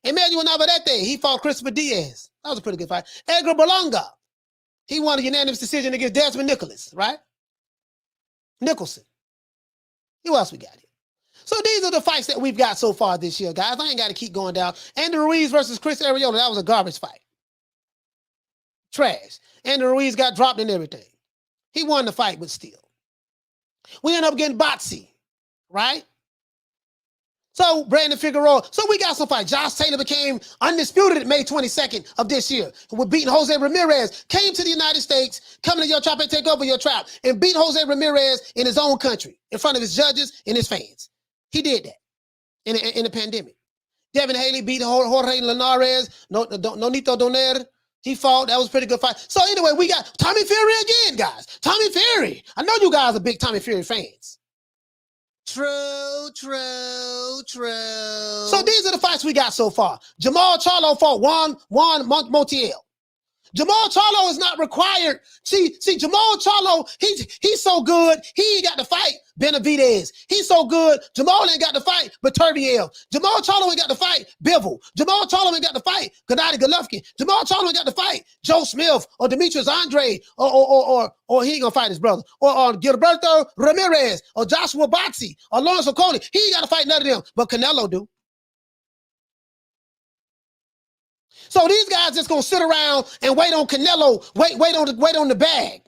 Emmanuel Navarrete, he fought Christopher Diaz. That was a pretty good fight. Edgar Berlanga, he won a unanimous decision against Desmond Nicholas, right? Nicholson. Who else we got here? So these are the fights that we've got so far this year, guys. I ain't got to keep going down. Andy Ruiz versus Chris Arreola, that was a garbage fight. Trash. Andy Ruiz got dropped and everything. He won the fight, but still. We end up getting Botsy, right? So Brandon Figueroa. So we got some fights. Josh Taylor became undisputed May 22nd of this year. With beating Jose Ramirez. Came to the United States, coming to your trap and take over your trap. And beat Jose Ramirez in his own country. In front of his judges and his fans. He did that in the pandemic. Devin Haley beat Jorge Linares. Nonito Doner. He fought. That was a pretty good fight. So anyway, we got Tommy Fury again, guys. Tommy Fury. I know you guys are big Tommy Fury fans. True. So these are the fights we got so far. Jamal Charlo fought Juan Montiel. Jamal Charlo is not required. See, Jamal Charlo, he's so good, he ain't got to fight Benavidez. He's so good, Jamal ain't got to fight Beterbiev. Jamal Charlo ain't got to fight Bivol. Jamal Charlo ain't got to fight Gennady Golovkin. Jamal Charlo ain't got to fight Joe Smith or Demetrius Andre or he ain't gonna fight his brother or Gilberto Ramirez or Joshua Boxey or Lawrence Oconee. He ain't got to fight none of them, but Canelo do. So these guys just gonna sit around and wait on Canelo, wait on the bag.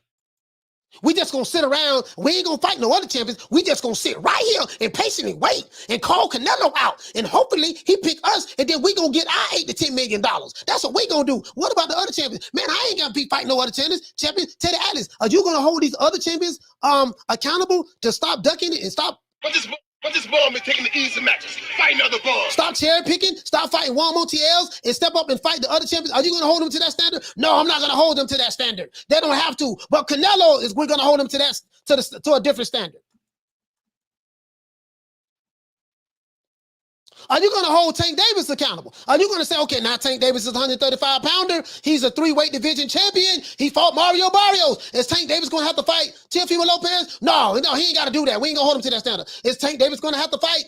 We just gonna sit around. We ain't gonna fight no other champions. We just gonna sit right here and patiently wait and call Canelo out, and hopefully he pick us, and then we gonna get our $8 to $10 million. That's what we gonna do. What about the other champions? Man, I ain't gonna be fighting no other champions. Teddy Atlas, are you gonna hold these other champions accountable to stop ducking it and stop? But this ball been taking the easy matches. Fight another ball. Stop cherry picking. Stop fighting Juan Montiels and step up and fight the other champions. Are you going to hold them to that standard? No, I'm not going to hold them to that standard. They don't have to. But Canelo we're going to hold them to that to a different standard. Are you going to hold Tank Davis accountable? Are you going to say, okay, now Tank Davis is a 135-pounder. He's a 3-weight division champion. He fought Mario Barrios. Is Tank Davis going to have to fight Teofimo Lopez? No, he ain't got to do that. We ain't going to hold him to that standard. Is Tank Davis going to have to fight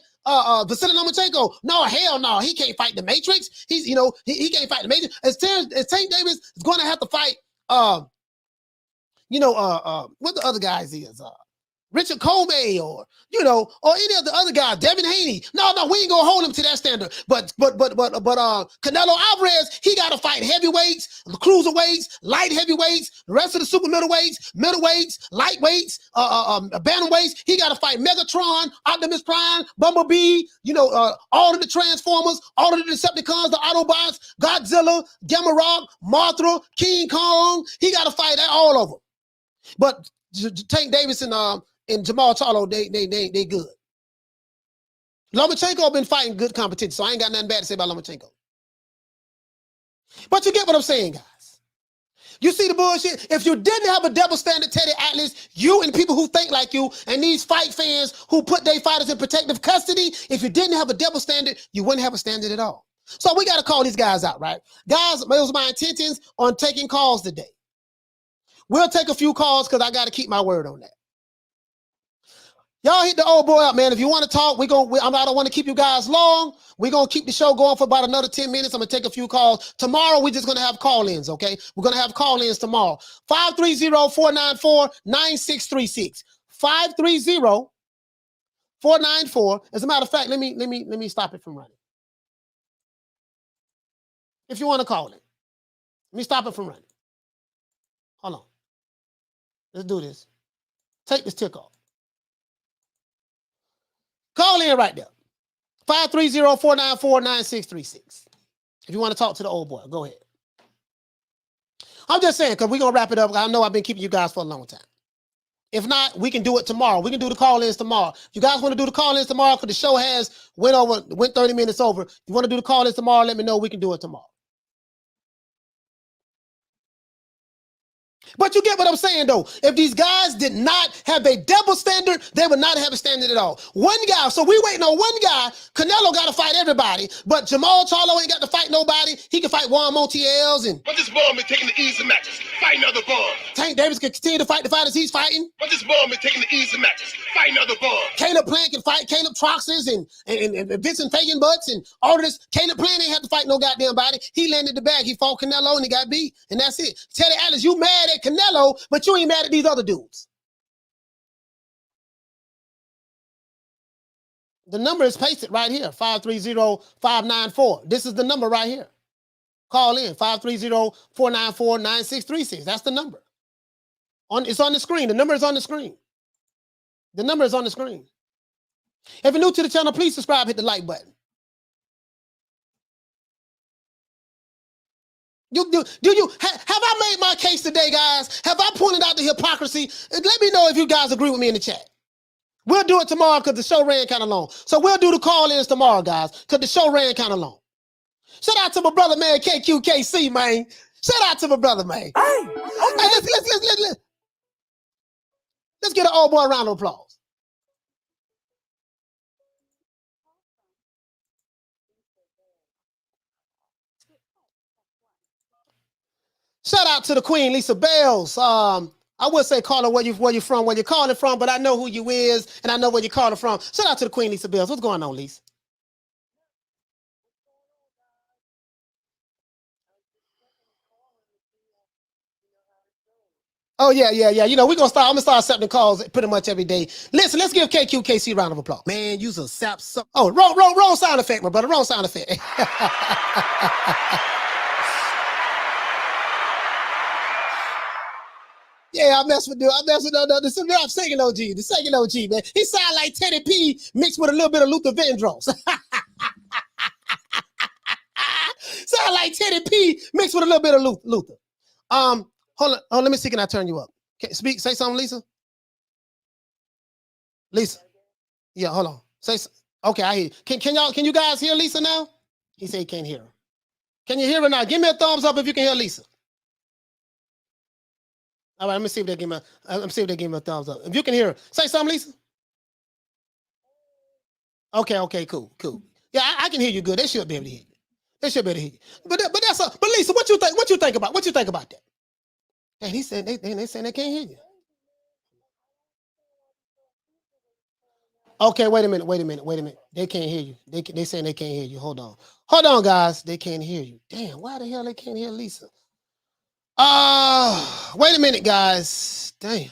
Vasily Lomachenko? No, hell no. He can't fight the Matrix. He can't fight the Matrix. Is Tank Davis going to have to fight, what the other guys is? Richard Comey or any of the other guys, Devin Haney. No, we ain't gonna hold him to that standard. But Canelo Alvarez, he gotta fight heavyweights, cruiserweights, light heavyweights, the rest of the super middleweights, lightweights, bantamweights. He gotta fight Megatron, Optimus Prime, Bumblebee, all of the Transformers, all of the Decepticons, the Autobots, Godzilla, Gamma Mothra, King Kong. He gotta fight all of them. But Tank Davis and Jamal Charlo, they good. Lomachenko been fighting good competition, so I ain't got nothing bad to say about Lomachenko. But you get what I'm saying, guys. You see the bullshit? If you didn't have a double standard, Teddy Atlas, you and people who think like you and these fight fans who put their fighters in protective custody, if you didn't have a double standard, you wouldn't have a standard at all. So we got to call these guys out, right? Guys, it was my intentions on taking calls today. We'll take a few calls because I got to keep my word on that. Y'all hit the old boy up, man. If you want to talk, I don't want to keep you guys long. We're going to keep the show going for about another 10 minutes. I'm going to take a few calls. Tomorrow, we're just going to have call-ins, okay? We're going to have call-ins tomorrow. 530-494-9636. 530-494. As a matter of fact, let me stop it from running. If you want to call it. Let me stop it from running. Hold on. Let's do this. Take this tick off. Call in right there. 530-494-9636. If you want to talk to the old boy, go ahead. I'm just saying, because we're going to wrap it up. I know I've been keeping you guys for a long time. If not, we can do it tomorrow. We can do the call-ins tomorrow. If you guys want to do the call-ins tomorrow, because the show went 30 minutes over. If you want to do the call-ins tomorrow, let me know. We can do it tomorrow. But you get what I'm saying, though. If these guys did not have a double standard, they would not have a standard at all. One guy, so we waiting on one guy. Canelo got to fight everybody, but Jamal Charlo ain't got to fight nobody. He can fight Juan Montiels and. But this ball been taking the easy matches. Fight another ball. Tank Davis can continue to fight the fighters he's fighting. But this ball been taking the easy matches. Fight another ball. Caleb Plant can fight Caleb Troxers and Vincent Fagan Butts and all of this. Caleb Plant ain't have to fight no goddamn body. He landed the bag. He fought Canelo and he got beat, and that's it. Teddy Atlas, you mad at Canelo, but you ain't mad at these other dudes. The number is pasted right here, 530-594. This is the number right here. Call in, 530-494-9636. That's the number. It's on the screen. The number is on the screen. The number is on the screen. If you're new to the channel, please subscribe, hit the like button. Have I made my case today, guys? Have I pointed out the hypocrisy? Let me know if you guys agree with me in the chat. We'll do it tomorrow because the show ran kind of long. So we'll do the call-ins tomorrow, guys, because the show ran kind of long. Shout out to my brother, man, KQKC, man. Shout out to my brother, man. Hey, let's get an old boy a round of applause. Shout out to the Queen, Lisa Bells. I would say call her where you from, where you're calling from, but I know who you is, and I know where you're calling from. Shout out to the Queen, Lisa Bells. What's going on, Lisa? Oh, yeah. You know, I'm gonna start accepting calls pretty much every day. Listen, let's give KQKC a round of applause. Man, use a sap. Oh, wrong sound effect, my brother. Wrong sound effect. Yeah, I mess with the second OG, man. He sound like Teddy P mixed with a little bit of Luther Vandross. Sound like Teddy P mixed with a little bit of Luther. Hold on, let me see. Can I turn you up? Say something, Lisa. Lisa. Yeah, hold on. Okay, I hear you. Can you guys hear Lisa now? He said he can't hear her. Can you hear her now? Give me a thumbs up if you can hear Lisa. All right, let me see if they give me a thumbs up. If you can hear her, say something, Lisa. Okay, cool. Yeah, I can hear you good. They should be able to hear you. But Lisa, what you think about that? And he said they saying they can't hear you. Okay, wait a minute. They can't hear you. They saying they can't hear you. Hold on, guys. They can't hear you. Damn, why the hell they can't hear Lisa? Wait a minute, guys. Damn.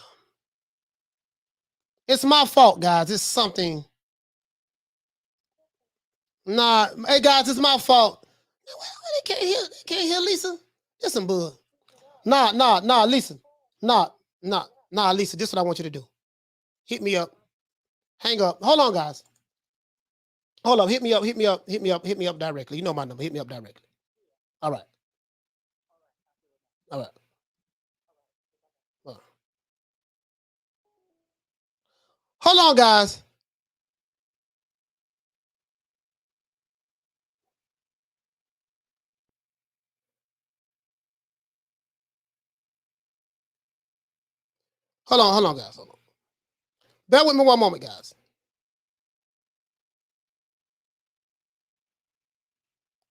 It's my fault, guys. It's something. Nah, hey guys, it's my fault. They can't hear Lisa. Just some bull. Nah, Lisa. Nah, Lisa. This is what I want you to do. Hit me up. Hang up. Hold on, guys. Hold up. Hit me up directly. You know my number. Hit me up directly. All right. Hold on, guys. Hold on, guys. Hold on. Bear with me one moment, guys.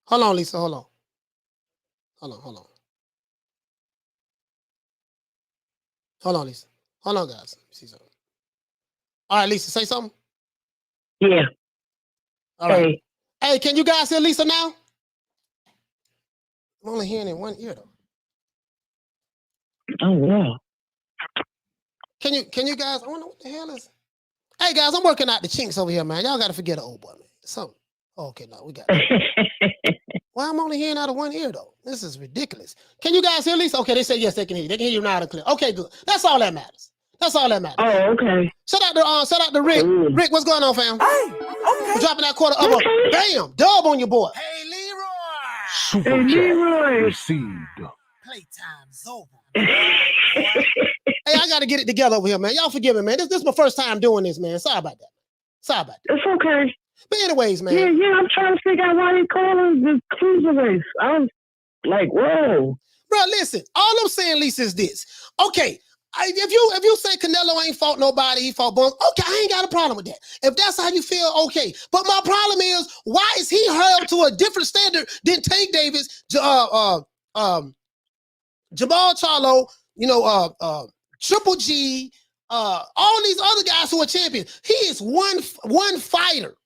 Hold on, Lisa. Hold on. Hold on, Lisa. Hold on, guys. See something. All right, Lisa, say something. Yeah. All right. Hey, can you guys hear Lisa now? I'm only hearing in one ear though. Oh wow. Can you guys? I don't know what the hell is. Hey guys, I'm working out the chinks over here, man. Y'all gotta forget the old boy, man. Something. Oh, okay, no, we got it. Well, I'm only hearing out of one ear though. This is ridiculous. Can you guys hear Lisa? Okay, they say yes, they can hear you. They can hear you loud and clear. Okay, good. That's all that matters. Oh, okay. Shout out to Rick. Ooh. Rick, what's going on, fam? Hey, okay. We're dropping that quarter up. Bam, dub on your boy. Hey, Leroy. Super Hey, chat Leroy. received. Playtime's over. Hey, I got to get it together over here, man. Y'all forgive me, man. This is my first time doing this, man. Sorry about that. It's okay. But anyways, man. Yeah. I'm trying to figure out why they call it the cruiserweights. I was like, whoa. Bro, listen. All I'm saying, Lisa, is this. Okay, if you say Canelo ain't fought nobody, he fought Bones. Okay, I ain't got a problem with that. If that's how you feel, okay. But my problem is, why is he held to a different standard than Tank Davis, Jamal Charlo, Triple G, all these other guys who are champions? He is one fighter.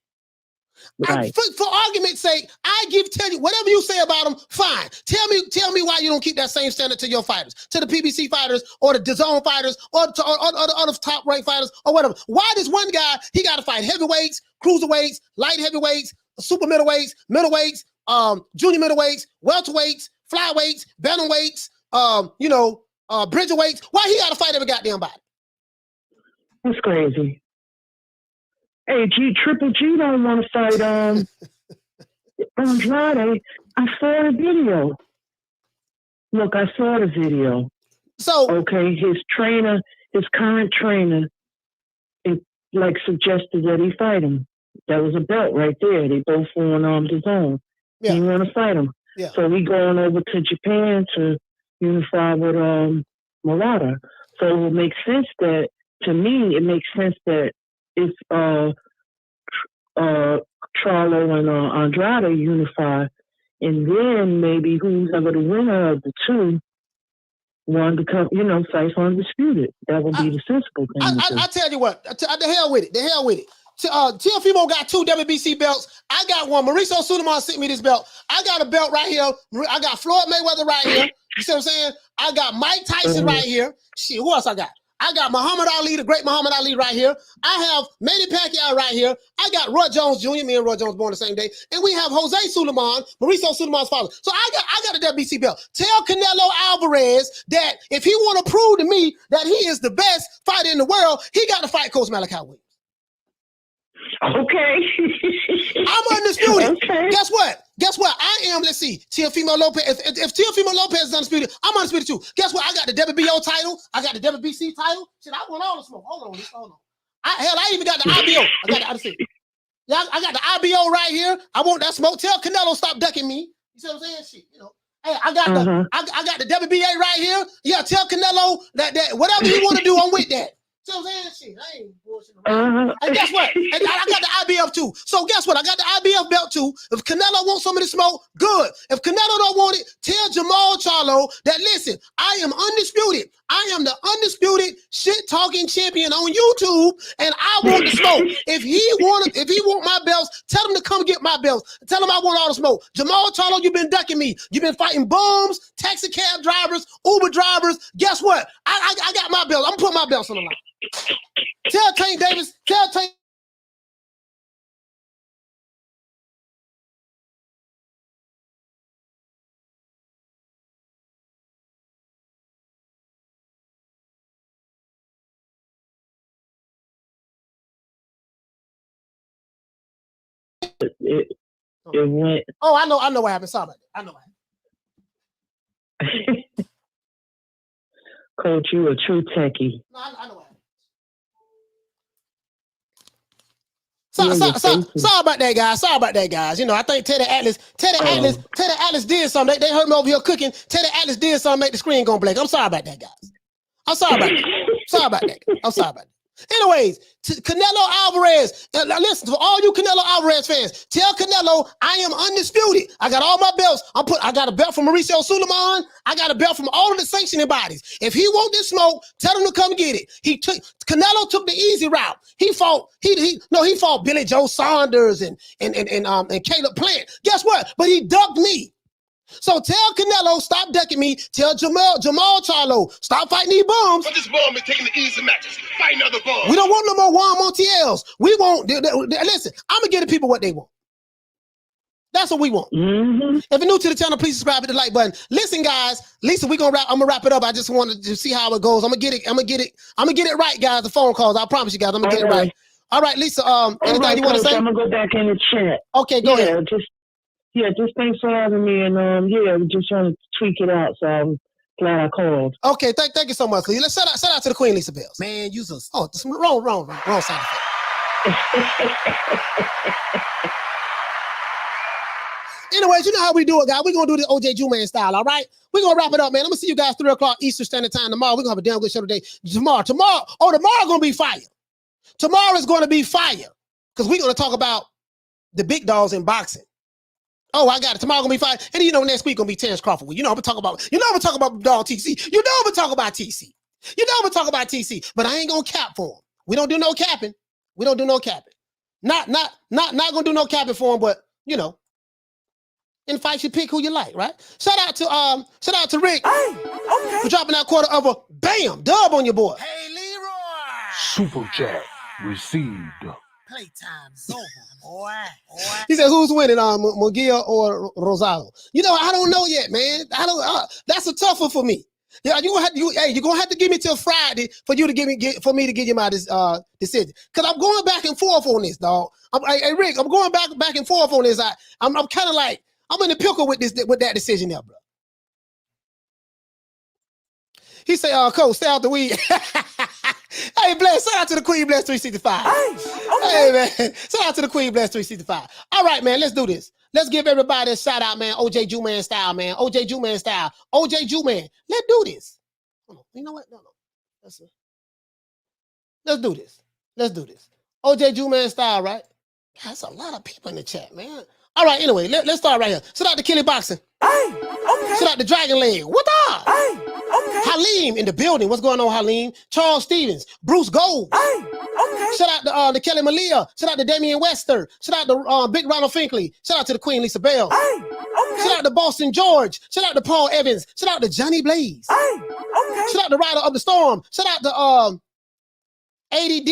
Right. For argument's sake, tell you whatever you say about him, fine. Tell me why you don't keep that same standard to your fighters, to the PBC fighters or the DAZN fighters or the other top ranked fighters or whatever. Why this one guy, he got to fight heavyweights, cruiserweights, light heavyweights, super middleweights, junior middleweights, welterweights, flyweights, bantamweights, bridgerweights. Why he got to fight every goddamn body? That's crazy. Hey, Triple G don't want to fight Andrade. I saw the video. Look, I saw the video. So okay, his current trainer, suggested that he fight him. That was a belt right there. They both on his own. Yeah. He want to fight him. Yeah. So we going over to Japan to unify with Murata. So it makes sense that if Charlo and Andrade unify, and then maybe who's ever the winner of the two one to come, fight for undisputed. That would be the sensible thing to do. I tell you what, the hell with it. The hell with it. Teofimo got 2 WBC belts. I got one. Mauricio Sulaiman sent me this belt. I got a belt right here. I got Floyd Mayweather right here. You see what I'm saying? I got Mike Tyson right here. Shit, who else I got? I got Muhammad Ali, the great Muhammad Ali right here. I have Manny Pacquiao right here. I got Roy Jones Jr., me and Roy Jones born the same day. And we have Jose Sulaiman, Mauricio Sulaiman's father. So I got a WBC belt. Tell Canelo Alvarez that if he want to prove to me that he is the best fighter in the world, he got to fight Coach Malachi Williams. Okay. I'm undisputed. Okay. Guess what? I am, let's see, Teofimo Lopez. If Teofimo Lopez is undisputed, I'm undisputed too. Guess what? I got the WBO title. I got the WBC title. Shit, I want all the smoke. Hold on. I even got the IBO. I got the IBO right here. I want that smoke. Tell Canelo stop ducking me. You see what I'm saying? Shit, Hey, I got the WBA right here. Yeah, tell Canelo that whatever you want to do, I'm with that. See what I'm saying? Shit, I ain't bullshitting around. And guess what? And I got the IBF too. So guess what? I got the IBF belt too. If Canelo wants some of the smoke, good. If Canelo don't want it, tell Jamal Charlo that, listen, I am undisputed. I am the undisputed shit-talking champion on YouTube, and I want the smoke. If he want my belts, tell him to come get my belts. Tell him I want all the smoke. Jamal Charlo, you've been ducking me. You've been fighting bums, taxi cab drivers, Uber drivers. Guess what? I got my belts. I'm putting my belts on the line. Tell Tank Davis, It went. Oh, I know what happened. Sorry about that. I know what happened. Coach, you a true techie. No, I know what happened. Sorry about that, guys. I think Teddy Atlas did something. They heard me over here cooking. Teddy Atlas did something, make the screen go blank. I'm sorry about that, guys. I'm sorry about that. Anyways, Canelo Alvarez, listen, for all you Canelo Alvarez fans, tell Canelo I am undisputed. I got all my belts. I got a belt from Mauricio Sulaiman. I got a belt from all of the sanctioning bodies. If he want this smoke, tell him to come get it. Canelo took the easy route. He fought Billy Joe Saunders and Caleb Plant. Guess what? But he ducked me. So tell Canelo, stop ducking me. Tell Jamal Charlo, stop fighting these bums. But this bomb is taking the easy matches. Fight another bomb. We don't want no more Juan Montiels. We want, listen, I'm going to give the people what they want. That's what we want. Mm-hmm. If you're new to the channel, please subscribe, hit the like button. Listen, guys, Lisa, I'm gonna wrap it up. I just wanted to see how it goes. I'm gonna get it right, guys. The phone calls. I promise you guys, I'm gonna get it right. All right, Lisa, anything you want to say? I'm gonna go back in the chat. Okay, go ahead. Just thanks for having me, and we just trying to tweak it out, so I'm glad I called. Okay, thank you so much, Lisa. Let's shout out to the Queen, Lisa Bells. Man, use us. Oh, wrong side effect. Anyways, you know how we do it, guys. We're gonna do the OJ Juman style, all right? We're gonna wrap it up, man. I'm gonna see you guys 3 o'clock Eastern Standard Time tomorrow. We're gonna have a damn good show today. Tomorrow gonna be fire. Tomorrow's gonna be fire. Because we're gonna talk about the big dogs in boxing. Oh, I got it. Tomorrow gonna be fine. And next week gonna be Terrence Crawford. I'm gonna talk about dog TC. I'm gonna talk about TC. But I ain't gonna cap for him. We don't do no capping. Not gonna do no capping for him, but in fights you pick who you like, right? Shout out to Rick for dropping that quarter of a bam dub on your boy. Hey, Leroy. Super chat received. Playtime's over, boy. He said, "Who's winning, Muggia or Rosado?" I don't know yet, man. That's a tough one for me. Yeah, you're gonna have to give me till Friday for me to give you my decision. Cause I'm going back and forth on this, dog. Hey, Rick, I'm going back and forth on this. I'm kind of like I'm in the pickle with that decision there, bro. He say, Coach, stay out the weed. Hey, Bless, shout out to the Queen Bless 365. Hey, man, shout out to the Queen Bless 365. All right, man, let's do this. Let's give everybody a shout out, man. OJ Juman style, man. OJ Juman style. OJ Juman. Let's do this. You know what? No. Let's do this. OJ Juman style, right? That's a lot of people in the chat, man. All right, anyway, let's start right here. Shout out to Kelly Boxing. Shout out to Dragon Leg. What up? Halim in the building. What's going on, Halim? Charles Stevens, Bruce Gold. Shout out to Kelly Malia. Shout out to Damian Wester. Shout out to Big Ronald Finkley. Shout out to the Queen Lisa Bell. Shout out to Boston George. Shout out to Paul Evans. Shout out to Johnny Blaze. Shout out to Rider of the Storm. Shout out to ADD.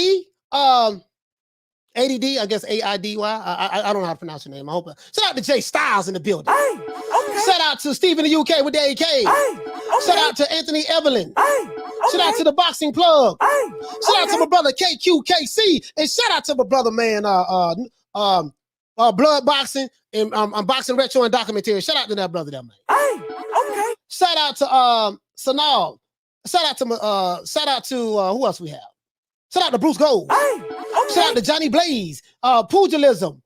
ADD, I guess AIDY. I don't know how to pronounce your name. I hope. Shout out to Jay Styles in the building. Shout out to Steve in the UK with the AK. Shout out to Anthony Evelyn. Shout out to the Boxing Plug. Shout out to my brother KQKC. And shout out to my brother, man, Blood Boxing and Boxing Retro and Documentary. Shout out to that brother, that man. Shout out to Sanal. Shout out to who else we have? Shout out to Bruce Gold. Shout out to Johnny Blaze. Pugilism.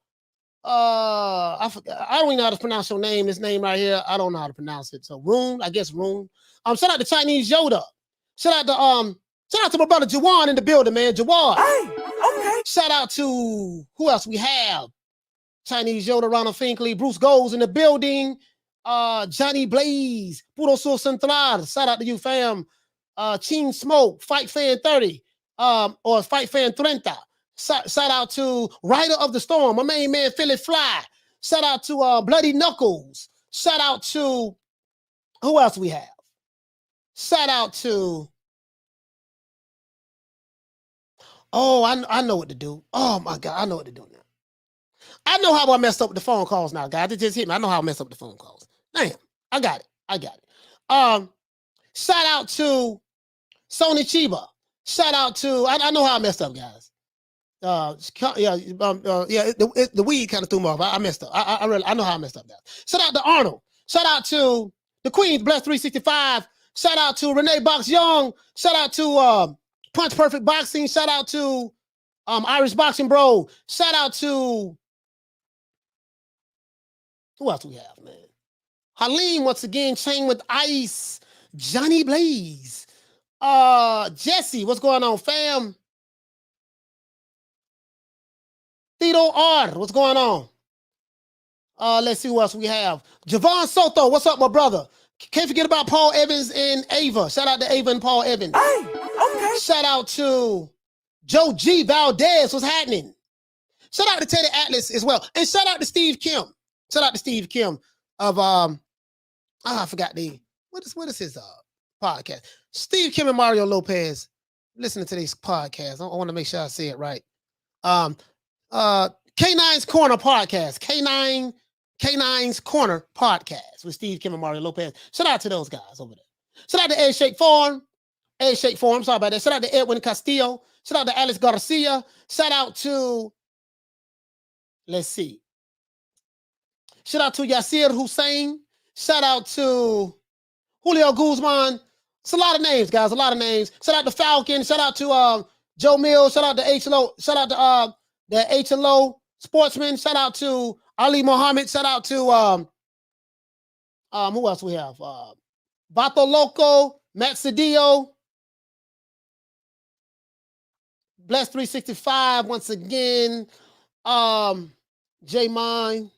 I forgot. I don't even know how to pronounce your name. This name right here, I don't know how to pronounce it. So Rune, I guess Rune. Shout out to Chinese Yoda. Shout out to my brother Jawan in the building, man. Jawan. Shout out to who else we have? Chinese Yoda, Ronald Finkley, Bruce Gold's in the building. Johnny Blaze, Puro Sur Central. Shout out to you, fam. Chin Smoke, Fight Fan 30. Or Fight Fan 30. Shout out to Rider of the Storm, my main man Philly Fly. Shout out to Bloody Knuckles. Shout out to who else we have? Shout out to I know what to do. Oh my God, I know what to do now. I know how I messed up with the phone calls now, guys. It just hit me. I know how I messed up the phone calls. Damn, I got it. Shout out to Sony Chiba. Shout out to I know how I messed up, guys. The weed kind of threw me off. I messed up. I know how I messed up, guys. Shout out to Arnold. Shout out to the Queen's Bless 365. Shout out to Renee Box Young. Shout out to Punch Perfect Boxing. Shout out to Irish Boxing Bro. Shout out to who else we have, man? Halim once again. Chain with Ice. Johnny Blaze. Jesse, what's going on, fam? Tito R, what's going on? Let's see who else we have. Javon Soto, what's up, my brother? Can't forget about Paul Evans and Ava. Shout out to Ava and Paul Evans. Shout out to Joe G. Valdez, what's happening? Shout out to Teddy Atlas as well. And shout out to Steve Kim. Shout out to Steve Kim of I forgot what is his podcast. Steve Kim and Mario Lopez listening to this podcast. I want to make sure I say it right. K9's Corner Podcast. K9's Corner Podcast with Steve Kim and Mario Lopez. Shout out to those guys over there. Shout out to Ed Shake Farm. Sorry about that. Shout out to Edwin Castillo. Shout out to Alex Garcia. Shout out to, let's see. Shout out to Yasir Hussein. Shout out to Julio Guzman. It's a lot of names, guys. A lot of names. Shout out to Falcon. Shout out to Joe Mills. Shout out to HLO. Shout out to the HLO Sportsman. Shout out to Ali Muhammad. Shout out to who else we have? Vato Loco, Matt Cedillo, Bless 365 once again. J Mine,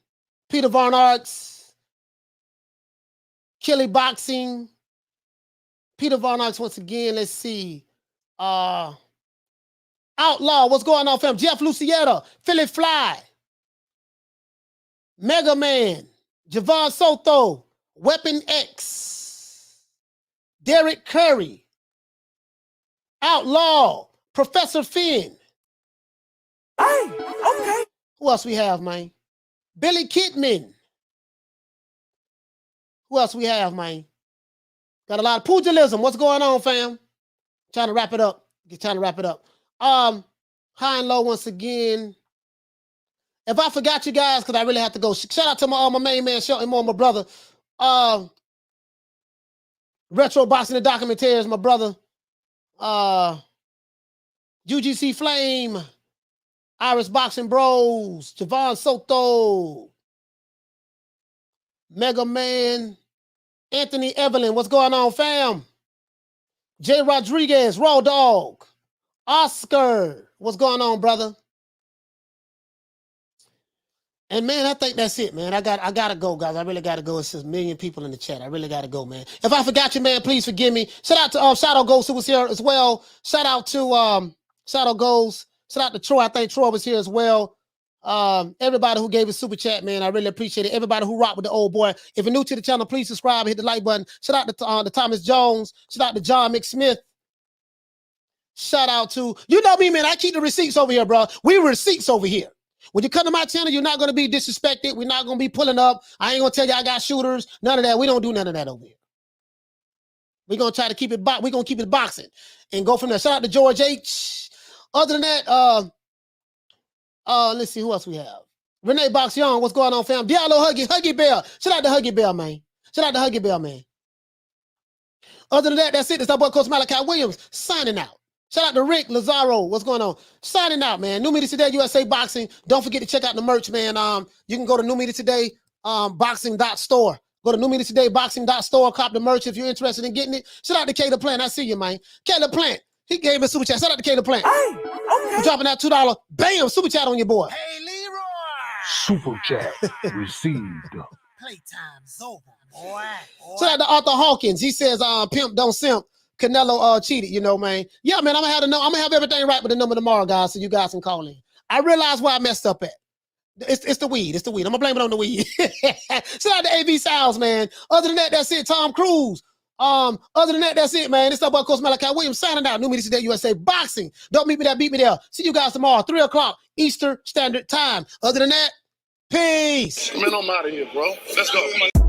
Peter Von Arts, Kelly Boxing, Peter Von Arts once again. Let's see. Outlaw, what's going on, fam? Jeff Lucietta, Philly Fly, Mega Man, Javon Soto, Weapon X, Derek Curry, Outlaw, Professor Finn. Hey, okay. Who else we have, man? Billy Kidman. Who else we have, man? Got a lot of pugilism. What's going on, fam? Trying to wrap it up. High and low once again. If I forgot you guys, because I really have to go. Shout out to my main man, Shelton Moore, my brother. Retro Boxing and Documentaries, my brother. UGC Flame, Irish Boxing Bros, Javon Soto, Mega Man, Anthony Evelyn. What's going on, fam? Jay Rodriguez, Raw Dog, Oscar. What's going on, brother? And man, I think that's it, man. I gotta go, guys. I really gotta go. It's just a million people in the chat. I really gotta go, man. If I forgot you, man, please forgive me. Shout out to Shadow Ghost who was here as well. Shout out to Shadow Ghost. Shout out to Troy. I think Troy was here as well. Everybody who gave a super chat, man, I really appreciate it. Everybody who rocked with the old boy. If you're new to the channel, please subscribe, hit the like button. Shout out to Thomas Jones. Shout out to John McSmith. Shout out to, you know me, man. I keep the receipts over here, bro. We receipts over here. When you come to my channel, you're not going to be disrespected. We're not going to be pulling up. I ain't going to tell you I got shooters. None of that. We don't do none of that over here. We're going to try to keep it, we're going to keep it boxing and go from there. Shout out to George H. Other than that, let's see who else we have. Renee Box Young, what's going on, fam? Diallo Huggy Bear. Shout out to Huggy Bear, man. Shout out to Huggy Bear, man. Other than that, that's it. It's our boy Coach Malachi Williams signing out. Shout out to Rick Lazaro. What's going on? Signing out, man. New Media Today, USA Boxing. Don't forget to check out the merch, man. You can go to New Media Today, boxing.store. Go to New Media Today, boxing.store. Cop the merch if you're interested in getting it. Shout out to Caleb Plant. I see you, man. Caleb Plant. He gave us super chat. Shout out to Caleb Plant. Hey, okay. We're dropping that $2. Bam, super chat on your boy. Hey, Leroy. Super chat received. Playtime's over, boy. Shout out to Arthur Hawkins. He says, pimp don't simp. Canelo cheated, you know, man. Yeah, man, I'm gonna have everything right with the number tomorrow, guys, so you guys can call in. I realize where I messed up at. It's the weed. It's the weed. I'm gonna blame it on the weed. Shout out to AB Styles, man. Other than that, that's it. Tom Cruise. Other than that, that's it, man. It's our boy Coach Malachi Williams signing out. New Media Today, USA Boxing. Don't meet me there, beat me there. See you guys tomorrow, 3 o'clock Eastern Standard Time. Other than that, peace. Man, I'm out of here, bro. Let's go.